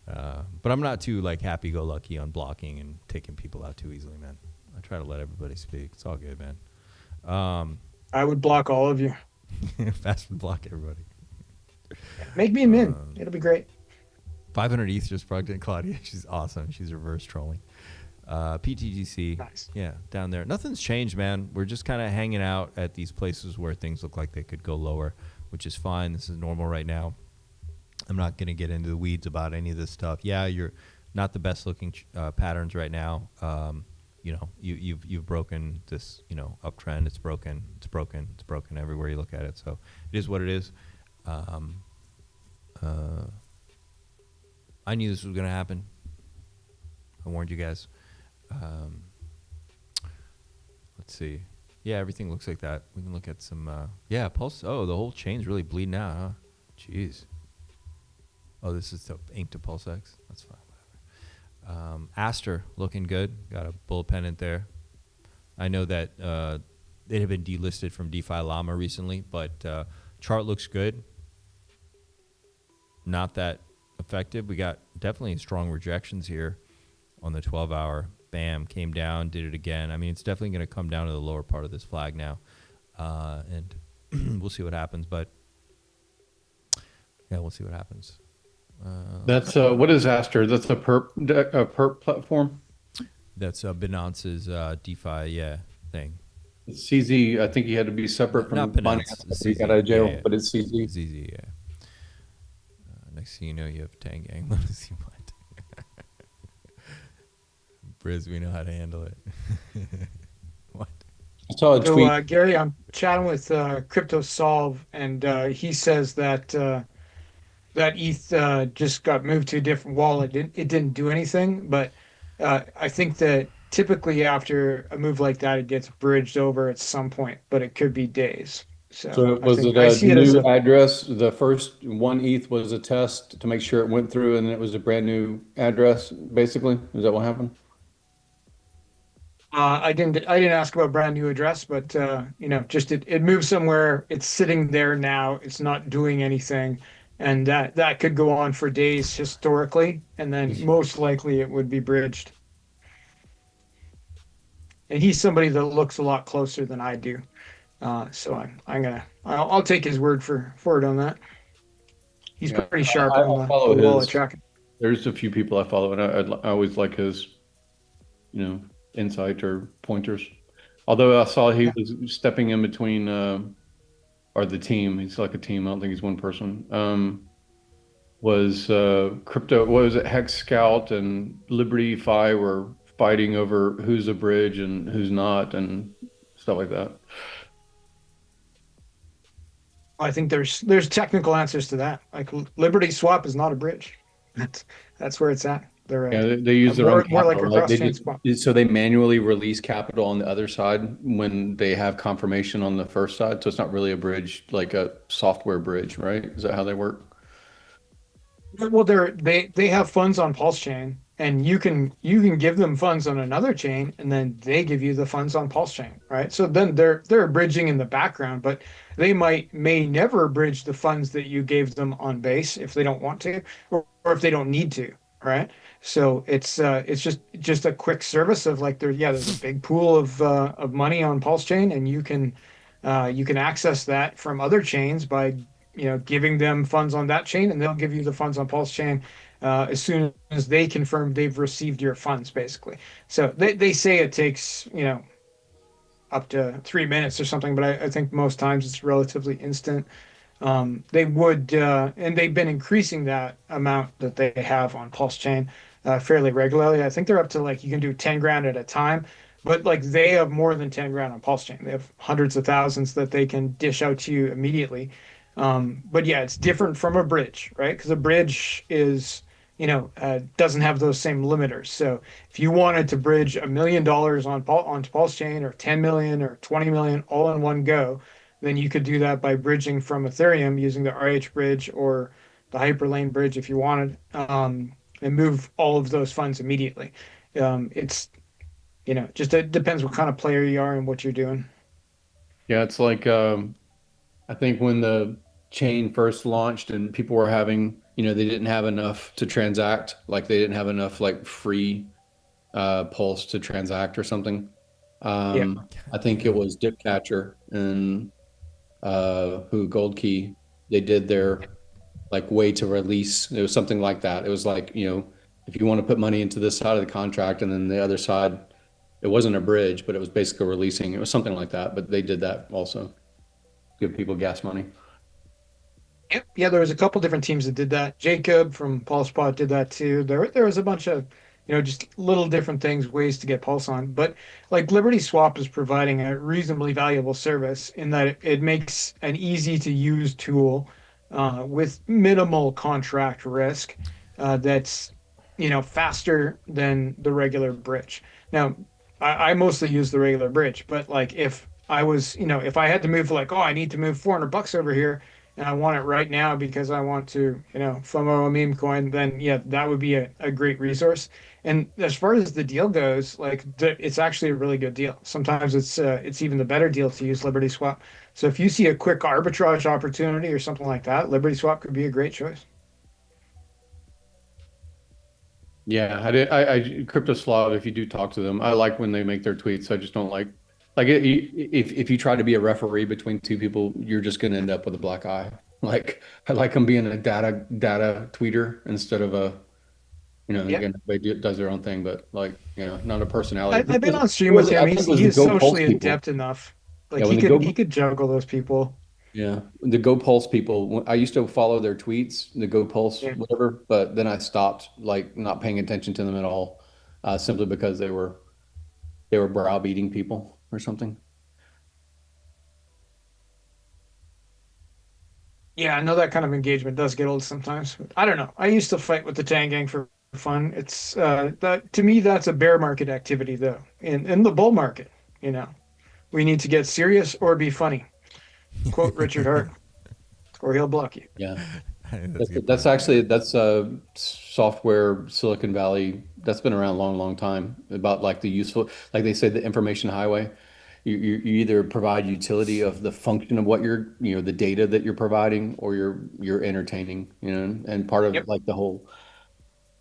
But I'm not too like happy-go-lucky on blocking and taking people out too easily, man. I try to let everybody speak. It's all good, man. I would block all of you. Fast would block everybody. Make me a min. It'll be great. 500 ETH just plugged in Claudia. She's awesome. She's reverse trolling. PTGC, nice. Yeah, down there. Nothing's changed, man. We're just kind of hanging out at these places where things look like they could go lower, which is fine. This is normal right now. I'm not going to get into the weeds about any of this stuff. Yeah, you're not the best looking patterns right now. You've broken this, uptrend. It's broken everywhere you look at it. So it is what it is. I knew this was going to happen. I warned you guys. Let's see. Yeah, everything looks like that. We can look at some. Pulse. Oh, the whole chain's really bleeding out, huh? Jeez. Oh, this is the ink to PulseX. That's fine. Whatever. Aster looking good. Got a bull pennant there. I know that it had been delisted from DeFi Llama recently, but chart looks good. Not that effective. We got definitely strong rejections here on the 12-hour. Bam, came down, did it again. I mean, it's definitely going to come down to the lower part of this flag now, and we'll see what happens. But yeah, we'll see what happens. That's what is Aster? That's a perp platform. That's Binance's DeFi thing. CZ, I think he had to be separate from Not Binance. Binance. He got out of jail, but it's CZ. CZ, yeah. Next thing you know, you have Tangang. Let us see what. Briz, we know how to handle it. What? I saw a tweet. So, Gary, I'm chatting with Crypto Solve, and he says that that ETH just got moved to a different wallet. It didn't do anything, but I think that typically after a move like that, it gets bridged over at some point, but it could be days. So was it a new address? The first one ETH was a test to make sure it went through, and it was a brand new address, basically? Is that what happened? I didn't ask about brand new address, but just it moved somewhere. It's sitting there now. It's not doing anything, and that could go on for days historically, and then most likely it would be bridged. And he's somebody that looks a lot closer than I do, so I'll take his word for it on that. He's pretty sharp on the wallet tracking. There's a few people I follow, and I always like his, insight or pointers. Although I saw he was stepping in between, or the team. He's like a team. I don't think he's one person. Was crypto? What was it? Hex Scout and Liberty Fi were fighting over who's a bridge and who's not, and stuff like that. I think there's technical answers to that. Like Liberty Swap is not a bridge. That's where it's at. They're Yeah, they use their own more like a capital, right? cross chain swap. So they manually release capital on the other side when they have confirmation on the first side. So it's not really a bridge, like a software bridge, right? Is that how they work? Well, they have funds on PulseChain, and you can give them funds on another chain, and then they give you the funds on PulseChain, right? So then they're bridging in the background, but they may never bridge the funds that you gave them on base if they don't want to, or if they don't need to, right? So it's just a quick service of like there's a big pool of money on PulseChain, and you can access that from other chains by giving them funds on that chain, and they'll give you the funds on PulseChain as soon as they confirm they've received your funds, basically. So they say it takes up to 3 minutes or something, but I think most times it's relatively instant. They would, and they've been increasing that amount that they have on PulseChain fairly regularly. I think they're up to like you can do 10 grand at a time, but like they have more than 10 grand on PulseChain. They have hundreds of thousands that they can dish out to you immediately. But yeah, it's different from a bridge, right? Because a bridge is, doesn't have those same limiters. So if you wanted to bridge $1 million onto PulseChain, or 10 million or 20 million all in one go, then you could do that by bridging from Ethereum using the RH bridge or the Hyperlane bridge if you wanted, and move all of those funds immediately. It's, just it depends what kind of player you are and what you're doing. Yeah, it's like I think when the chain first launched and people were having, they didn't have enough to transact, like they didn't have enough like free pulse to transact or something. I think it was Dipcatcher and Gold Key, they did their like way to release. It was something like that. It was like, if you want to put money into this side of the contract and then the other side, it wasn't a bridge, but it was basically releasing. It was something like that, but they did that also. Give people gas money. Yep. Yeah, there was a couple different teams that did that. Jacob from PulsePod did that too. There was a bunch of, just little different things, ways to get Pulse on. But like Liberty Swap is providing a reasonably valuable service in that it makes an easy to use tool with minimal contract risk that's, faster than the regular bridge. Now, I mostly use the regular bridge, but like if I was, if I had to move like, I need to move $400 over here and I want it right now because I want to, FOMO a meme coin, then yeah, that would be a great resource. And as far as the deal goes, like it's actually a really good deal. Sometimes it's even the better deal to use Liberty Swap. So if you see a quick arbitrage opportunity or something like that, Liberty Swap could be a great choice. Yeah, I CryptoSlav, if you do talk to them, I like when they make their tweets. I just don't like if you try to be a referee between two people, you're just going to end up with a black eye. Like I like them being a data tweeter instead of a, again, everybody does their own thing, but like, not a personality. I've been on stream with him. He's socially adept enough. Like he could juggle those people. Yeah, the Go Pulse people. I used to follow their tweets, the Go Pulse, whatever, but then I stopped, like, not paying attention to them at all, simply because they were browbeating people or something. Yeah, I know that kind of engagement does get old sometimes. I don't know. I used to fight with the Tang Gang for fun. It's that to me that's a bear market activity though. In the bull market, we need to get serious or be funny. Quote Richard Hart, or he'll block you. Yeah, that's software Silicon Valley. That's been around a long time. About like the useful, like they say, the information highway. You either provide utility of the function of what you're, the data that you're providing, or you're entertaining, and part of like the whole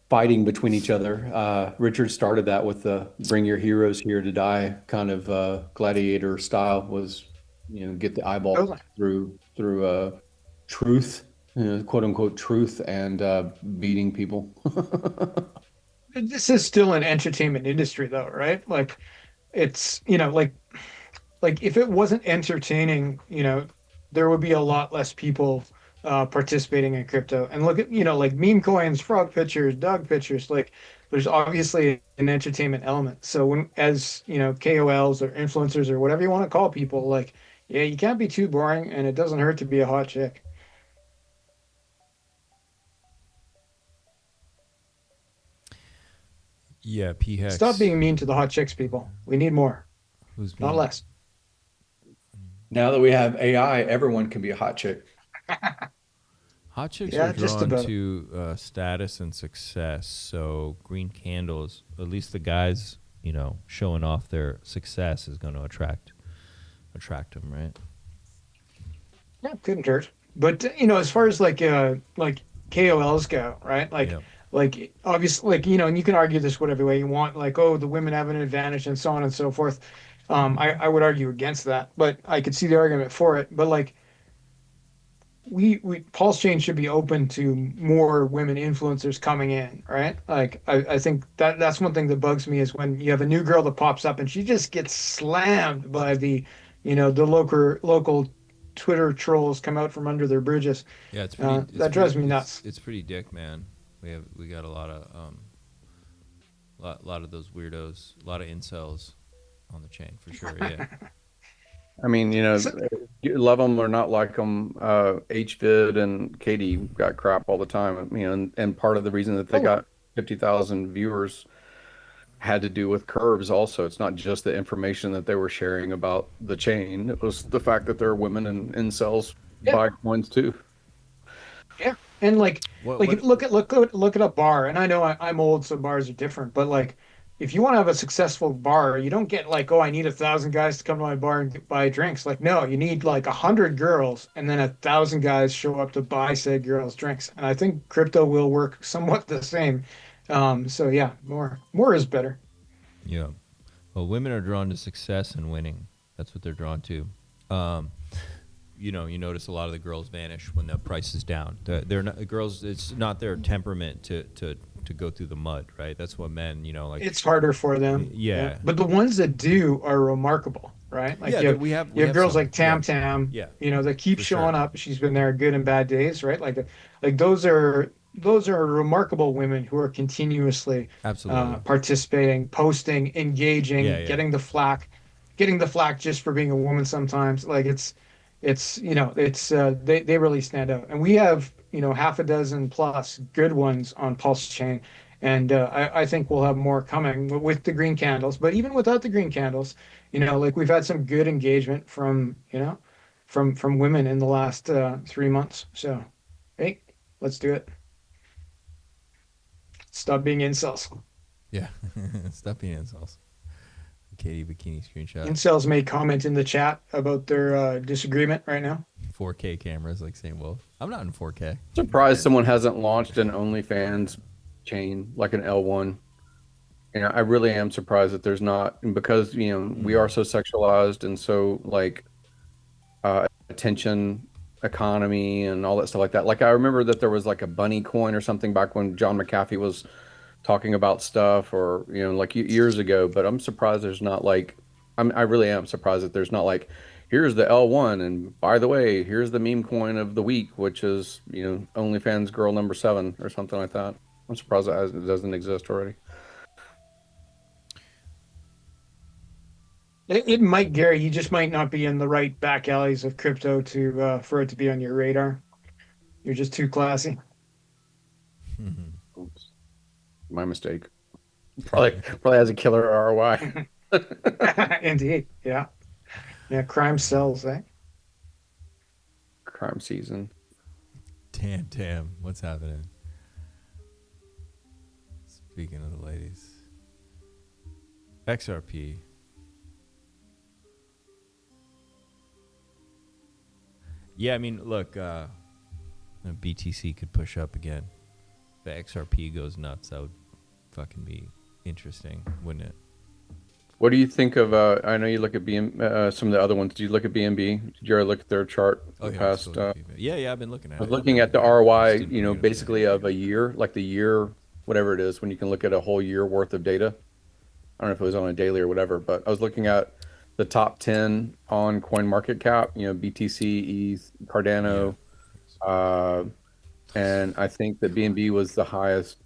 fighting between each other. Richard started that with the "Bring your heroes here to die" kind of gladiator style. Was get the eyeball through truth, quote unquote truth, and beating people. This is still an entertainment industry though, right? Like it's, like if it wasn't entertaining, there would be a lot less people participating in crypto. And look at, like meme coins, frog pictures, dog pictures, like there's obviously an entertainment element. So when, as KOLs or influencers or whatever you want to call people, like Yeah, you can't be too boring, and it doesn't hurt to be a hot chick. Yeah, P Hex. Stop being mean to the hot chicks, people. We need more, Who's not mean? less. Now that we have AI, everyone can be a hot chick. Hot chicks Yeah, are just drawn about. to status and success. So green candles, at least the guys, showing off their success is going to attract them, right? Yeah, couldn't hurt. But as far as like KOLs go, right? Like obviously, and you can argue this whatever way you want, like, oh, the women have an advantage and so on and so forth. I would argue against that, but I could see the argument for it. But like we PulseChain should be open to more women influencers coming in, right? Like I think that's one thing that bugs me is when you have a new girl that pops up and she just gets slammed by the local Twitter trolls come out from under their bridges. Yeah, that drives me nuts. It's pretty dick, man. We got a lot of lot of those weirdos, a lot of incels on the chain for sure. Yeah. I mean, you love them or not like them. HVid and Katie got crap all the time. And part of the reason that they got 50,000 viewers had to do with curves. Also, it's not just the information that they were sharing about the chain. It was the fact that there are women and incels buy coins too. Yeah, and look at a bar. And I know I'm old, so bars are different. But like, if you want to have a successful bar, you don't get like, oh, I need 1,000 guys to come to my bar and buy drinks. Like, no, you need like 100 girls, and then 1,000 guys show up to buy said girls drinks. And I think crypto will work somewhat the same. So yeah, more is better. Yeah. Well, women are drawn to success and winning. That's what they're drawn to. You notice a lot of the girls vanish when the price is down. They're not girls. It's not their temperament to go through the mud, right? That's what men, like. It's harder for them. Yeah. But the ones that do are remarkable, right? Like we have girls some, like Tam Tam. Yeah. That keep For showing sure. up. She's been there good and bad days, right? Like those are remarkable women who are continuously Absolutely. participating, posting, engaging, Yeah. getting the flack just for being a woman sometimes. Like they really stand out. And we have, half a dozen plus good ones on PulseChain. And I think we'll have more coming with the green candles. But even without the green candles, like we've had some good engagement from women in the last 3 months. So, hey, let's do it. Stop being incels. Yeah. Stop being incels. Katie bikini screenshot. Incels may comment in the chat about their disagreement right now. 4K cameras like St. Wolf. I'm not in 4K. Surprised someone hasn't launched an OnlyFans chain like an L1. I really am surprised that there's not, because we are so sexualized and so like attention economy and all that stuff like that. Like I remember that there was like a bunny coin or something back when John McAfee was talking about stuff, or like years ago. But I'm surprised there's not like, I really am surprised that there's not like, here's the L1, and by the way, here's the meme coin of the week, which is OnlyFans girl number 7 or something like that. I'm surprised that it doesn't exist already. It might, Gary. You just might not be in the right back alleys of crypto for it to be on your radar. You're just too classy. Oops. My mistake. Probably has a killer ROI. Indeed. Yeah. Crime sells, eh? Crime season. Tam, what's happening? Speaking of the ladies. XRP. Yeah, I mean, look, BTC could push up again. If the XRP goes nuts, that would fucking be interesting, wouldn't it? What do you think of, I know you look at some of the other ones. Did you look at BNB? Did you ever look at their chart? Yeah, I've been looking at it. I was looking at the ROI, basically of a year, like the year, whatever it is, when you can look at a whole year worth of data. I don't know if it was on a daily or whatever, but I was looking at the top 10 on CoinMarketCap, BTC, ETH, Cardano, and I think that BNB was the highest.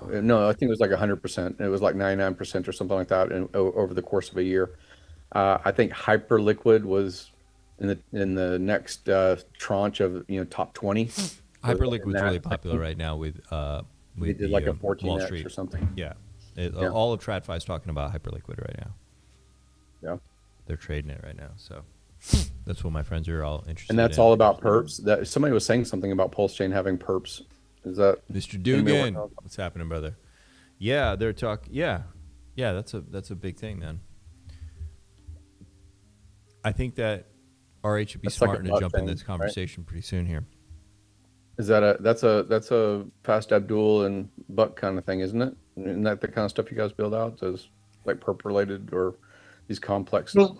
No, I think it was like 100%. It was like 99% or something like that over the course of a year. I think Hyperliquid was in the next tranche of top 20. Hyperliquid's really popular right now with they did like a 14x Wall Street or something. Yeah. Yeah. All of TradFi is talking about Hyperliquid right now. Yeah, they're trading it right now. So that's what my friends are all interested in. And that's all about perps. That somebody was saying something about PulseChain having perps. Is that Mr. Dugan? What's happening, brother? Yeah, they're talking. Yeah, that's a big thing, man. I think that RH should be smart to jump in this conversation pretty soon here. Is that that's a Fast Abdul and Buck kind of thing, isn't it? Isn't that the kind of stuff you guys build out? Those like perp related or these complex? Well,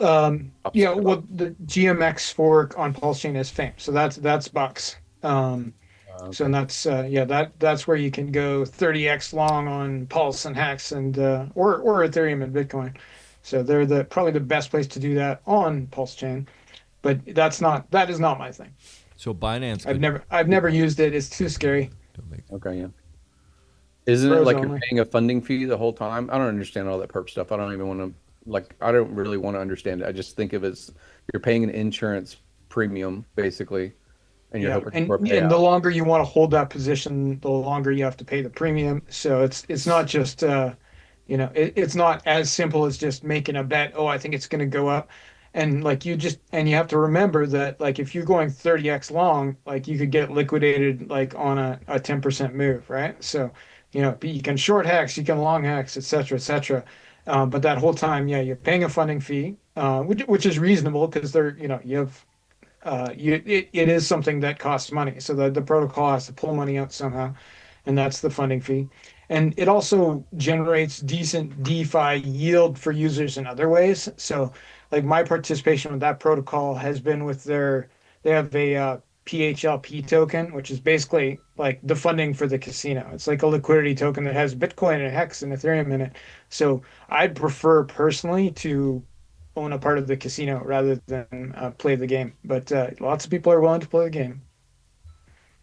yeah. Well, the GMX fork on PulseChain is FAME, so that's Bucks. So and that's that's where you can go 30x long on Pulse and Hex and or Ethereum and Bitcoin. So they're probably the best place to do that on PulseChain, but that is not my thing. So Binance, I've never used it. It's too scary. Okay, yeah. Isn't it like you're paying a funding fee the whole time? I don't understand all that perp stuff. I don't even want to I don't really want to understand it. I just think of it as you're paying an insurance premium basically, and you're hoping for a payout. And the longer you want to hold that position, the longer you have to pay the premium. So it's not just it's not as simple as just making a bet. Oh, I think it's going to go up. And you have to remember that if you're going 30x long, you could get liquidated on a 10% move, right? So, you can short Hex, you can long Hex, et cetera. But that whole time, you're paying a funding fee, which is reasonable because it is something that costs money. So the protocol has to pull money out somehow, and that's the funding fee. And it also generates decent DeFi yield for users in other ways. So my participation with that protocol has been with they have a PHLP token, which is basically the funding for the casino. It's like a liquidity token that has Bitcoin and Hex and Ethereum in it. So I'd prefer personally to own a part of the casino rather than play the game. But lots of people are willing to play the game.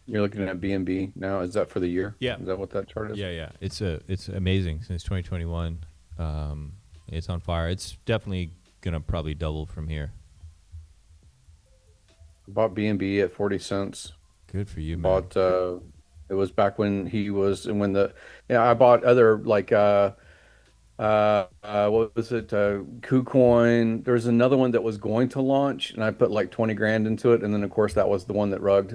You're looking at BNB now. Is that for the year? Yeah. Is that what that chart is? Yeah. It's amazing since 2021. It's on fire. It's definitely gonna probably double from here. Bought BNB at 40 cents. Good for you, man. Bought it was back when he was I bought other what was it? KuCoin. There was another one that was going to launch, and I put 20 grand into it, and then of course that was the one that went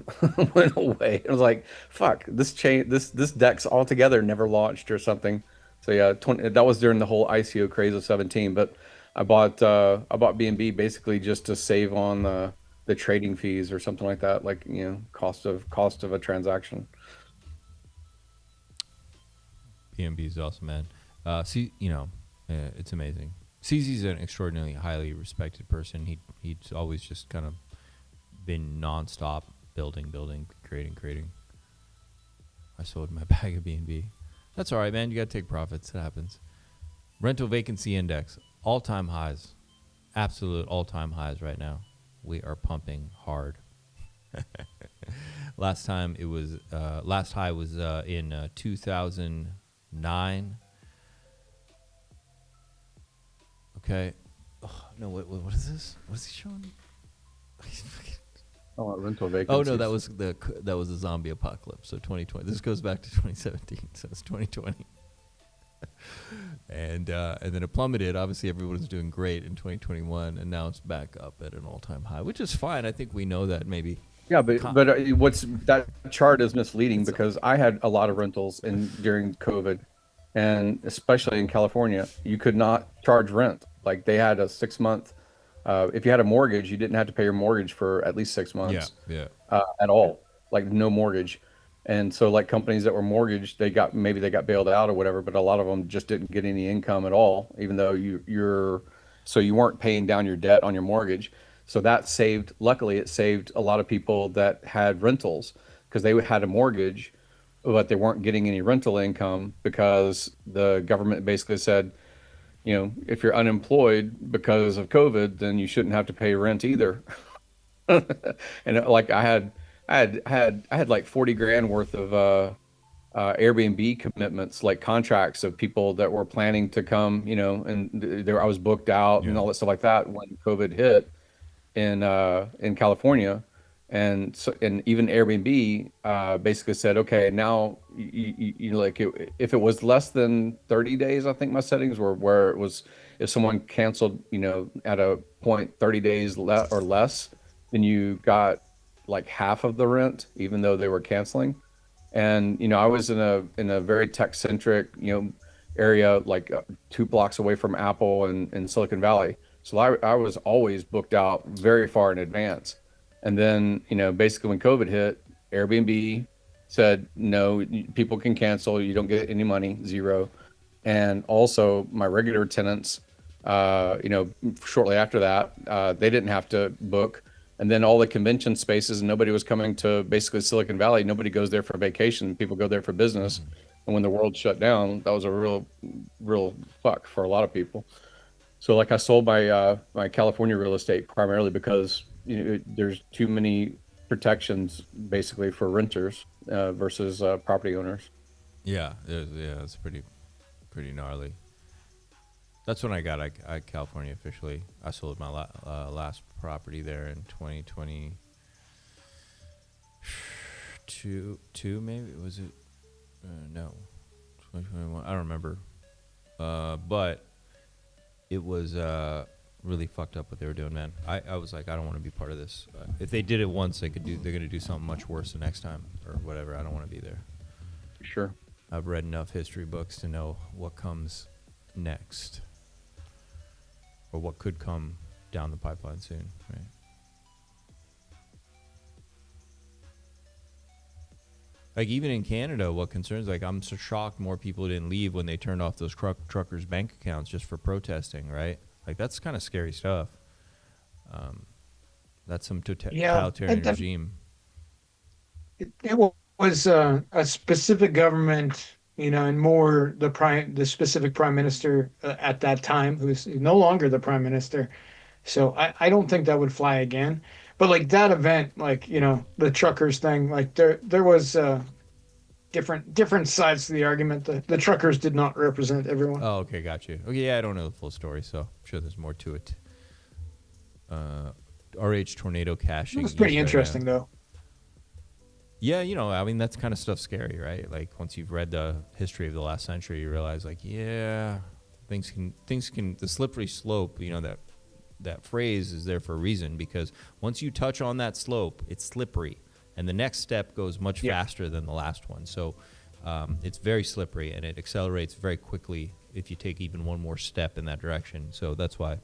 away. It was like, fuck, this DEX altogether never launched or something. So yeah, that was during the whole ICO craze of 17. But I bought BNB basically just to save on the trading fees or something like that, cost of a transaction. BNB is awesome, man. It's amazing. CZ's an extraordinarily highly respected person. He's always just kind of been nonstop building, creating. I sold my bag of BNB. That's all right, man. You got to take profits. It happens. Rental vacancy index, all-time highs. Absolute all-time highs right now. We are pumping hard. Last high was in 2009. Okay. Oh, no, what is this? What is he showing? Rental vacancies. Oh no, that was the zombie apocalypse. So 2020. This goes back to 2017. So it's 2020. and then it plummeted. Obviously, everyone was doing great in 2021, and now it's back up at an all-time high, which is fine. I think we know that maybe. Yeah, but what's that chart is misleading because I had a lot of rentals during COVID, and especially in California, you could not charge rent. They had a 6-month. If you had a mortgage, you didn't have to pay your mortgage for at least 6 months. Yeah. At all, no mortgage. And so companies that were mortgaged, they got bailed out or whatever, but a lot of them just didn't get any income at all, even though you weren't paying down your debt on your mortgage. So luckily it saved a lot of people that had rentals because they had a mortgage, but they weren't getting any rental income because the government basically said, if you're unemployed because of COVID, then you shouldn't have to pay rent either. And I had 40 grand worth of Airbnb commitments, contracts of people that were planning to come, and I was booked out and all that stuff like that when COVID hit. in California, and so, and even Airbnb basically said, okay, now like if it was less than 30 days, I think my settings were where it was if someone canceled, at a point 30 days or less, then you got like half of the rent, even though they were canceling. And I was in a very tech centric area, like 2 blocks away from Apple and in Silicon Valley. So I was always booked out very far in advance. And then basically when COVID hit, Airbnb said no, people can cancel, you don't get any money, zero. And also my regular tenants, shortly after that, they didn't have to book. And then all the convention spaces, and nobody was coming to basically Silicon Valley. Nobody goes there for vacation. People go there for business. And when the world shut down, that was a real fuck for a lot of people. So like I sold my California real estate primarily because there's too many protections basically for renters versus property owners. Yeah, it's pretty gnarly. That's when I got California officially. I sold my last property there in 2022, maybe. Was it? No, 2021. I don't remember. But it was really fucked up what they were doing, man. I was like, I don't want to be part of this. If they did it once, they're going to do something much worse the next time or whatever. I don't want to be there. Sure. I've read enough history books to know what comes next. Or what could come down the pipeline soon, right? Like even in Canada, what concerns, like I'm so shocked more people didn't leave when they turned off those truckers' bank accounts just for protesting, right? Like that's kind of scary stuff. That's some totalitarian regime. It was a specific government, and more the specific prime minister at that time, who's no longer the prime minister. So I don't think that would fly again. But like that event, like the truckers thing, like there was different sides to the argument. The truckers did not represent everyone. Oh, okay, got you. Okay, yeah, I don't know the full story, so I'm sure there's more to it. RH tornado caching. It was pretty interesting, though. Yeah, I mean, that's kind of stuff scary, right? Like once you've read the history of the last century, you realize like, yeah, things can, the slippery slope, that phrase is there for a reason, because once you touch on that slope, it's slippery. And the next step goes much faster than the last one. So it's very slippery and it accelerates very quickly if you take even one more step in that direction. So that's why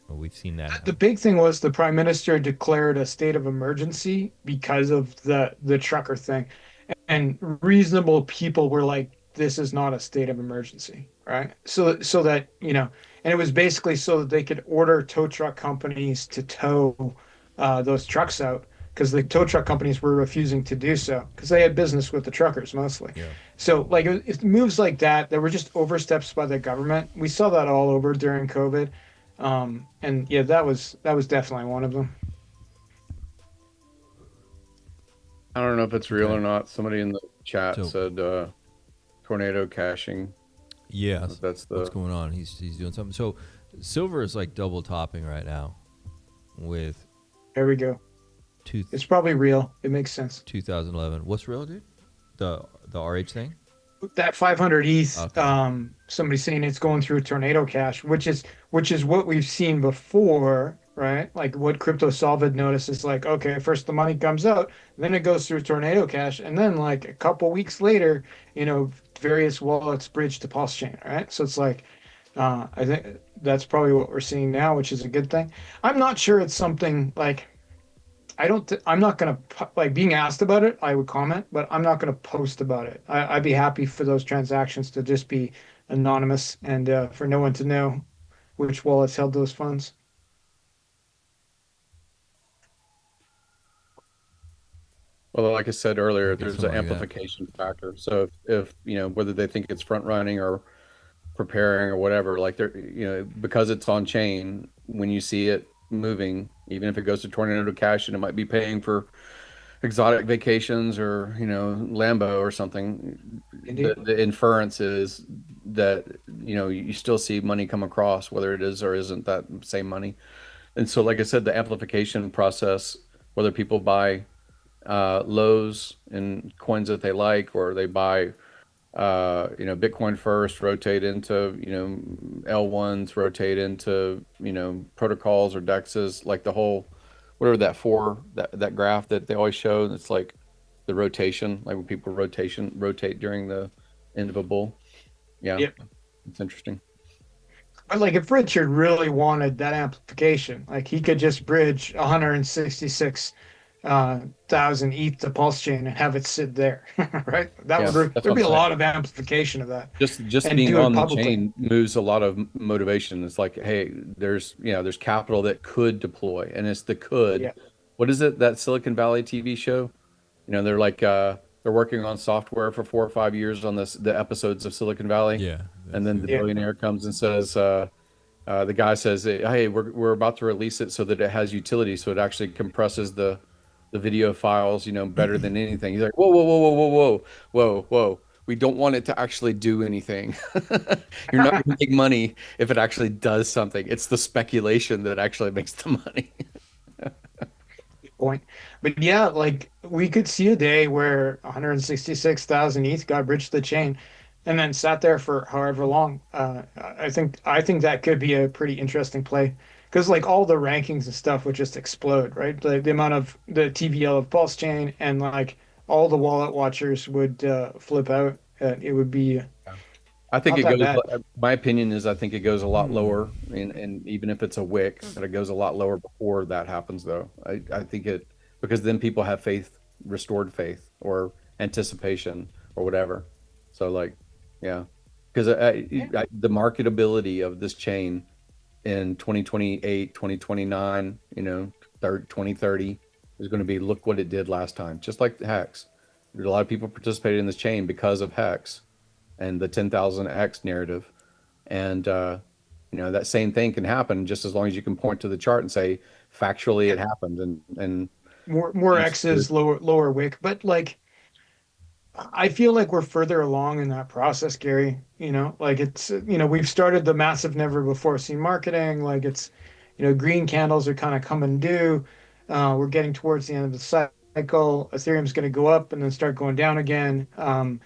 we've seen that. The big thing was the prime minister declared a state of emergency because of the trucker thing. And reasonable people were like, this is not a state of emergency, right? So that, and it was basically so that they could order tow truck companies to tow those trucks out, because the tow truck companies were refusing to do so because they had business with the truckers mostly. Yeah. So like it moves like that. There were just oversteps by the government. We saw that all over during COVID. And yeah, that was definitely one of them. I don't know if it's real or not. Somebody in the chat said tornado caching. Yeah, that's what's going on. He's doing something. So silver is like double topping right now with. There we go. It's probably real. It makes sense. 2011. What's real, dude? The RH thing? That 500 ETH. Okay. Somebody's saying it's going through a tornado cache, which is what we've seen before, right? Like what Crypto Solvid notices, like, okay, first the money comes out, then it goes through tornado cache, and then like a couple weeks later, various wallets bridge to PulseChain, right? So it's like, I think that's probably what we're seeing now, which is a good thing. I'm not sure it's something like. I'm not going to, like, being asked about it, I would comment, but I'm not going to post about it. I'd be happy for those transactions to just be anonymous and for no one to know which wallets held those funds. Well, like I said earlier, there's an amplification factor. So if whether they think it's front running or preparing or whatever, like they're, because it's on chain, when you see it moving, even if it goes to tornado cache and it might be paying for exotic vacations or Lambo or something, the inference is that you still see money come across, whether it is or isn't that same money. And so, like I said, the amplification process, whether people buy lows and coins that they like, or they buy Bitcoin first, rotate into L1s, rotate into protocols or dexes, like the whole whatever that graph that they always show. It's like the rotation, like when people rotate during the end of a bull. Yeah, Yep. it's interesting. But like if Richard really wanted that amplification, like he could just bridge 166,000 ETH to PulseChain and have it sit there, right? That Yeah, would that's there'd what be I'm a saying. lot of amplification of that. Just And being do it on the publicly. chain moves a lot of motivation. It's like, hey, there's capital that could deploy, and it's the could. Yeah. What is it, that Silicon Valley TV show? They're like they're working on software for 4 or 5 years on the episodes of Silicon Valley. Yeah. And then the Yeah. billionaire comes and says, the guy says, hey, we're about to release it so that it has utility, so it actually compresses the video files, better than anything. He's like, whoa, whoa, whoa, whoa, whoa, whoa, whoa, whoa. We don't want it to actually do anything. You're not going to make money if it actually does something. It's the speculation that actually makes the money. Point. But yeah, like we could see a day where 166,000 ETH got bridged to the chain and then sat there for however long. I think that could be a pretty interesting play because like all the rankings and stuff would just explode, right? Like the amount of the TVL of PulseChain and like all the wallet watchers would flip out. It would be I think not it that goes. bad. My opinion is I think it goes a lot lower, and even if it's a wick, that it goes a lot lower before that happens. Though I think it because then people have faith, restored faith, or anticipation, or whatever. So like, yeah, because the marketability of this chain in 2028, 2029, 2030 is going to be look what it did last time, just like the Hex. There's a lot of people participated in this chain because of Hex and the 10,000x narrative. And, that same thing can happen just as long as you can point to the chart and say, factually, it happened. And more X's, lower wick. But like, I feel like we're further along in that process, Gary. Like it's, we've started the massive never before seen marketing. Like it's, green candles are kind of coming due. We're getting towards the end of the cycle. Ethereum's going to go up and then start going down again. When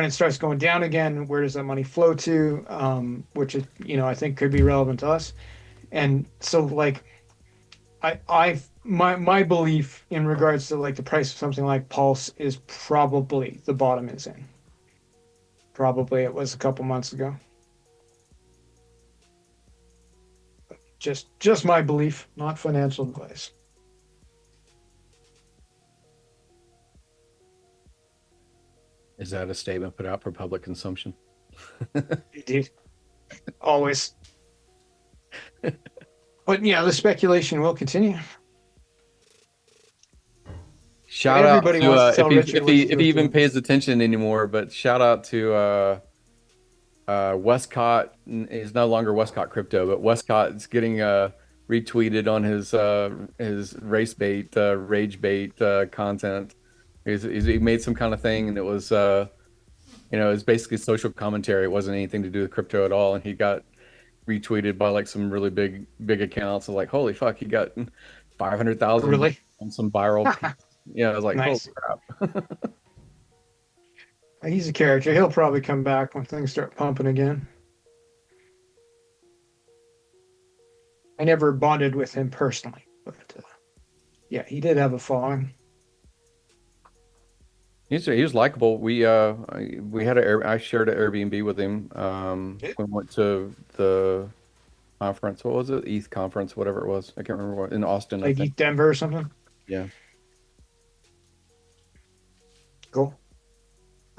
it starts going down again, where does that money flow to? Which is, I think could be relevant to us. And so like, my belief in regards to like the price of something like Pulse is probably the bottom is in. Probably it was a couple months ago. Just my belief, not financial advice. is that a statement put out for public consumption? Indeed. Always. But yeah, the speculation will continue. Shout out Everybody to wants to tell Richard if what to he do with even it. pays attention anymore, but shout out to Westcott. He's no longer Westcott Crypto, but Westcott's getting retweeted on his race bait, rage bait content. He made some kind of thing, and it was it was basically social commentary. It wasn't anything to do with crypto at all, and he got retweeted by like some really big accounts. Like, holy fuck, he got 500,000 Really? on some viral. Yeah, I was like, Nice. holy crap. He's a character. He'll probably come back when things start pumping again. I never bonded with him personally, but yeah, he did have a following. He was likable. We had I shared an Airbnb with him. We went to the conference. What was it? ETH conference, whatever it was. I can't remember what, in Austin. I Like think. East Denver or something. Yeah. Cool.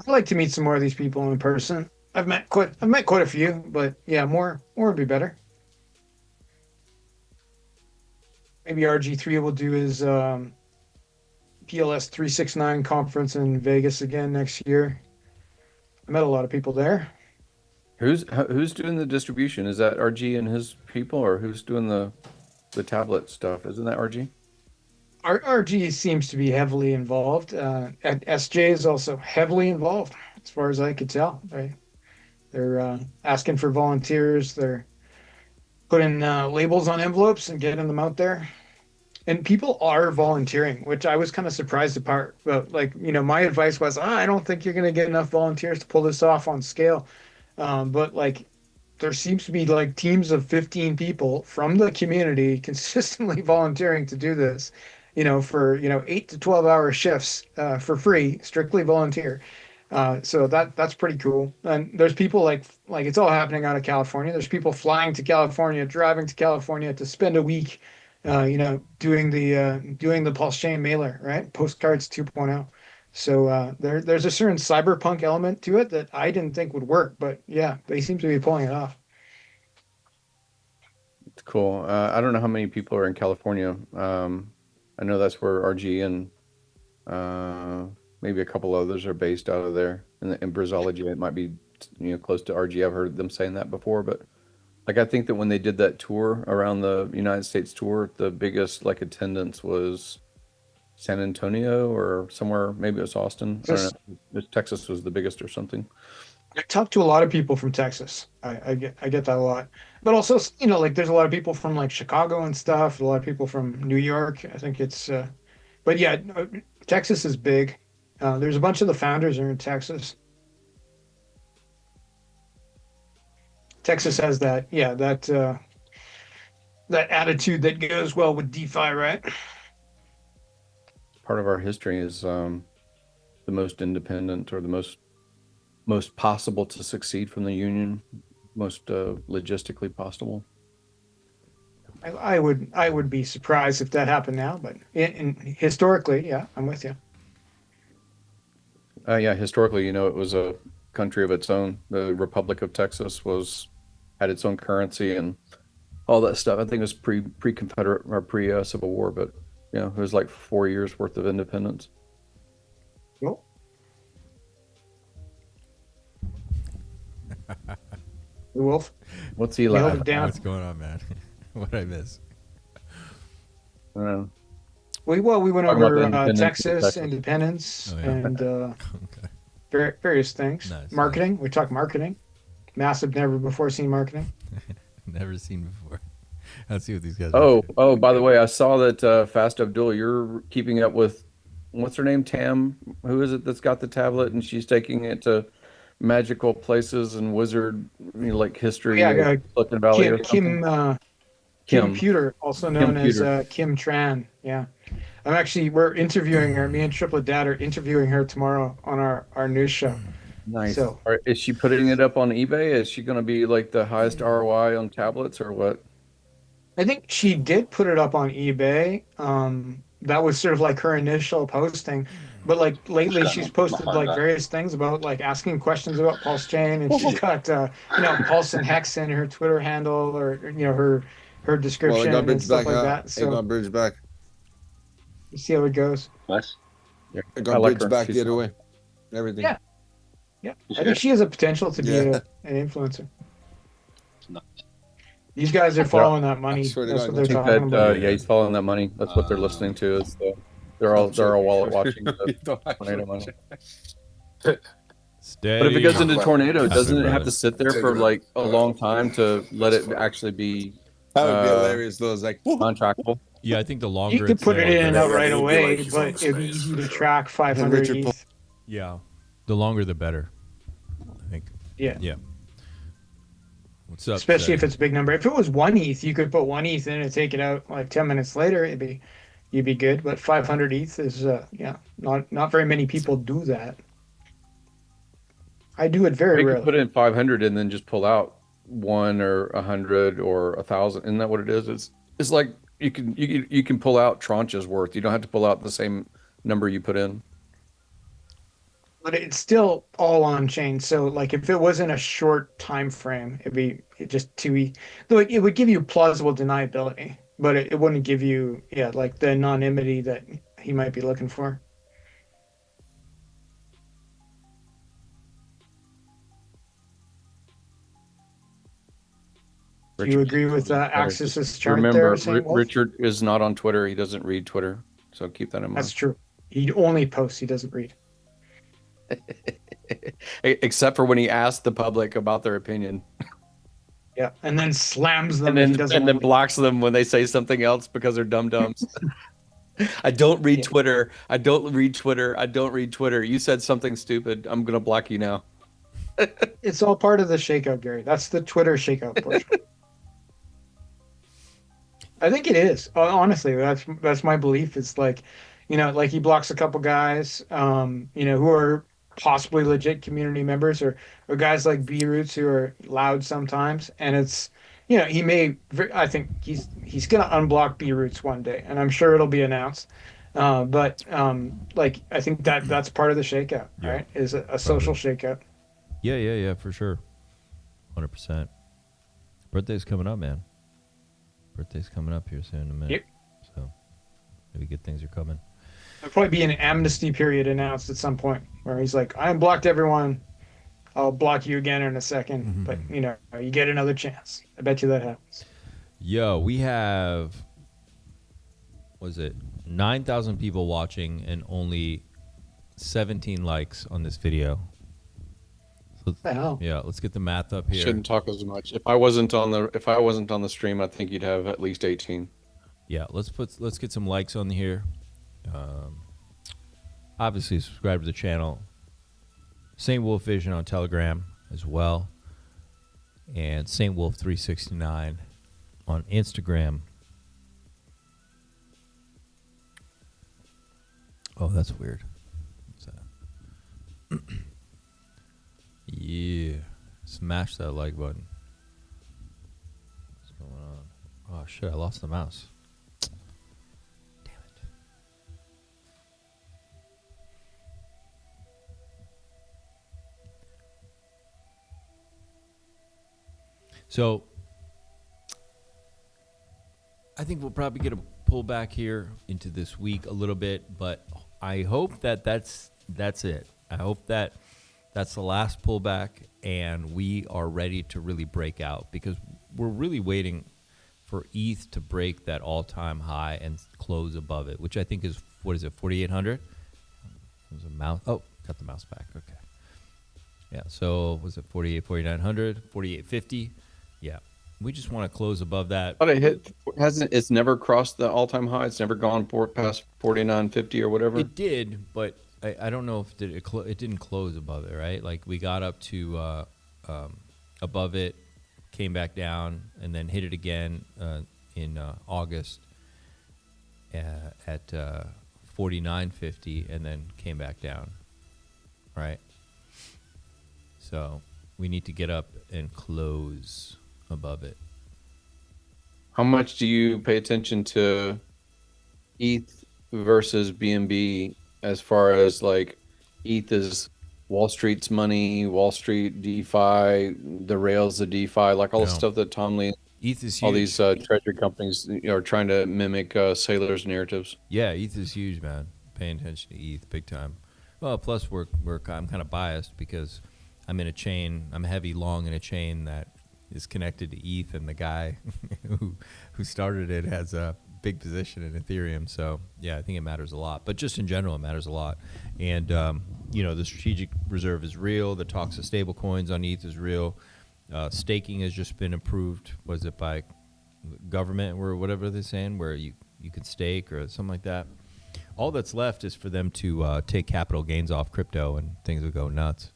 I'd like to meet some more of these people in person. I've met quite a few, but yeah, more would be better. Maybe RG3 will do his PLS 369 conference in Vegas again next year. I met a lot of people there. Who's doing the distribution? Is that RG and his people, or who's doing the tablet stuff? Isn't that RG? RG seems to be heavily involved. And SJ is also heavily involved, as far as I could tell. They're asking for volunteers. They're putting labels on envelopes and getting them out there. And people are volunteering, which I was kind of surprised about. But like, my advice was, I don't think you're going to get enough volunteers to pull this off on scale. But like, there seems to be like teams of 15 people from the community consistently volunteering to do this, for 8 to 12 hour shifts for free, strictly volunteer. So that's pretty cool. And there's people like it's all happening out of California. There's people flying to California, driving to California to spend a week, doing the PulseChain mailer, right? Postcards 2.0. So there's a certain cyberpunk element to it that I didn't think would work, but yeah, they seem to be pulling it off. It's cool. I don't know how many people are in California. I know that's where RG and maybe a couple others are based out of there. In Brazology, it might be close to RG. I've heard them saying that before, but like I think that when they did that tour around the United States tour, the biggest like attendance was San Antonio or somewhere. Maybe it was Austin. I don't know. Texas was the biggest or something. I talked to a lot of people from Texas. I get that a lot, but also like there's a lot of people from like Chicago and stuff. A lot of people from New York. I think it's, but yeah, Texas is big. There's a bunch of the founders are in Texas. Texas has that attitude that goes well with DeFi, right? Part of our history is the most independent or the most possible to succeed from the union, most logistically possible. I would be surprised if that happened now, but historically, yeah, I'm with you. Yeah, historically, it was a country of its own. The Republic of Texas had its own currency and all that stuff. I think it was pre-Confederate or pre-Civil War, but it was like 4 years worth of independence. Cool. The Wolf. What's he like? What's going on, man? What did I miss? We went over Texas independence and various things. Nice, marketing. Nice. We talked marketing. Massive, never before seen marketing. Never seen before. Let's see what these guys. Oh! By the way, I saw that Fast Abdul, you're keeping up with what's her name? Tam. Who is it that's got the tablet and she's taking it to magical places and wizard like history? Yeah, Silicon Valley. Kim Pewter, also known as Kim Tran. Yeah. We're interviewing her. Me and Triplet Dad are interviewing her tomorrow on our news show. Nice. So, is she putting it up on eBay? Is she going to be like the highest ROI on tablets or what? I think she did put it up on eBay. That was sort of like her initial posting. But like lately she's posted like various things about like asking questions about PulseChain, and she's got Pulse and Hex in her Twitter handle or her description and stuff like that. So I got bridge back. You see how it goes. Nice. Yeah, I got bridge back the other way. Everything. Yeah. Yeah. I think she has a potential to be an influencer. Nice. These guys are following that money. That's what they're talking about. Yeah, he's following that money. That's what they're listening to. They're all wallet watching the tornado money. Steady. But if it goes into tornado, doesn't it have to sit there for like a long time to let it actually be? That would be hilarious. Those like contractable. Yeah, I think the longer you could put it in and out right away, but it'd be easy to track 500 ETH. Yeah, the longer the better. I think. Yeah. Yeah. What's up? Especially if it's a big number. If it was 1 ETH, you could put 1 ETH in and take it out like 10 minutes later. You'd be good. But 500 ETH is not very many people do that. I do it very rarely. You could put in 500 and then just pull out 1 or 100 or 1,000. Isn't that what it is? It's like you can pull out tranches worth. You don't have to pull out the same number you put in. But it's still all on chain. So like if it wasn't a short time frame, it'd be just too easy. Though it would give you plausible deniability, but it wouldn't give you like the anonymity that he might be looking for. Do you agree with Axis's chart? Remember, Richard is not on Twitter. He doesn't read Twitter, so keep that in mind. That's true. He only posts. He doesn't read. Except for when he asked the public about their opinion. Yeah, and then slams them and if he then doesn't. and then blocks them when they say something else because they're dum dums. I don't read Twitter. I don't read Twitter. I don't read Twitter. You said something stupid. I'm gonna block you now. It's all part of the shakeout, Gary. That's the Twitter shakeout portion. I think it is. Honestly, that's my belief. It's like, like he blocks a couple guys, who are possibly legit community members, or guys like B Roots who are loud sometimes, and it's, he may. I think he's gonna unblock B Roots one day, and I'm sure it'll be announced. But like I think that's part of the shakeout, right? Is a social shakeout. Yeah, for sure. 100%. Birthday's coming up, man. Birthday's coming up here soon in a minute. Yep. So maybe good things are coming. There'll probably be an amnesty period announced at some point where he's like, I unblocked everyone. I'll block you again in a second. But, you get another chance. I bet you that happens. Yo, we have, 9,000 people watching and only 17 likes on this video. So, yeah, let's get the math up here. Shouldn't talk as much. If I wasn't on the stream, I think you'd have at least 18. Yeah, let's get some likes on here. Obviously, subscribe to the channel. Saint Wolf Vision on Telegram as well, and Saint Wolf 369 on Instagram. Oh, that's weird. What's that? Yeah, smash that like button. What's going on? Oh shit, I lost the mouse. Damn it. So, I think we'll probably get a pullback here into this week a little bit, but I hope that's it. I hope that's the last pullback, and we are ready to really break out, because we're really waiting for ETH to break that all-time high and close above it, which I think is, 4,800? There's a mouse. Oh, got the mouse back. Okay. Yeah, so was it 4,900, 4,850? Yeah. We just want to close above that. But it's never crossed the all-time high. It's never gone past 49.50 or whatever. It did, but I don't know if it didn't close above it, right? Like we got up to above it, came back down, and then hit it again in August at 49.50, and then came back down, right? So we need to get up and close above it. How much do you pay attention to ETH versus BNB as far as like ETH is Wall Street's money, Wall Street DeFi, the rails of DeFi, like all the stuff that Tom Lee, ETH is all huge. these treasury companies are trying to mimic Saylor's narratives. Yeah, ETH is huge, man. Paying attention to ETH big time. Well, plus I'm kind of biased because I'm in a chain. I'm heavy long in a chain that is connected to ETH, and the guy who started it has a big position in Ethereum. So yeah, I think it matters a lot. But just in general, it matters a lot. And the strategic reserve is real. The talks of stable coins on ETH is real. Staking has just been approved. Was it by government or whatever they're saying, where you can stake or something like that? All that's left is for them to take capital gains off crypto, and things will go nuts.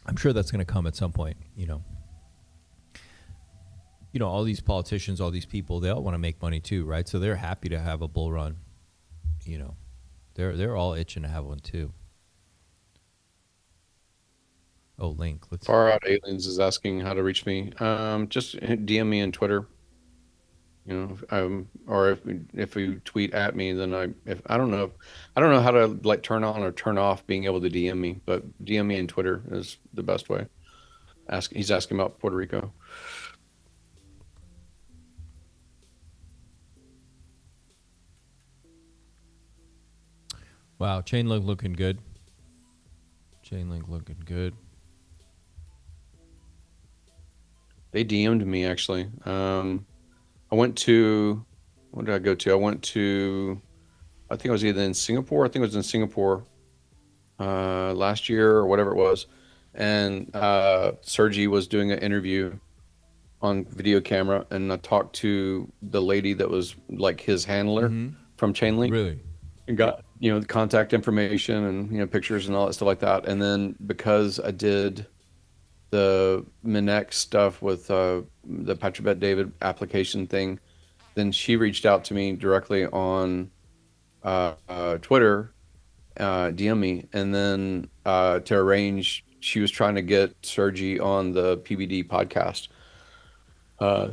I'm sure that's going to come at some point, all these politicians, all these people, they all want to make money too, right? So they're happy to have a bull run. They're all itching to have one too. Oh, Link. Far Out Aliens is asking how to reach me. Just DM me on Twitter. Or if you tweet at me, then I don't know how to like turn on or turn off being able to DM me, but DM me on Twitter is the best way. He's asking about Puerto Rico. Wow, Chainlink looking good. Chainlink looking good. They DM'd me actually. I went to, what did I go to? I went to, I think I was either in Singapore. I think it was in Singapore last year or whatever it was. and Sergi was doing an interview on video camera, and I talked to the lady that was like his handler from Chainlink. Really? And got, you know, the contact information and, you know, pictures and all that stuff like that. And then because I did the Minex stuff with the Petrobet David application thing, then she reached out to me directly on Twitter, DM me, and then to arrange, she was trying to get Sergi on the PBD podcast.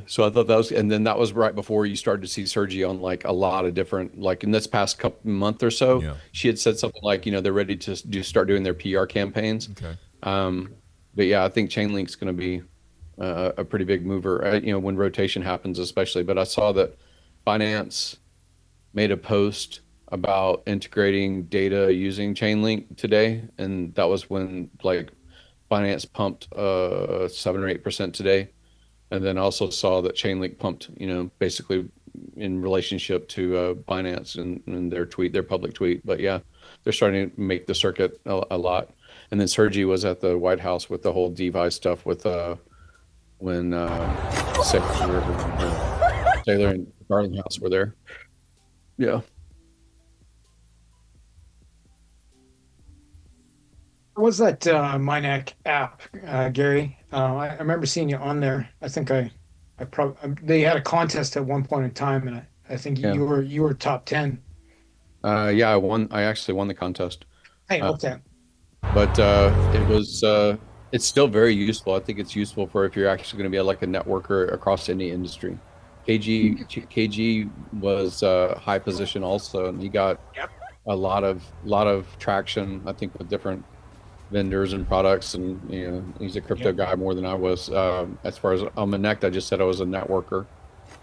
So I thought that was, and then that was right before you started to see Sergi on like a lot of different, like in this past couple month or so, she had said something like, you know, they're ready to start doing their PR campaigns. Okay. But yeah, I think Chainlink's going to be a pretty big mover, you know, when rotation happens, especially. But I saw that Binance made a post about integrating data using Chainlink today, and that was when like Binance pumped 7 or 8% today. And then also saw that Chainlink pumped, you know, basically in relationship to Binance and their tweet, their public tweet. But yeah, they're starting to make the circuit a lot. And then Sergi was at the White House with the whole DeFi stuff with when Taylor and Garlinghouse were there. Yeah. What was that Minek app, Gary? I remember seeing you on there. I think I probably they had a contest at one point in time, and I think you were top 10. Yeah, I won. I actually won the contest. Hey, okay. But it was it's still very useful. I think it's useful for if you're actually going to be like a networker across any industry. KG was high position also, and he got a lot of traction, I think, with different vendors and products, and you know, he's a crypto guy more than I was. As far as on Minek, I just said I was a networker,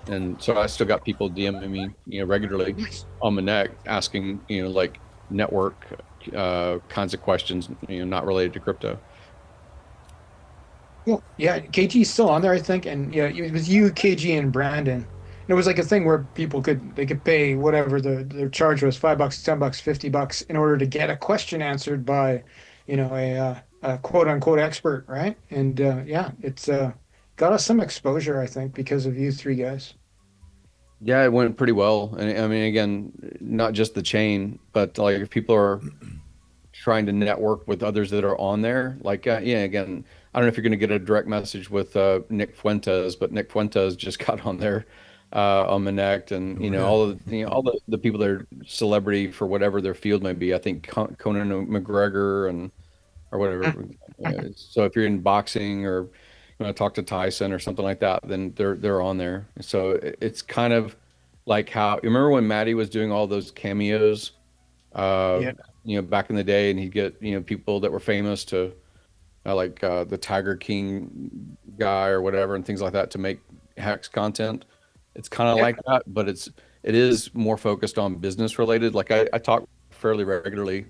and so I still got people DMing me, you know, regularly on Minek asking, you know, like network kinds of questions, you know, not related to crypto. Well, yeah, KG's still on there, I think, and yeah, it was you, KG, and Brandon. And it was like a thing where people could pay whatever their charge was, $5, $10, $50 in order to get a question answered by, you know, a quote unquote expert, right? And yeah, it's got us some exposure, I think, because of you three guys. Yeah, it went pretty well. And I mean, again, not just the chain, but like if people are trying to network with others that are on there, like, yeah, again, I don't know if you're going to get a direct message with Nick Fuentes, but Nick Fuentes just got on there on Minek, and you know, all the people that are celebrity for whatever their field may be. I think Conan McGregor and or whatever. So if you're in boxing or you want to talk to Tyson or something like that, then they're on there. So it's kind of like how you remember when Maddie was doing all those cameos, you know, back in the day, and he'd get, you know, people that were famous to like the Tiger King guy or whatever and things like that to make Hex content. It's kind of like that, but it is more focused on business related. Like I talk fairly regularly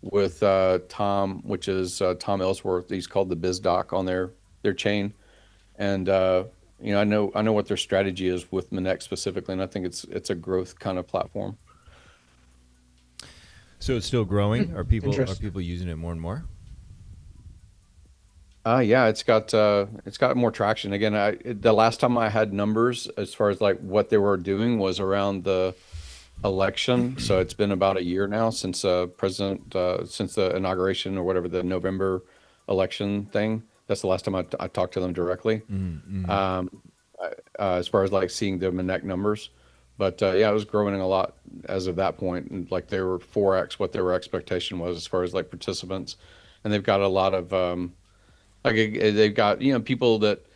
with Tom, which is Tom Ellsworth. He's called the Biz Doc on their chain, and you know, I know what their strategy is with Minek specifically, and I think it's a growth kind of platform. So it's still growing. Are people using it more and more? Yeah, it's got more traction. Again, the last time I had numbers as far as like what they were doing was around the election. So it's been about a year now since since the inauguration or whatever, the November election thing. That's the last time I talked to them directly. As far as like seeing the Minek numbers, but yeah, it was growing a lot as of that point, and like they were 4x what their expectation was as far as like participants, and they've got a lot of like they've got, you know, people that,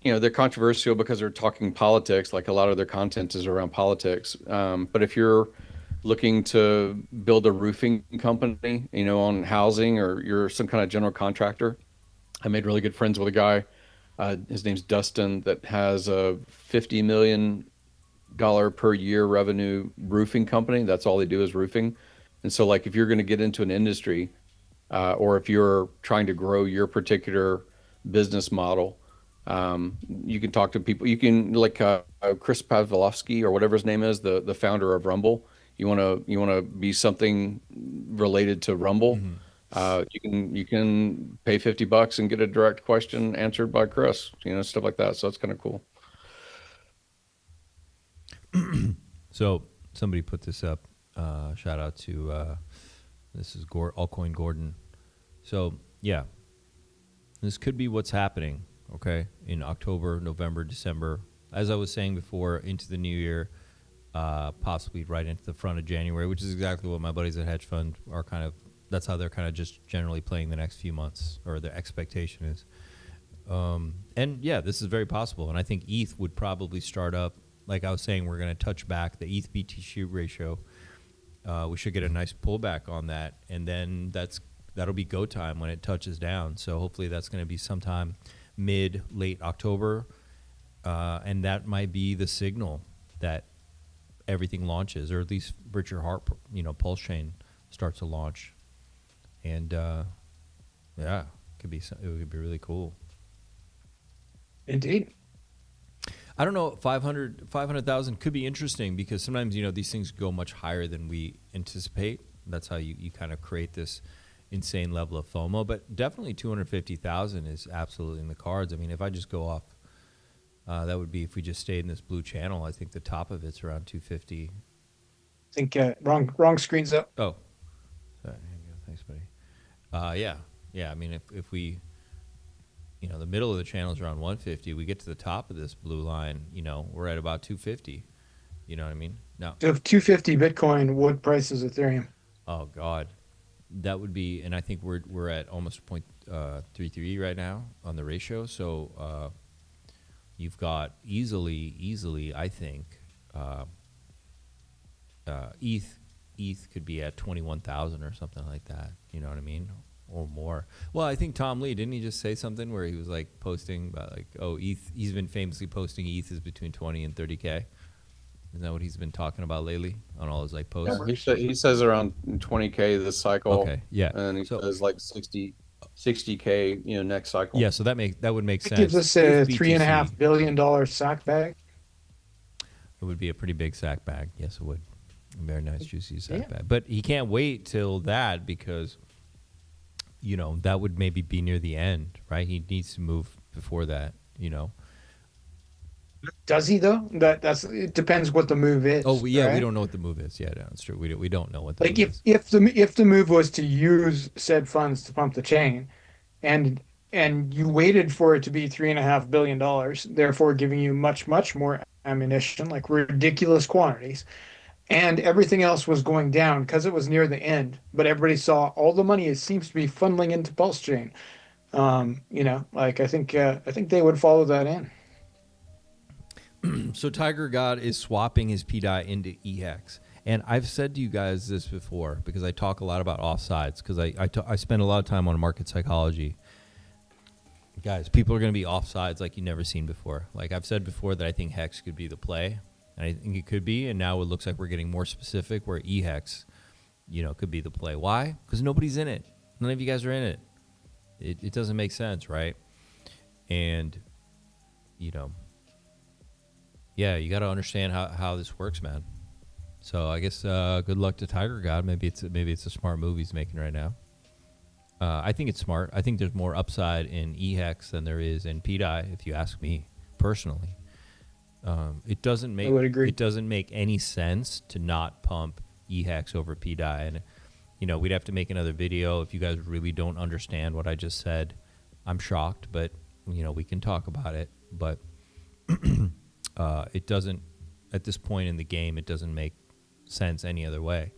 you know, they're controversial because they're talking politics. Like a lot of their content is around politics. But if you're looking to build a roofing company, you know, on housing, or you're some kind of general contractor, I made really good friends with a guy. His name's Dustin, that has a $50 million per year revenue roofing company. That's all they do is roofing. And so like if you're going to get into an industry, or if you're trying to grow your particular business model, you can talk to people. You can like Chris Pavlovsky or whatever his name is, the founder of Rumble. You want to be something related to Rumble. You can pay $50 and get a direct question answered by Chris, stuff like that. So it's kind of cool. So somebody put this up. Shout out to this is Altcoin Gordon. So yeah, this could be what's happening. Okay, in October, November, December, as I was saying before, into the new year, possibly right into the front of January, which is exactly what my buddies at hedge fund are kind of. That's how they're kind of just generally playing the next few months, or their expectation is. And yeah, this is very possible. And I think ETH would probably start up. Like I was saying, we're going to touch back the ETH BTC ratio. We should get a nice pullback on that, and then that'll be go time when it touches down. So hopefully that's going to be sometime late October, and that might be the signal that everything launches, or at least Richard Hart, PulseChain starts to launch. And yeah, it would be really cool. Indeed. I don't know, 500,000 could be interesting, because sometimes, these things go much higher than we anticipate. That's how you kind of create this insane level of FOMO. But definitely 250,000 is absolutely in the cards. I mean, if I just go off, that would be if we just stayed in this blue channel. I think the top of it's around 250. I think wrong screen's up. Oh, sorry. Thanks, buddy. Yeah. I mean, if we, the middle of the channel is around 150. We get to the top of this blue line, we're at about 250. You know what I mean? No. So if 250 Bitcoin, what price is Ethereum? Oh God, that would be, and I think we're at almost 0.33 right now on the ratio. So you've got easily, I think, ETH could be at 21,000 or something like that. You know what I mean? Or more. Well, I think Tom Lee, didn't he just say something where he was like posting about like, ETH, he's been famously posting ETH is between 20 and 30K. Isn't that what he's been talking about lately on all his like posts? Yeah, he says around 20K this cycle. Okay, yeah. And he says like 60K, next cycle. Yeah, so that would make sense. It gives us a $3.5 billion sack bag. It would be a pretty big sack bag. Yes, it would. A very nice, juicy sack bag. But he can't wait till that, because that would maybe be near the end, right? He needs to move before that, Does he though? It depends what the move is. Oh yeah, right? We don't know what the move is. Yeah, that's true. We don't know what the move is. If the move was to use said funds to pump the chain, and you waited for it to be $3.5 billion, therefore giving you much more ammunition, like ridiculous quantities, and everything else was going down because it was near the end, but everybody saw all the money seems to be funneling into PulseChain. I think they would follow that in. So Tiger God is swapping his pDAI into EHEX. And I've said to you guys this before, because I talk a lot about offsides, because I spend a lot of time on market psychology. Guys, people are going to be offsides like you've never seen before. Like I've said before that I think HEX could be the play. And I think it could be, and now it looks like we're getting more specific where EHEX, could be the play. Why? Because nobody's in it. None of you guys are in it. It doesn't make sense, right? And, yeah, you got to understand how this works, man. So I guess good luck to Tiger God. Maybe it's a smart move he's making right now. I think it's smart. I think there's more upside in EHEX than there is in pDAI, if you ask me personally. It doesn't make any sense to not pump EHEX over pDAI, and we'd have to make another video if you guys really don't understand what I just said. I'm shocked, but we can talk about it. But it doesn't, at this point in the game, it doesn't make sense any other way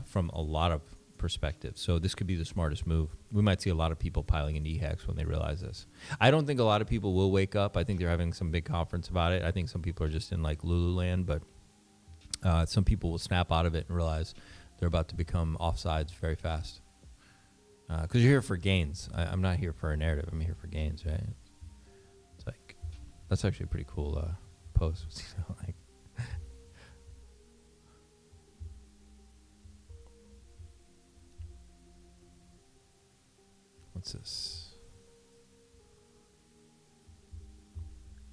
from a lot of perspectives. So this could be the smartest move. We might see a lot of people piling into EHEX when they realize this. I don't think a lot of people will wake up. I think they're having some big conference about it. I think some people are just in like Lululand, but some people will snap out of it and realize they're about to become offsides very fast. Because you're here for gains. I'm not here for a narrative. I'm here for gains, right? It's like, that's actually a pretty cool post. Like, what's this?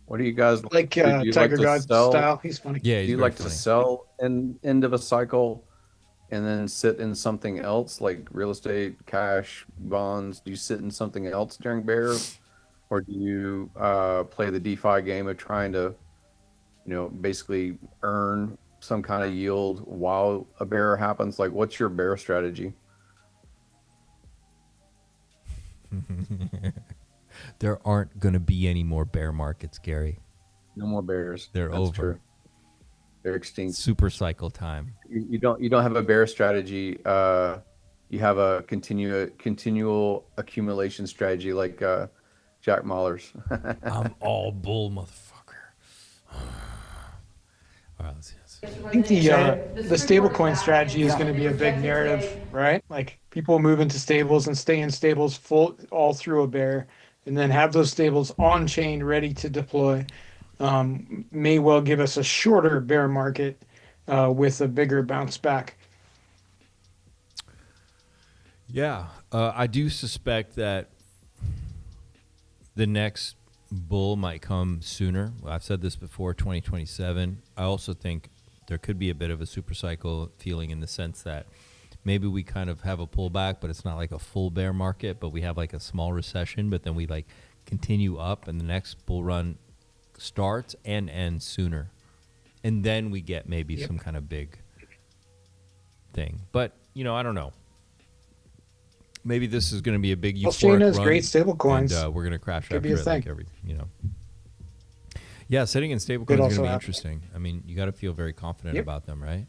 What do you guys like? Tiger God style. He's funny. Yeah, do you like to sell end of a cycle and then sit in something else like real estate, cash, bonds? Do you sit in something else during bears, or do you play the DeFi game of trying to, basically earn some kind of yield while a bear happens? Like, what's your bear strategy? There aren't going to be any more bear markets, Gary. No more bears. They're That's over. True. They're extinct. Super cycle time. You don't have a bear strategy. You have a continual accumulation strategy like Jack Mahler's. I'm all bull, motherfucker. All right, let's see. I think the stablecoin strategy is going to be a big narrative, right? Like people move into stables and stay in stables all through a bear, and then have those stables on chain ready to deploy. May well give us a shorter bear market with a bigger bounce back. Yeah, I do suspect that the next bull might come sooner. I've said this before, 2027. I also think there could be a bit of a super cycle feeling in the sense that maybe we kind of have a pullback, but it's not like a full bear market, but we have like a small recession, but then we like continue up and the next bull run starts and ends sooner. And then we get maybe some kind of big thing. But, I don't know. Maybe this is going to be a big euphoric has run, great stable coins. and we're going to crash Could after be a it like thing. every. Yeah, sitting in stable coins is going to be interesting. I mean, you got to feel very confident about them, right?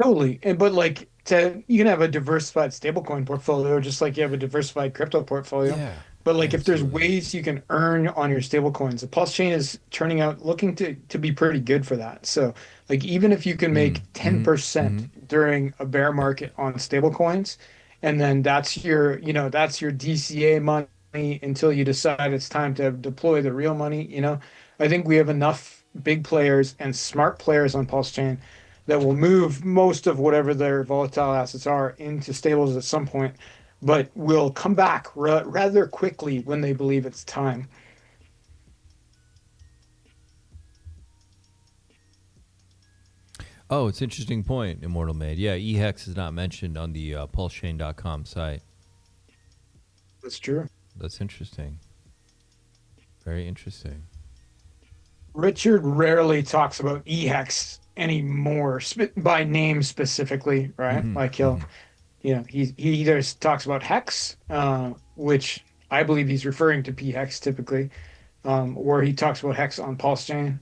Totally. But you can have a diversified stablecoin portfolio just like you have a diversified crypto portfolio. Yeah. But if there's ways you can earn on your stablecoins, the PulseChain is looking to be pretty good for that. So even if you can make 10% during a bear market on stablecoins, and then that's your DCA money until you decide it's time to deploy the real money, I think we have enough big players and smart players on PulseChain that will move most of whatever their volatile assets are into stables at some point, but will come back rather quickly when they believe it's time. Oh, it's an interesting point, Immortal made. Yeah, eHex is not mentioned on the PulseChain.com site. That's true. That's interesting. Very interesting. Richard rarely talks about eHex anymore by name specifically, right? He either talks about Hex, which I believe he's referring to pHex typically, or he talks about Hex on PulseChain.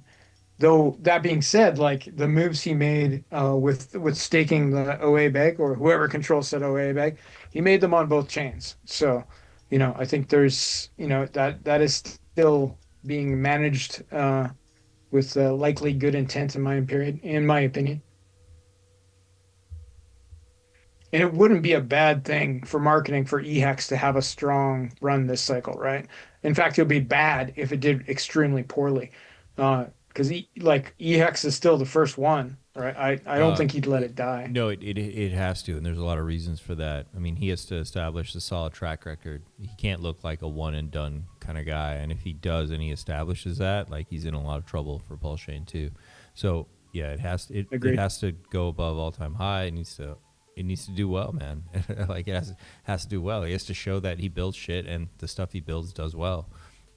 Though that being said, the moves he made with staking the OA bag or whoever controls that OA bag, he made them on both chains. So, I think there's that is still being managed with likely good intent in my opinion. And it wouldn't be a bad thing for marketing for eHex to have a strong run this cycle, right? In fact, it would be bad if it did extremely poorly. Because eHex is still the first one, right? I don't think he'd let it die. No, it has to, and there's a lot of reasons for that. I mean, he has to establish a solid track record. He can't look like a one and done kind of guy, and if he does and he establishes that, he's in a lot of trouble for PulseChain too. So yeah, it has to go above all time high. It needs to do well, man. It has to do well. He has to show that he builds shit and the stuff he builds does well.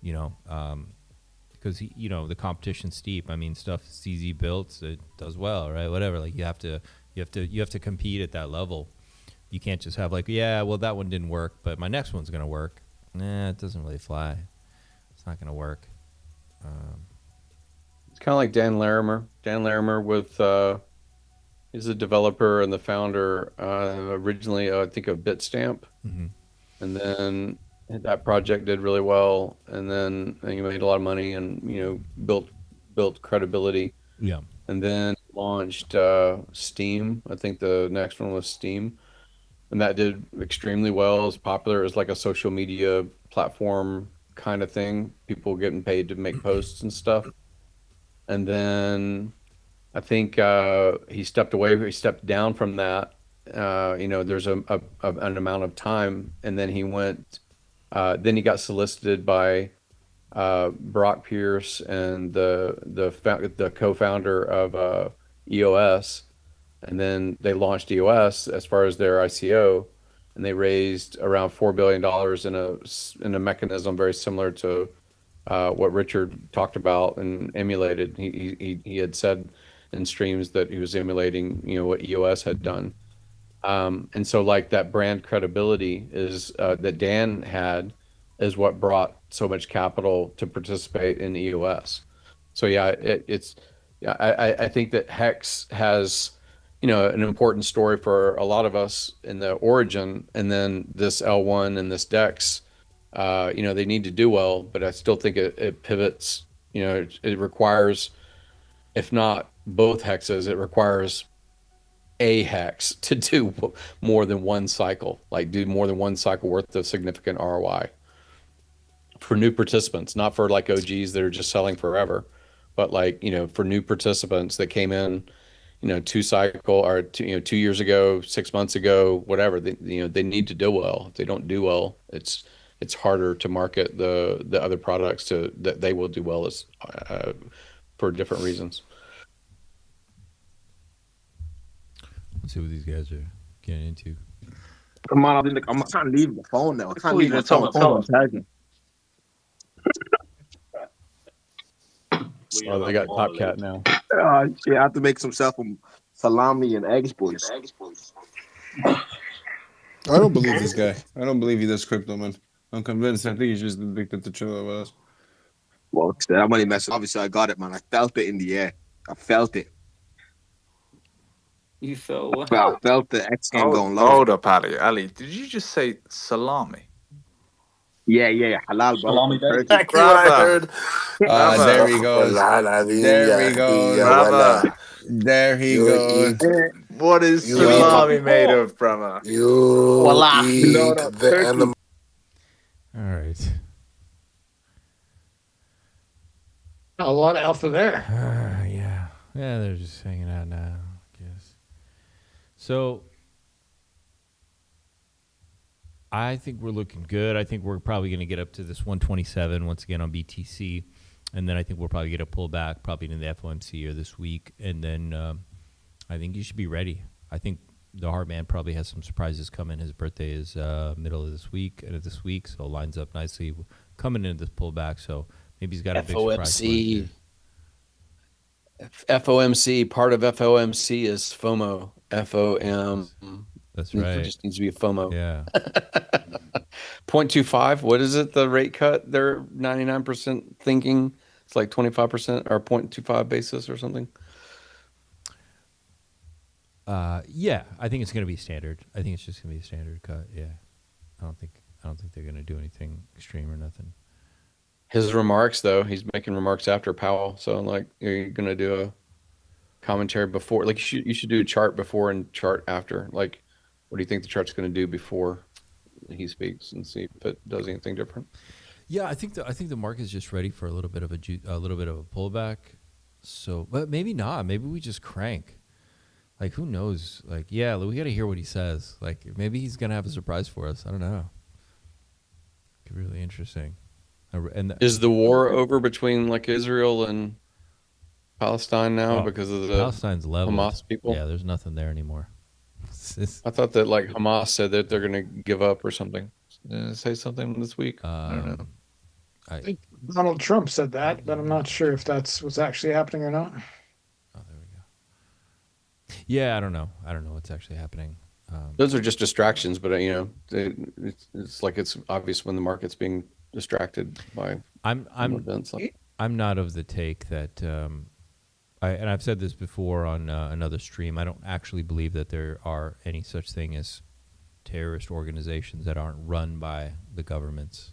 Because the competition's steep. I mean, stuff CZ built, it does well, right? Whatever. You have to compete at that level. You can't just have that one didn't work, but my next one's gonna work. Nah, it doesn't really fly. It's not gonna work. It's kind of like Dan Larimer. Dan Larimer he's the developer and the founder originally, I think, of Bitstamp, and then that project did really well, and then he made a lot of money and built credibility. Yeah, and then launched Steam. I think the next one was Steam, and that did extremely well. It was popular. It was like a social media platform kind of thing. People getting paid to make posts and stuff. And then I think he stepped away. He stepped down from that. There's an amount of time, and then he went. Then he got solicited by Brock Pierce and the co-founder of EOS, and then they launched EOS as far as their ICO, and they raised around $4 billion in a mechanism very similar to what Richard talked about and emulated. He had said in streams that he was emulating, what EOS had done. And so like that brand credibility is that Dan had is what brought so much capital to participate in EOS. So yeah, I think that Hex has, an important story for a lot of us in the origin, and then this L1 and this DEX, they need to do well, but I still think it pivots, it requires, if not both hexes, it requires a hex to do more than one cycle, like do more than one cycle worth of significant ROI for new participants, not for like OGs that are just selling forever, but like, for new participants that came in, 2 years ago, 6 months ago, whatever, they need to do well. If they don't do well, it's harder to market the other products that they will do well as for different reasons. Let's see what these guys are getting into. Come on, I'm trying to leave the phone now. I can't leave the phone tagging. Oh, they got Top Cat now. Yeah, I have to make some stuff from salami and eggs, boys. I don't believe this guy. I don't believe he does crypto, man. I'm convinced. I think he's just addicted to chill with us. Well, I'm only messing. Obviously, I got it, man. I felt it in the air. I felt it. You felt what? Well, I felt the X game going low. Hold up, Ali. Did you just say salami? Yeah. Halal, bro. Salami, baby. Thank you, brother. There he goes. There we go. Brother. There he goes. What is salami made of, brother? You eat the animal. All right. A lot of alpha there. Yeah, they're just hanging out now, I guess. So I think we're looking good. I think we're probably going to get up to this 127 once again on BTC, and then I think we'll probably get a pullback probably in the FOMC or this week, and then I think you should be ready. I think the Heartman probably has some surprises coming. His birthday is middle of this week, end of this week, so it lines up nicely coming into this pullback. So maybe he's got a big surprise. FOMC, part of FOMC is FOMO. FOM. That's right. It just needs to be a FOMO. Yeah. 0.25. What is it? The rate cut? They're 99% thinking it's like 25% or 0.25 basis or something. Yeah, I think it's going to be standard. I think it's just going to be a standard cut. Yeah, I don't think they're going to do anything extreme or nothing. His remarks, though, he's making remarks after Powell. So, like, you're going to do a commentary before. Like, you should do a chart before and chart after. Like, what do you think the chart's going to do before he speaks, and see if it does anything different? Yeah, I think the market's just ready for a little bit of a pullback. So, but maybe not. Maybe we just crank. Like, who knows? Like, yeah, we got to hear what he says. Like, maybe he's going to have a surprise for us. I don't know. Could be really interesting. And is the war over between like Israel and Palestine now because of the Palestine's leveled. Hamas people? Yeah, there's nothing there anymore. I thought that like Hamas said that they're going to give up or something. Did I say something this week? I don't know. I think Donald Trump said that, but I'm not sure if that's what's actually happening or not. Yeah, I don't know. I don't know what's actually happening. Those are just distractions, but it's like it's obvious when the market's being distracted by events. I'm not of the take that, and I've said this before on another stream. I don't actually believe that there are any such thing as terrorist organizations that aren't run by the governments.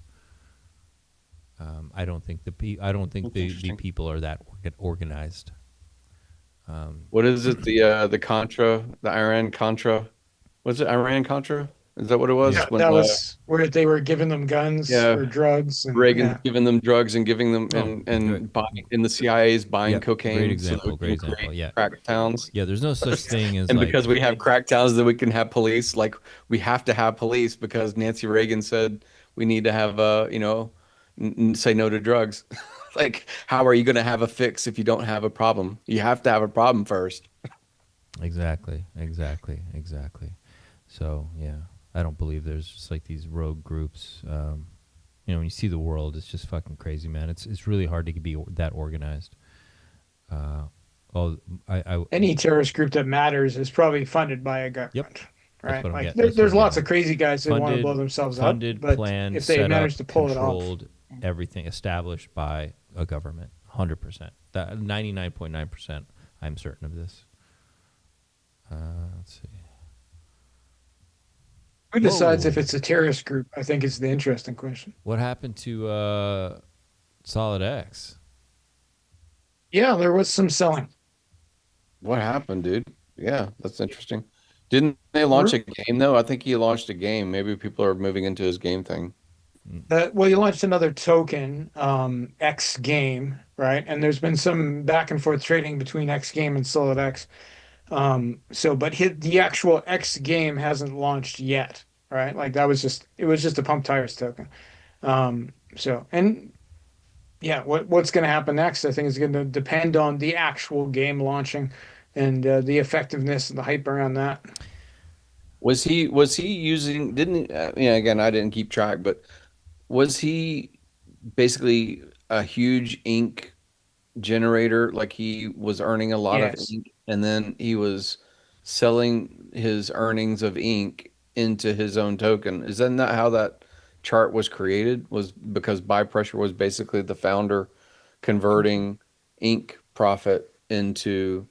I don't think the people are that organized. What is it? The Contra, the Iran Contra. Was it Iran Contra? Is that what it was? Yeah, that was where they were giving them guns or drugs. And, Reagan giving them drugs and giving them and buying, in the CIA's buying cocaine. Great example. Yeah. Crack towns. Yeah, there's no such thing as. And because we have crack towns, that we can have police. Like we have to have police because Nancy Reagan said we need to have say no to drugs. Like, how are you going to have a fix if you don't have a problem? You have to have a problem first. Exactly. So yeah, I don't believe there's just like these rogue groups. When you see the world, it's just fucking crazy, man. It's really hard to be that organized. Any terrorist group that matters is probably funded by a government, right? That's what I'm Like getting. That's what there's I'm lots getting of crazy guys that want to blow themselves up, funded, but planned, if they set manage up, to pull it off, controlled, everything established by a government, 100%. That 99.9%. I'm certain of this. Let's see. who decides Whoa. if it's a terrorist group? I think is the interesting question. What happened to Solid X? Yeah, there was some selling. What happened, dude? Yeah, that's interesting. Didn't they launch a game though? I think he launched a game. Maybe people are moving into his game thing. Well, you launched another token, X Game, right? And there's been some back and forth trading between X Game and Solid X. But the actual X Game hasn't launched yet, right? Like it was just a pump tires token. And yeah, what's going to happen next? I think is going to depend on the actual game launching and the effectiveness and the hype around that. Was he using? Didn't he, again, I didn't keep track, but was he basically a huge ink generator? Like he was earning a lot of Yes. ink, and then he was selling his earnings of ink into his own token. Isn't that how that chart was created? Was because buy pressure was basically the founder converting ink profit into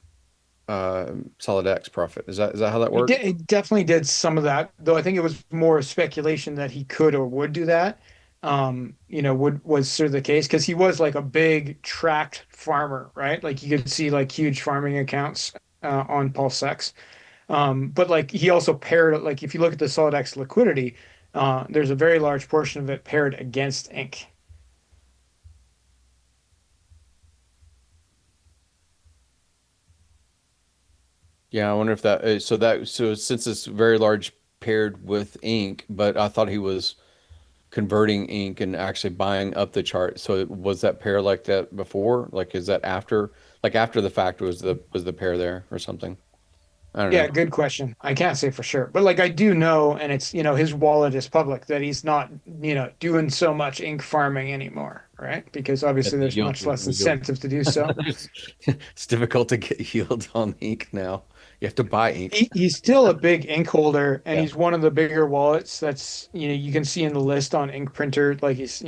Solid X profit. Is that how that works? He definitely did some of that, though I think it was more speculation that he could or would do that. Was sort of the case because he was like a big tracked farmer, right? Like you could see like huge farming accounts on PulseX. But like he also paired, like if you look at the Solid X liquidity, there's a very large portion of it paired against ink. Yeah, I wonder if so since it's very large paired with ink, but I thought he was converting ink and actually buying up the chart. So was that pair like that before? Like is that after the fact was the pair there or something? I don't Yeah, know. good question. I can't say for sure, but like I do know, and it's, his wallet is public that he's not, doing so much ink farming anymore, right? Because That obviously the there's much less incentive to do so. It's difficult to get yield on ink now. You have to buy ink. He's still a big ink holder, and Yeah. he's one of the bigger wallets that's, you can see in the list on Ink Printer, like he's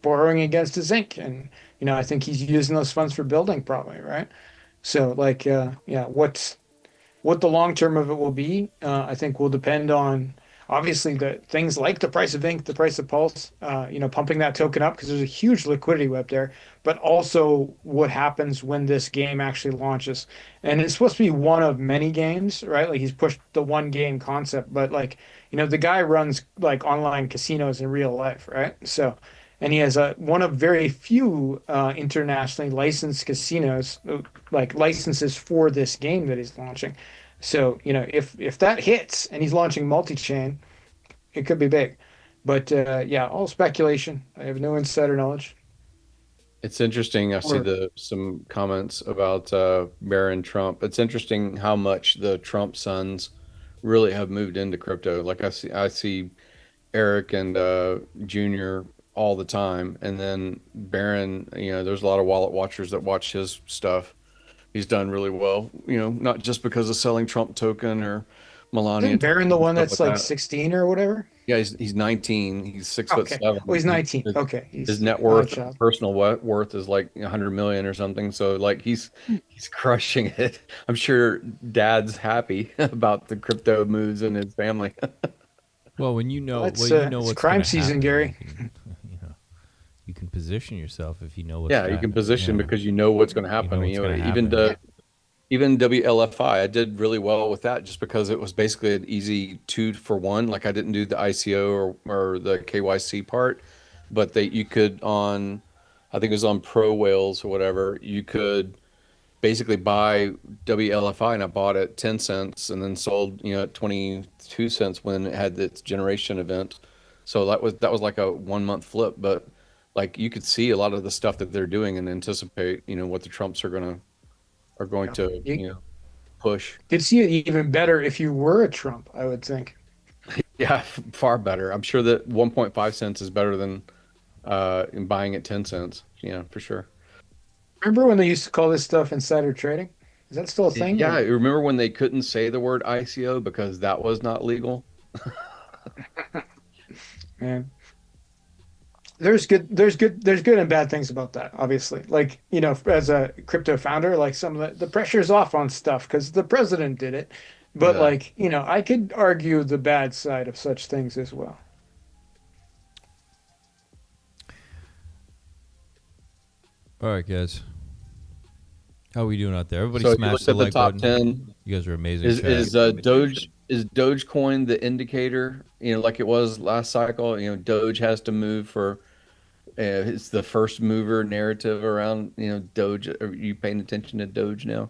borrowing against his ink, and I think he's using those funds for building probably, right? So like, yeah, what the long term of it will be, I think will depend on obviously the things like the price of ink, the price of Pulse, pumping that token up because there's a huge liquidity web there, but also what happens when this game actually launches. And it's supposed to be one of many games, right? Like he's pushed the one game concept, but like, the guy runs like online casinos in real life, right? So, and he has one of very few internationally licensed casinos, like licenses for this game that he's launching. So, if that hits and he's launching multi-chain, it could be big. But yeah, all speculation. I have no insider knowledge. It's interesting. I see Or some comments about Barron Trump. It's interesting how much the Trump sons really have moved into crypto. Like I see Eric and Junior all the time, and then Barron. There's a lot of wallet watchers that watch his stuff. He's done really well. Not just because of selling Trump token or Melania isn't Baron the and one stuff that's like like that. 16 or whatever? Yeah, he's 19. He's 6'7". Okay. Oh, he's 19. His, Okay. his He's net not a worth, child. personal worth, is like 100 million or something. So like he's crushing it. I'm sure Dad's happy about the crypto moves in his family. Well, when you know, It's what's crime gonna season, happen, Gary. you can position yourself if you know what's Yeah, you can position because you know what's going to happen. what's gonna Even happen. even WLFI, I did really well with that just because it was basically an easy 2-for-1. Like I didn't do the ICO or the KYC part, but you could I think it was on Pro Whales or whatever, you could basically buy WLFI, and I bought it 10 cents and then sold, at 22 cents when it had its generation event. So that was like a 1 month flip, but like you could see a lot of the stuff that they're doing and anticipate, what the Trumps are going to, You, push. Could see it even better if you were a Trump, I would think. Yeah, far better. I'm sure that 1.5 cents is better than in buying at 10 cents. Yeah, for sure. Remember when they used to call this stuff insider trading? Is that still a thing? Yeah, or- remember when they couldn't say the word ICO because that was not legal? Man. There's good and bad things about that, obviously. Like, as a crypto founder, like some of the pressure's off on stuff because the president did it. But Yeah. like, I could argue the bad side of such things as well. All right, guys. How are we doing out there? Everybody So you smash looked the at the like top button. 10. You guys are amazing. Is chat. Dogecoin the indicator? Like it was last cycle. Doge has to move for. It's the first mover narrative around. Doge. Are you paying attention to Doge now?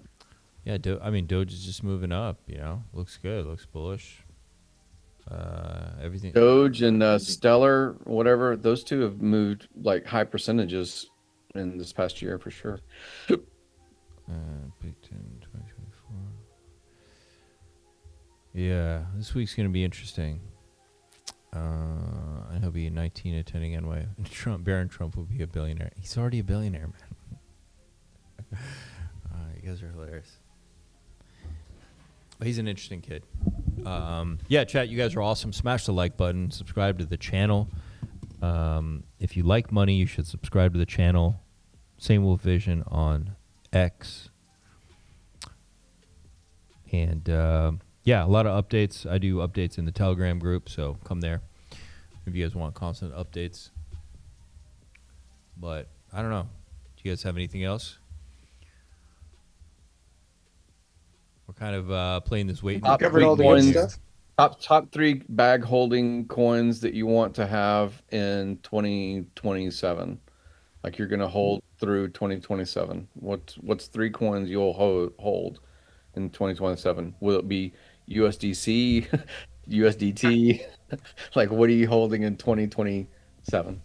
Yeah, Doge is just moving up. Looks good. Looks bullish. Everything. Doge and Stellar, whatever. Those two have moved like high percentages in this past year for sure. Big 10, 2024. Yeah, this week's going to be interesting. And he'll be 19 attending anyway. Barron Trump will be a billionaire. He's already a billionaire, man. You guys are hilarious. But he's an interesting kid. Yeah, chat, you guys are awesome. Smash the like button. Subscribe to the channel. If you like money, you should subscribe to the channel. Same Wolf Vision on X. And yeah, a lot of updates. I do updates in the Telegram group, so come there if you guys want constant updates. But I don't know. Do you guys have anything else? We're kind of playing this wait. Top covered all the good stuff. Top 3 bag holding coins that you want to have in 2027. Like you're going to hold through 2027. What's 3 coins you'll hold in 2027? Will it be USDC, USDT? Like what are you holding in 2027?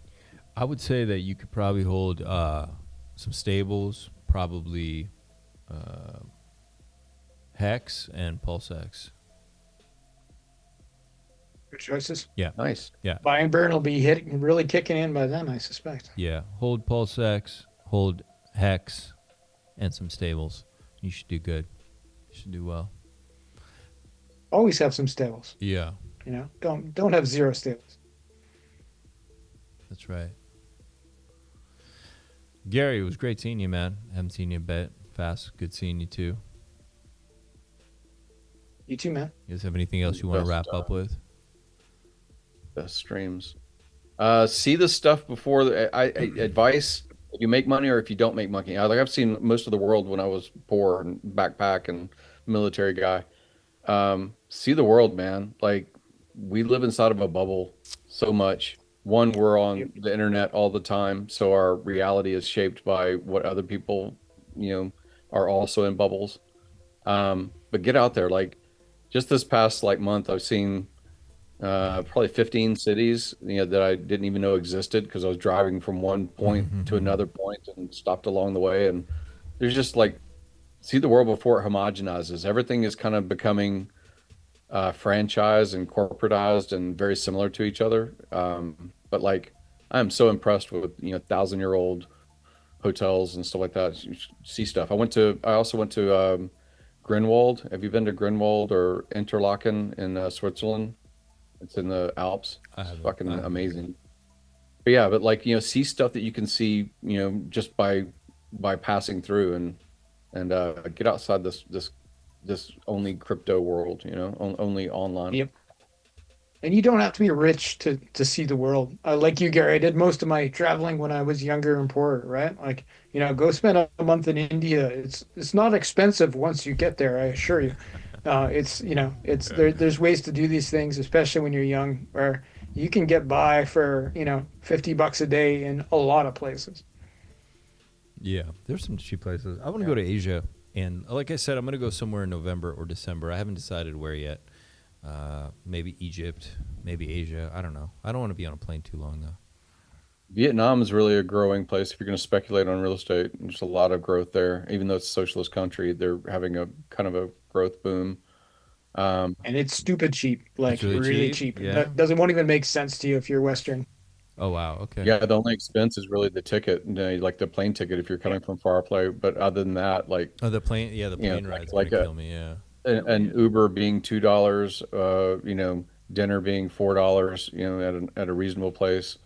I would say that you could probably hold some stables, probably Hex and PulseX. Good choices. Yeah. Nice. Yeah. Buy and burn will be really kicking in by then, I suspect. Yeah. Hold PulseX, hold Hex, and some stables. You should do good. You should do well. Always have some stables. Yeah. Don't have 0 stables. That's right. Gary, it was great seeing you, man. Haven't seen you a bit. Fast. Good seeing you too. You too, man. You guys have anything else you want to wrap up with? Best streams. See the stuff before advice. If you make money or if you don't make money. I've seen most of the world when I was poor and backpack and military guy. See the world, man. Like we live inside of a bubble so much. One, we're on the internet all the time, so our reality is shaped by what other people, are also in bubbles. But get out there. Like just this past month, I've seen probably 15 cities that I didn't even know existed because I was driving from one point to another point and stopped along the way. And there's just see the world before it homogenizes. Everything is kind of becoming franchised and corporatized and very similar to each other. But I'm so impressed with 1,000-year-old hotels and stuff like that. You see stuff. I also went to Grinwald. Have you been to Grinwald or Interlaken in Switzerland? It's in the Alps. It's fucking amazing. But yeah, see stuff that you can see, just by passing through and get outside this only crypto world, only online. Yep. And you don't have to be rich to see the world. Like you, Gary, I did most of my traveling when I was younger and poorer, right? Go spend a month in India. It's not expensive once you get there, I assure you. There's ways to do these things, especially when you're young, where you can get by for, $50 a day in a lot of places. Yeah, there's some cheap places. I want to go to Asia, and like I said, I'm going to go somewhere in November or December. I haven't decided where yet. Maybe Egypt, maybe Asia. I don't know. I don't want to be on a plane too long though. Vietnam is really a growing place if you're going to speculate on real estate. There's a lot of growth there. Even though it's a socialist country, they're having a kind of a growth boom. And it's stupid cheap, like really really cheap? cheap. Yeah. That doesn't won't even make sense to you if you're Western. Oh wow. Okay. Yeah, the only expense is really the ticket, like the plane ticket if you're coming from far away. But other than that, like Oh, the plane. Yeah, the plane ride's like gonna kill me. Yeah. an Uber being $2, dinner being $4, at a reasonable place.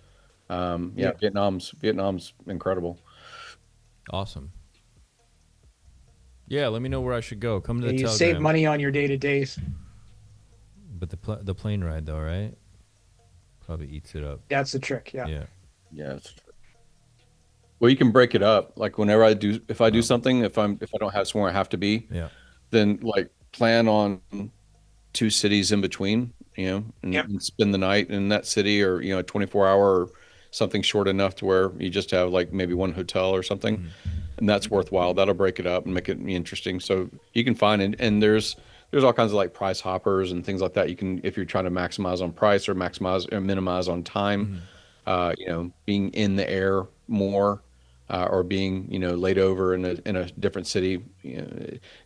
Yeah. Vietnam's incredible. Awesome. Yeah, let me know where I should go. Come to the You Telegram. save money on your day-to-days. But the plane ride though, right? Probably eats it up. That's the trick. Yeah. Yeah. Well, you can break it up. Like whenever if I do something, if I don't have somewhere I have to be, Yeah. then like plan on 2 cities in between, and spend the night in that city, or a 24-hour or something short enough to where you just have like maybe one hotel or something, and that's worthwhile. That'll break it up and make it interesting. So you can find it, and there's all kinds of like price hoppers and things like that. You can, if you're trying to maximize on price or maximize or minimize on time, being in the air more, or being, laid over in a different city,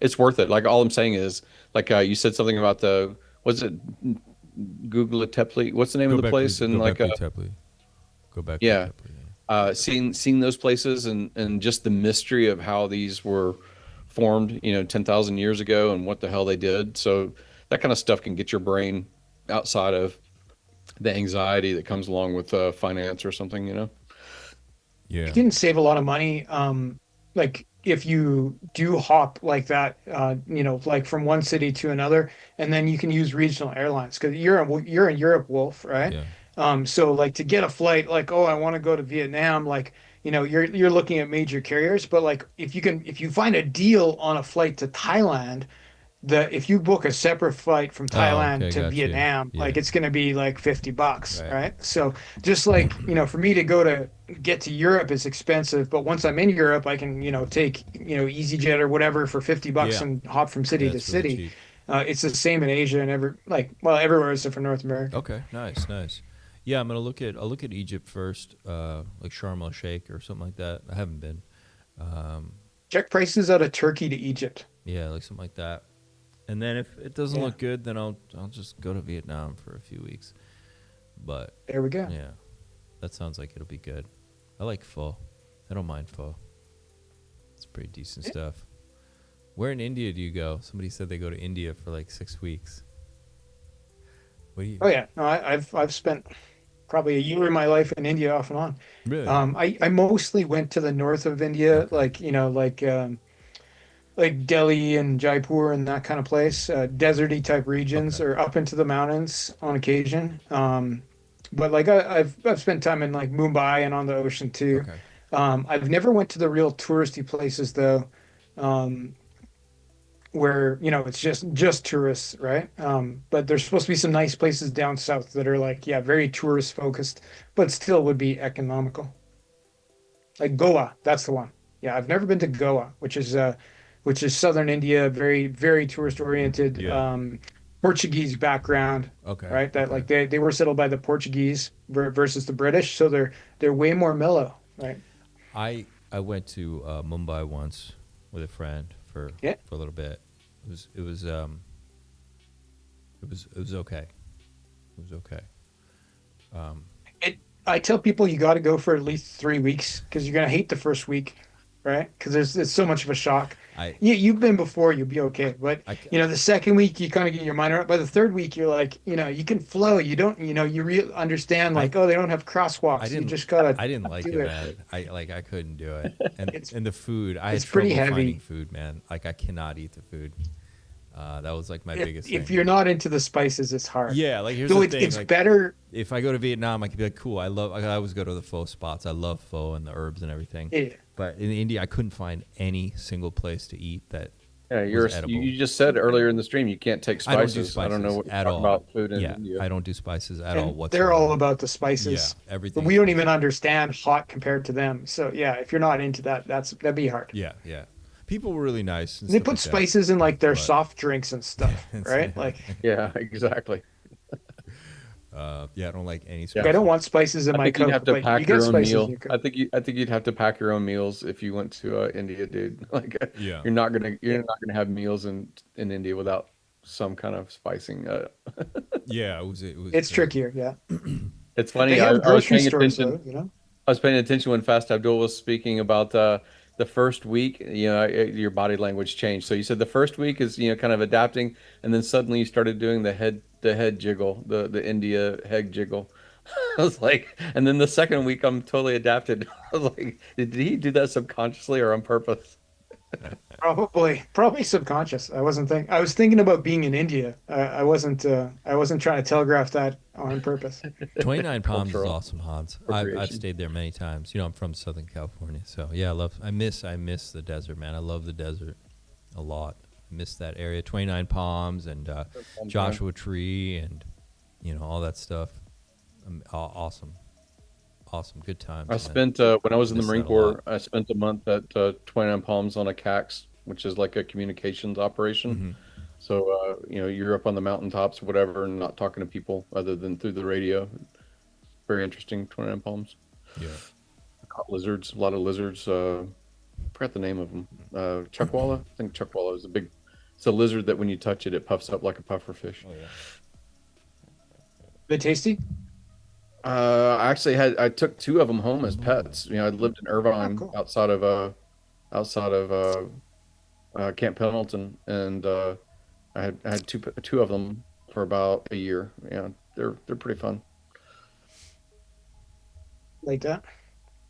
it's worth it. Like all I'm saying is, like you said something about what's it, Google it Tepley? What's the name of the place? And like Tepley. Go back. Yeah. To Tepley, seeing those places and just the mystery of how these were formed, 10,000 years ago, and what the hell they did. So that kind of stuff can get your brain outside of the anxiety that comes along with finance or something, Yeah. You can save a lot of money. Like if you do hop like that, like from one city to another, and then you can use regional airlines because you're in Europe, Wolf, right? Yeah. So like to get a flight, like, oh, I want to go to Vietnam, like, you're looking at major carriers, but like if you find a deal on a flight to Thailand, if you book a separate flight from Thailand to Vietnam, like it's going to be like $50, right? So just like, for me to get to Europe is expensive, but once I'm in Europe, I can, take, EasyJet or whatever for $50 and hop from city to city. cheap. It's the same in Asia and everywhere except for North America. Okay. Nice. Yeah, I'll look at Egypt first, like Sharm el Sheikh or something like that. I haven't been. Check prices out of Turkey to Egypt. Yeah, like something like that. And then if it doesn't look good, then I'll just go to Vietnam for a few weeks. But there we go. Yeah, that sounds like it'll be good. I like pho. I don't mind pho. It's pretty decent stuff. Where in India do you go? Somebody said they go to India for like 6 weeks. What do you? Oh yeah, no, I've spent probably a year of my life in India off and on. Really? I mostly went to the north of India, like Delhi and Jaipur and that kind of place, deserty type regions, or up into the mountains on occasion. But like I've spent time in like Mumbai and on the ocean too. Okay. I've never went to the real touristy places though, where it's just tourists, right? But there's supposed to be some nice places down south that are like very tourist focused, but still would be economical. Like Goa, that's the one. Yeah, I've never been to Goa, which is southern India, very very tourist oriented. Portuguese background. Okay. Right. That like they were settled by the Portuguese versus the British, so they're way more mellow. Right. I went to Mumbai once with a friend for a little bit. It was okay. It was okay. I tell people you got to go for at least 3 weeks because you're gonna hate the first week, right? Because it's so much of a shock. You've been before, you'll be okay, but the second week you kind of get your mind around. By the third week, you're like, you can flow. You don't, you understand like, they don't have crosswalks. You just gotta. I didn't like it, man. I couldn't do it, and the food. I had pretty trouble heavy. finding food, man. Like I cannot eat the food. That was like my biggest thing. If you're not into the spices, it's hard. Yeah, like here's so the thing. It's like, better. If I go to Vietnam, I could be like, cool. I always go to the pho spots. I love pho and the herbs and everything. Yeah. But in India, I couldn't find any single place to eat that. Yeah, you just said earlier in the stream you can't take spices. I don't know what you're talking about food in India. I don't do spices at all whatsoever. They're all about the spices. Yeah, everything. But we don't even understand hot compared to them. So yeah, if you're not into that, that'd be hard. Yeah. People were really nice. They put spices in like their soft drinks and stuff, right? Like yeah, exactly. Yeah, I don't like any Like, I don't want spices in I my think you'd Coke, have to but pack you your get own spices in meal. your Coke. I think you'd have to pack your own meals if you went to India, dude. Like, Yeah. you're not gonna have meals in India without some kind of spicing. Yeah, it was. It's trickier, yeah. It's funny. They have I was grocery paying stores, attention. though, you know? I was paying attention when Fast Abdul was speaking about the first week. Your body language changed. So you said the first week is kind of adapting, and then suddenly you started doing the head jiggle, the India head jiggle. I was like, and then the second week I'm totally adapted. I was like, did he do that subconsciously or on purpose? Probably subconscious. I was thinking about being in India. I wasn't trying to telegraph that on purpose. 29 Palms is Cultural awesome, Hans. I've stayed there many times. I'm from Southern California, so yeah, I miss the desert, man. I love the desert a lot. I miss that area. 29 Palms and Joshua Tree and all that stuff. Awesome, good times. I spent when I was in the Marine Corps, I spent a month at 29 Palms on a CAX, which is like a communications operation. Mm-hmm. So you're up on the mountaintops, whatever, and not talking to people other than through the radio. Very interesting. 29 Palms. Yeah. I caught lizards, a lot of lizards. Forgot the name of them. Chuckwalla. I think Chuckwalla is it's a lizard that when you touch it, it puffs up like a puffer fish. Oh yeah. Bit tasty? I took 2 of them home as pets. I lived in Irvine, cool. outside of Camp Pendleton, and I had two of them for about a year. Yeah, they're pretty fun. Like that.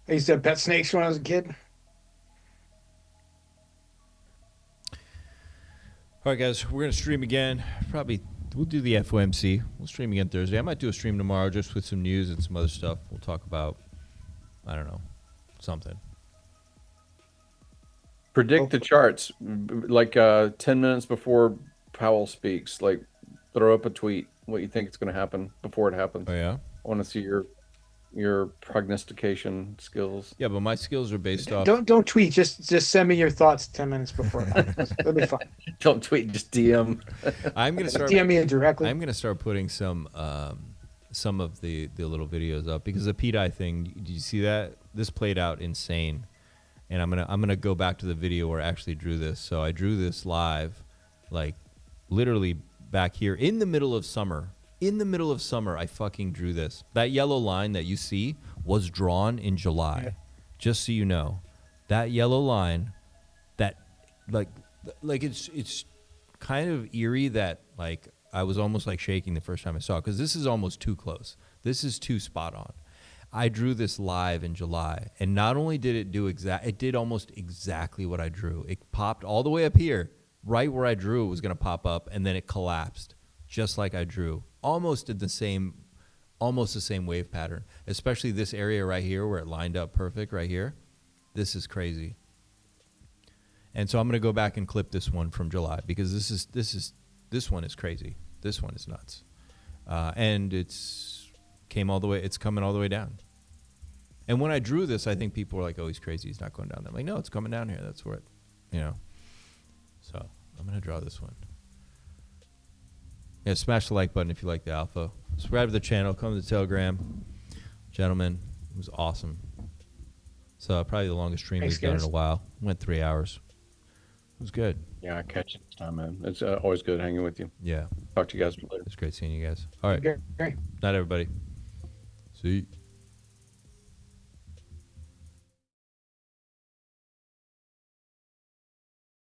I used to have pet snakes when I was a kid. All right, guys, we're gonna stream again. We'll do the FOMC. We'll stream again Thursday. I might do a stream tomorrow just with some news and some other stuff. We'll talk about, I don't know, something. Predict the charts like 10 minutes before Powell speaks. Like, throw up a tweet what you think is going to happen before it happens. Oh yeah, I want to see your prognostication skills. Yeah, but my skills are based off. Don't tweet. Just send me your thoughts 10 minutes before. It'll be fine. Don't tweet. Just DM. I'm gonna start DM me directly. I'm gonna start putting some of the little videos up because the pDAI thing. Did you see that? This played out insane, and I'm gonna go back to the video where I actually drew this. So I drew this live, like literally back here in the middle of summer. In the middle of summer, I fucking drew this. That yellow line that you see was drawn in July. Yeah. Just so you know. That yellow line, that like it's kind of eerie that like I was almost like shaking the first time I saw it because this is almost too close. This is too spot on. I drew this live in July, and not only did it do it did almost exactly what I drew. It popped all the way up here, right where I drew it was going to pop up, and then it collapsed just like I drew. Almost the same wave pattern, especially this area right here where it lined up perfect right here. This is crazy. And so I'm going to go back and clip this one from July because this one is crazy. This one is nuts. And it's coming all the way down. And when I drew this, I think people were like, oh, he's crazy. He's not going down there. I'm like, no, it's coming down here. That's where So I'm going to draw this one. Yeah, smash the like button if you like the alpha. Subscribe to the channel. Come to the Telegram. Gentlemen, it was awesome. So probably the longest stream we've done in a while. Went 3 hours. It was good. Yeah, I catch you next time, man. It's always good hanging with you. Yeah. Talk to you guys later. It's great seeing you guys. All right. Great. Night, everybody. See you.